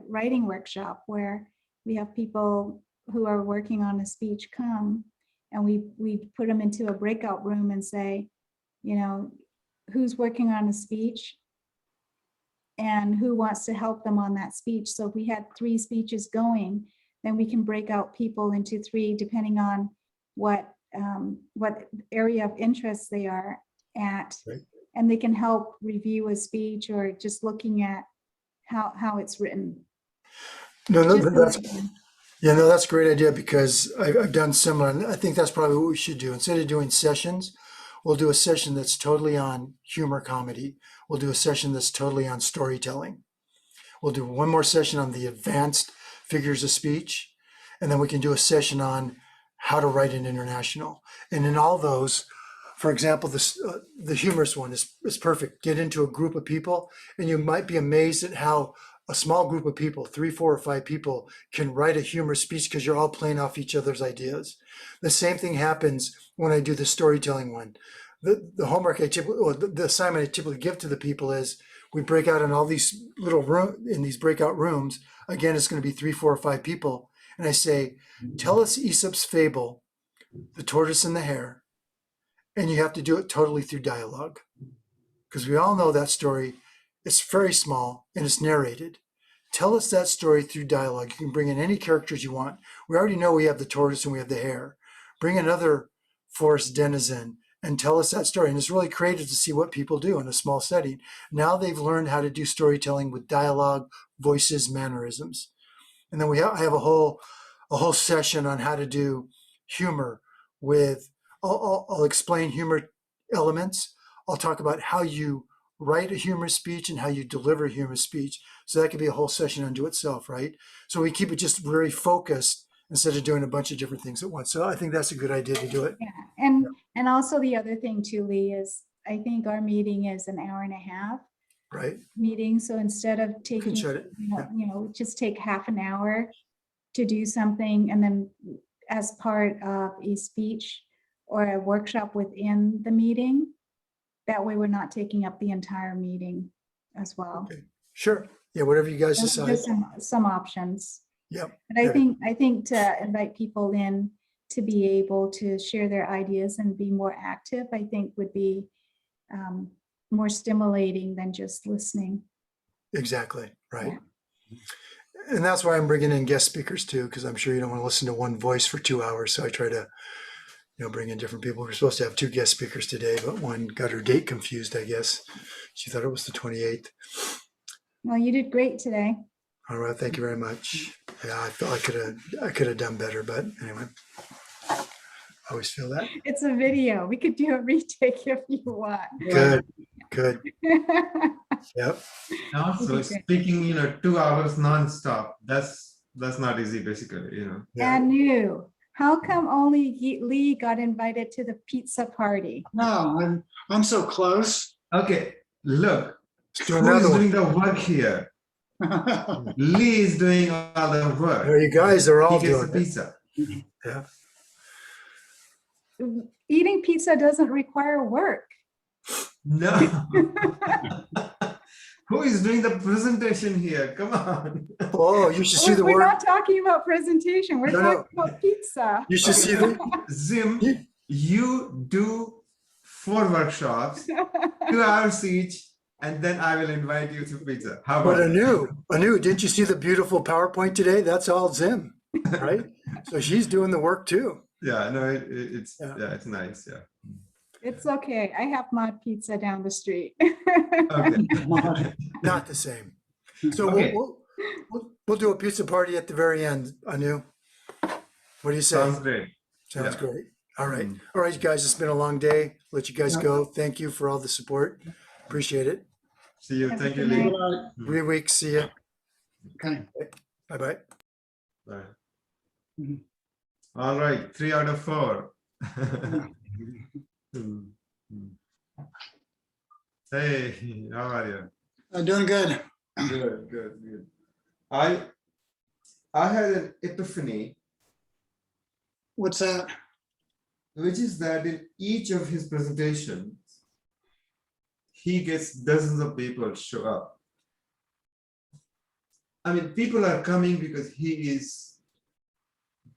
[SPEAKER 1] writing workshop where we have people who are working on a speech come, and we put them into a breakout room and say, you know, who's working on a speech and who wants to help them on that speech. So if we had 3 speeches going, then we can break out people into 3 depending on what area of interest they are at.
[SPEAKER 3] Right.
[SPEAKER 1] And they can help review a speech or just looking at how it's written.
[SPEAKER 3] No,
[SPEAKER 1] Just
[SPEAKER 3] that's
[SPEAKER 1] so that-
[SPEAKER 3] yeah, no, that's a great idea because I've done similar, and I think that's probably what we should do. Instead of doing sessions, we'll do a session that's totally on humor comedy. We'll do a session that's totally on storytelling. We'll do one more session on the advanced figures of speech, and then we can do a session on how to write an international. And in all those, for example, the humorous one is perfect. Get into a group of people, and you might be amazed at how a small group of people, 3, 4, or 5 people, can write a humorous speech because you're all playing off each other's ideas. The same thing happens when I do the storytelling one. The homework I typically, or the assignment I typically give to the people is we break out in all these little in these breakout rooms. Again, it's going to be 3, 4, or 5 people, and I say, tell us Aesop's fable, The Tortoise and the Hare, and you have to do it totally through dialogue, because we all know that story. It's very small and it's narrated. Tell us that story through dialogue. You can bring in any characters you want. We already know we have the tortoise and we have the hare. Bring another forest denizen and tell us that story. And it's really creative to see what people do in a small setting. Now they've learned how to do storytelling with dialogue, voices, mannerisms. And then I have a whole session on how to do humor with, I'll explain humor elements. I'll talk about how you write a humorous speech and how you deliver a humorous speech. So that could be a whole session unto itself, right? So we keep it just very focused instead of doing a bunch of different things at once. So I think that's a good idea to do it.
[SPEAKER 1] Yeah, and also the other thing too, Lee, is I think our meeting is an hour and a half
[SPEAKER 3] Right.
[SPEAKER 1] meeting. So instead of taking,
[SPEAKER 3] shut it.
[SPEAKER 1] just take half an hour to do something, and then as part of a speech or a workshop within the meeting. That way we're not taking up the entire meeting as well.
[SPEAKER 3] Okay. Sure. Yeah, whatever you guys
[SPEAKER 1] Those are
[SPEAKER 3] decide.
[SPEAKER 1] just some options.
[SPEAKER 3] Yep.
[SPEAKER 1] But I think to invite people in to be able to share their ideas and be more active, I think would be more stimulating than just listening.
[SPEAKER 3] Exactly. Right.
[SPEAKER 1] Yeah.
[SPEAKER 3] And that's why I'm bringing in guest speakers too, because I'm sure you don't want to listen to one voice for 2 hours. So I try to, bring in different people. We're supposed to have 2 guest speakers today, but one got her date confused, I guess. She thought it was the 28th.
[SPEAKER 1] Well, you did great today.
[SPEAKER 3] All right. Thank you very much. Yeah, I felt I could have done better, but anyway, I always feel that.
[SPEAKER 1] It's a video. We could do a retake if you want.
[SPEAKER 3] Good. Yep.
[SPEAKER 10] Also speaking, 2 hours non-stop. That's not easy, basically,
[SPEAKER 3] Yeah.
[SPEAKER 1] And you, how come only Lee got invited to the pizza party?
[SPEAKER 14] No, I'm so close.
[SPEAKER 10] Okay, look,
[SPEAKER 3] do
[SPEAKER 10] who
[SPEAKER 3] another
[SPEAKER 10] is
[SPEAKER 3] one.
[SPEAKER 10] doing the work here? Lee is doing all the work.
[SPEAKER 3] Well, you guys are all
[SPEAKER 10] He gets
[SPEAKER 3] doing
[SPEAKER 10] the
[SPEAKER 3] it.
[SPEAKER 10] pizza.
[SPEAKER 3] Yeah.
[SPEAKER 1] Eating pizza doesn't require work.
[SPEAKER 10] No. Who is doing the presentation here? Come on.
[SPEAKER 3] Oh, you should see the
[SPEAKER 1] We're
[SPEAKER 3] work.
[SPEAKER 1] not talking about presentation. We're
[SPEAKER 3] No.
[SPEAKER 1] talking about pizza.
[SPEAKER 3] You should see the.
[SPEAKER 10] Zim, you do 4 workshops, 2 hours each, and then I will invite you to pizza. How about
[SPEAKER 3] But
[SPEAKER 10] it?
[SPEAKER 3] Anu, didn't you see the beautiful PowerPoint today? That's all Zim, right? So she's doing the work too.
[SPEAKER 10] Yeah, no, it's nice. Yeah.
[SPEAKER 1] It's okay. I have mod pizza down the street.
[SPEAKER 10] Okay.
[SPEAKER 3] Not the same. So
[SPEAKER 10] Okay.
[SPEAKER 3] we'll do a pizza party at the very end, Anu. What do you say?
[SPEAKER 10] Sounds great.
[SPEAKER 3] Sounds
[SPEAKER 10] Yeah.
[SPEAKER 3] great. All right. All right, guys, it's been a long day. Let you guys go. Thank you for all the support. Appreciate it.
[SPEAKER 10] See you.
[SPEAKER 1] Have a
[SPEAKER 10] Thank you,
[SPEAKER 1] good
[SPEAKER 10] Lee.
[SPEAKER 1] night.
[SPEAKER 3] 3 weeks. See you.
[SPEAKER 14] Okay.
[SPEAKER 3] Bye-bye.
[SPEAKER 10] Bye.
[SPEAKER 14] Mhm.
[SPEAKER 10] All right, 3 out of 4. Hey, how are you?
[SPEAKER 14] Doing good.
[SPEAKER 10] Good, good, good. I had an epiphany,
[SPEAKER 14] What's that?
[SPEAKER 10] which is that in each of his presentations, he gets dozens of people show up. I mean, people are coming because he is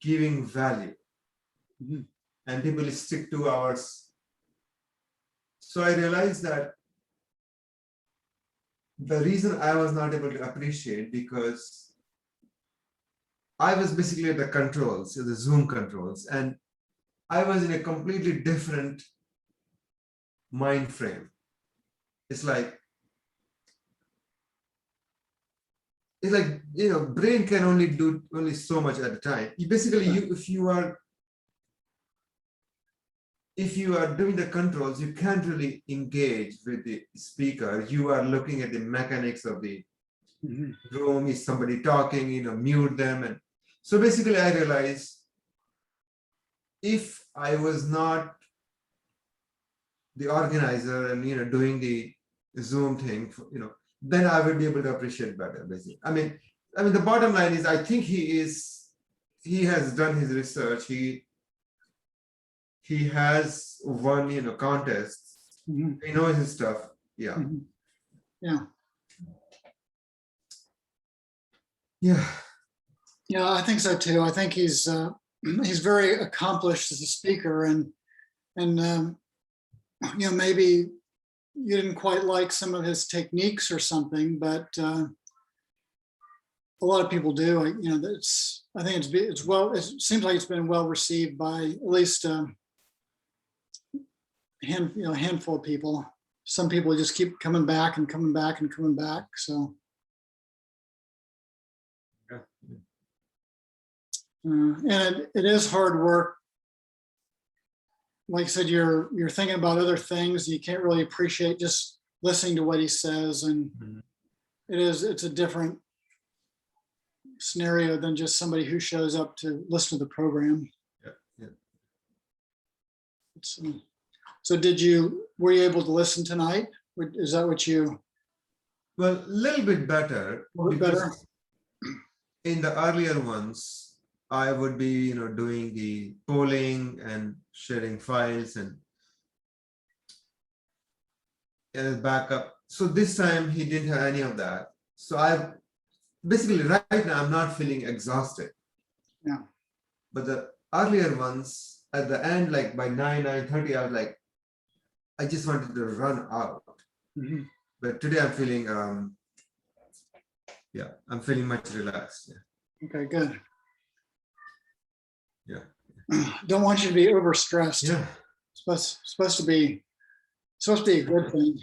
[SPEAKER 10] giving value, and people stick 2 hours. So I realized that the reason I was not able to appreciate, because I was basically at the controls, the Zoom controls, and I was in a completely different mind frame. It's like, you know, brain can only do so much at a time. If you are doing the controls, you can't really engage with the speaker. You are looking at the mechanics of the room. Is somebody talking? You know, mute them. And so basically, I realized if I was not the organizer and, you know, doing the Zoom thing, you know, then I would be able to appreciate better. Basically, I mean, the bottom line is, I think he has done his research. He has won, you know, contests. He knows his stuff. Yeah.
[SPEAKER 14] Yeah.
[SPEAKER 10] Yeah.
[SPEAKER 14] Yeah, I think so too. I think he's very accomplished as a speaker, and you know, maybe you didn't quite like some of his techniques or something, but a lot of people do. You know, I think it's well. It seems like it's been well received by at least a handful of people. Some people just keep coming back and coming back and coming back. So. And it is hard work. Like I said, you're thinking about other things. You can't really appreciate just listening to what he says, and it's a different scenario than just somebody who shows up to listen to the program.
[SPEAKER 10] Yeah.
[SPEAKER 14] So were you able to listen tonight? Is that what you?
[SPEAKER 10] Well, a little bit better.
[SPEAKER 14] A little better.
[SPEAKER 10] In the earlier ones, I would be, you know, doing the polling and sharing files and backup. So this time he didn't have any of that. So basically right now I'm not feeling exhausted.
[SPEAKER 14] Yeah.
[SPEAKER 10] But the earlier ones, at the end, like by 9:30, I was like, I just wanted to run out. But today I'm feeling, I'm feeling much relaxed. Yeah.
[SPEAKER 14] Okay, good.
[SPEAKER 10] Yeah.
[SPEAKER 14] Don't want you to be overstressed.
[SPEAKER 10] Yeah.
[SPEAKER 14] Supposed to be a good thing.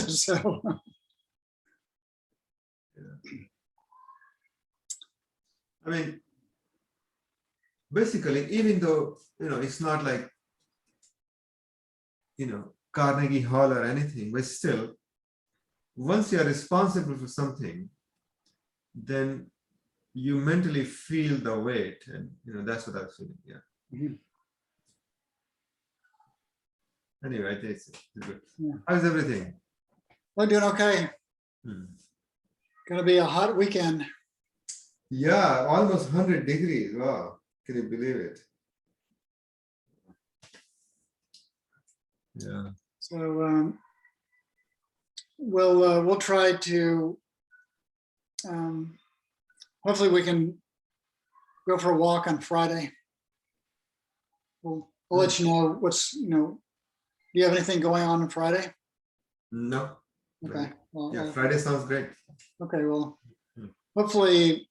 [SPEAKER 14] So.
[SPEAKER 10] I mean, basically, even though, you know, it's not like, you know, Carnegie Hall or anything, but still, once you are responsible for something, then you mentally feel the weight, and, you know, that's what I'm feeling. Yeah. Anyway, it's good.
[SPEAKER 14] Yeah.
[SPEAKER 10] How's everything?
[SPEAKER 14] We're doing okay. Gonna be a hot weekend.
[SPEAKER 10] Yeah, almost 100 degrees. Wow, can you believe it? Yeah.
[SPEAKER 14] So we'll try to. Hopefully, we can go for a walk on Friday. I'll let you know do you have anything going on Friday?
[SPEAKER 10] No.
[SPEAKER 14] Okay. Well,
[SPEAKER 10] yeah, Friday sounds great.
[SPEAKER 14] Okay, well, hopefully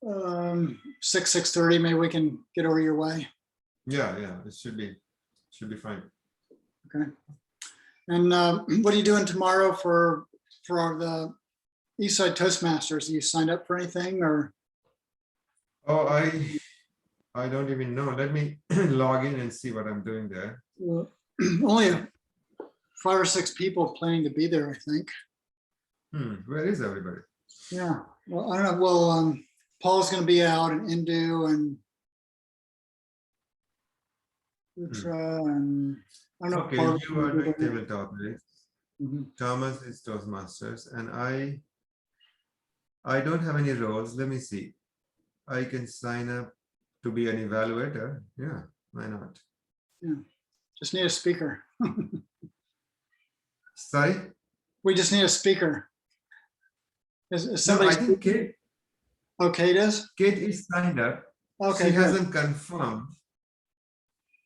[SPEAKER 14] 6:30, maybe we can get over your way.
[SPEAKER 10] Yeah, it should be fine.
[SPEAKER 14] Okay. And what are you doing tomorrow for the Eastside Toastmasters? Are you signed up for anything, or?
[SPEAKER 10] Oh, I don't even know. Let me log in and see what I'm doing there.
[SPEAKER 14] Well, only 5 or 6 people planning to be there, I think.
[SPEAKER 10] Where is everybody?
[SPEAKER 14] Yeah. Well, I don't know. Well, Paul's going to be out, and Indu and Utra, and I don't know.
[SPEAKER 10] Okay,
[SPEAKER 14] Paul-
[SPEAKER 10] you are doing tabletop, right?
[SPEAKER 14] Mhm.
[SPEAKER 10] Thomas is Toastmasters, and I don't have any roles. Let me see. I can sign up to be an evaluator. Yeah, why not?
[SPEAKER 14] Yeah. Just need a speaker.
[SPEAKER 10] Sorry?
[SPEAKER 14] We just need a speaker. Is
[SPEAKER 10] No,
[SPEAKER 14] somebody?
[SPEAKER 10] I think Kate
[SPEAKER 14] Okay, it is.
[SPEAKER 10] Kate is signed up.
[SPEAKER 14] Okay,
[SPEAKER 10] She
[SPEAKER 14] good.
[SPEAKER 10] hasn't confirmed,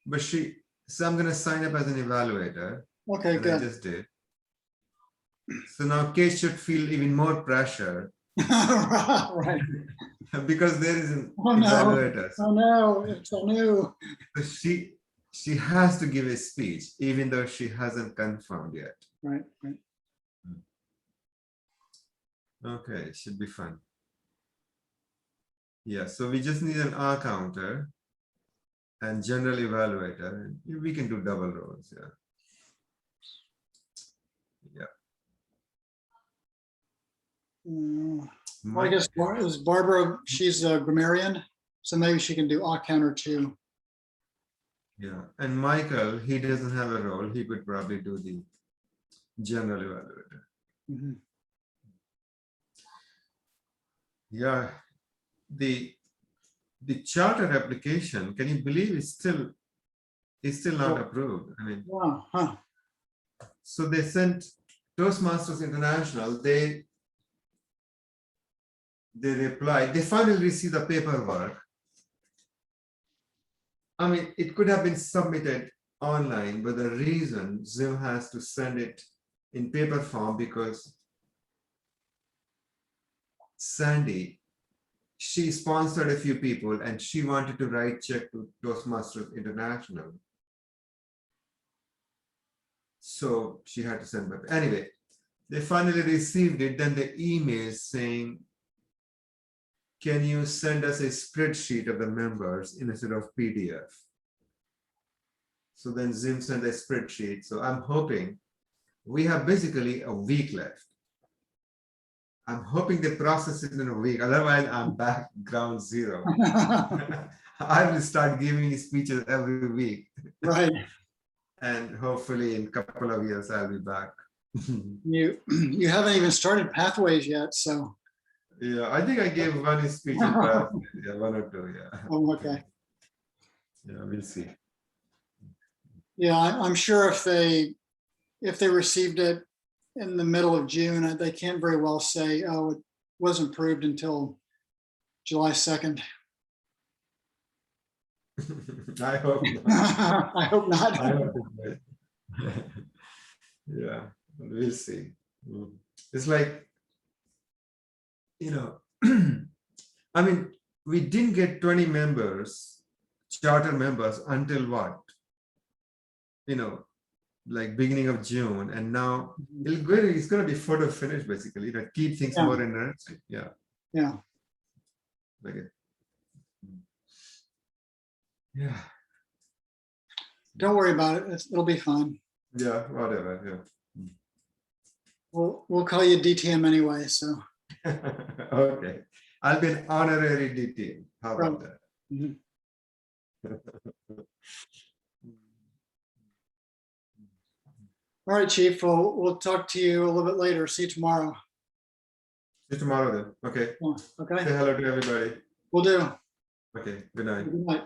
[SPEAKER 10] but so I'm gonna sign up as an evaluator.
[SPEAKER 14] Okay,
[SPEAKER 10] And I
[SPEAKER 14] good.
[SPEAKER 10] just did. So now Kate should feel even more pressure
[SPEAKER 14] Right.
[SPEAKER 10] because there is an
[SPEAKER 14] Oh no.
[SPEAKER 10] evaluator.
[SPEAKER 14] Oh no, it's so new.
[SPEAKER 10] So she has to give a speech, even though she hasn't confirmed yet.
[SPEAKER 14] Right, right.
[SPEAKER 10] Okay, it should be fun. Yeah, so we just need an R counter and general evaluator. We can do double roles, yeah.
[SPEAKER 14] Well, I guess it was Barbara, she's a grammarian, so maybe she can do odd counter too.
[SPEAKER 10] Yeah, and Michael, he doesn't have a role. He could probably do the general evaluator.
[SPEAKER 14] Mhm.
[SPEAKER 10] Yeah, the charter application, can you believe it's still not approved? I mean,
[SPEAKER 14] Wow, huh.
[SPEAKER 10] so they sent Toastmasters International, they replied, they finally received the paperwork. I mean, it could have been submitted online, but the reason Zoom has to send it in paper form because Sandy, she sponsored a few people and she wanted to write check to Toastmasters International. So she had to send back. Anyway, they finally received it. Then the email saying, can you send us a spreadsheet of the members instead of PDF? So then Zoom sent a spreadsheet. So I'm hoping we have basically a week left. I'm hoping they process it in a week. Otherwise, I'm back ground zero. I will start giving speeches every week.
[SPEAKER 14] Right.
[SPEAKER 10] And hopefully in a couple of years, I'll be back.
[SPEAKER 14] You haven't even started Pathways yet, so.
[SPEAKER 10] Yeah, I think I gave one speech in class. Yeah, 1 or 2, yeah.
[SPEAKER 14] Oh, okay.
[SPEAKER 10] Yeah, we'll see.
[SPEAKER 14] Yeah, I'm sure if they received it in the middle of June, they can't very well say, oh, it wasn't approved until July 2nd.
[SPEAKER 10] I hope not.
[SPEAKER 14] I hope not.
[SPEAKER 10] I hope it will. Yeah, we'll see. It's like, you know, I mean, we didn't get 20 members, charter members until what? You know, like beginning of June, and now it's going to be photo finish basically. That keep things more interesting. Yeah.
[SPEAKER 14] Yeah.
[SPEAKER 10] Like it. Yeah.
[SPEAKER 14] Don't worry about it. It'll be fine.
[SPEAKER 10] Yeah, whatever. Yeah.
[SPEAKER 14] We'll call you DTM anyway. So.
[SPEAKER 10] Okay. I'll be an honorary DTM. How about that?
[SPEAKER 14] Mm-hmm. All right, Chief. We'll talk to you a little bit later. See you tomorrow.
[SPEAKER 10] See you tomorrow then. Okay.
[SPEAKER 14] Okay.
[SPEAKER 10] Say hello to everybody.
[SPEAKER 14] We'll do.
[SPEAKER 10] Okay. Good night.
[SPEAKER 14] Good night.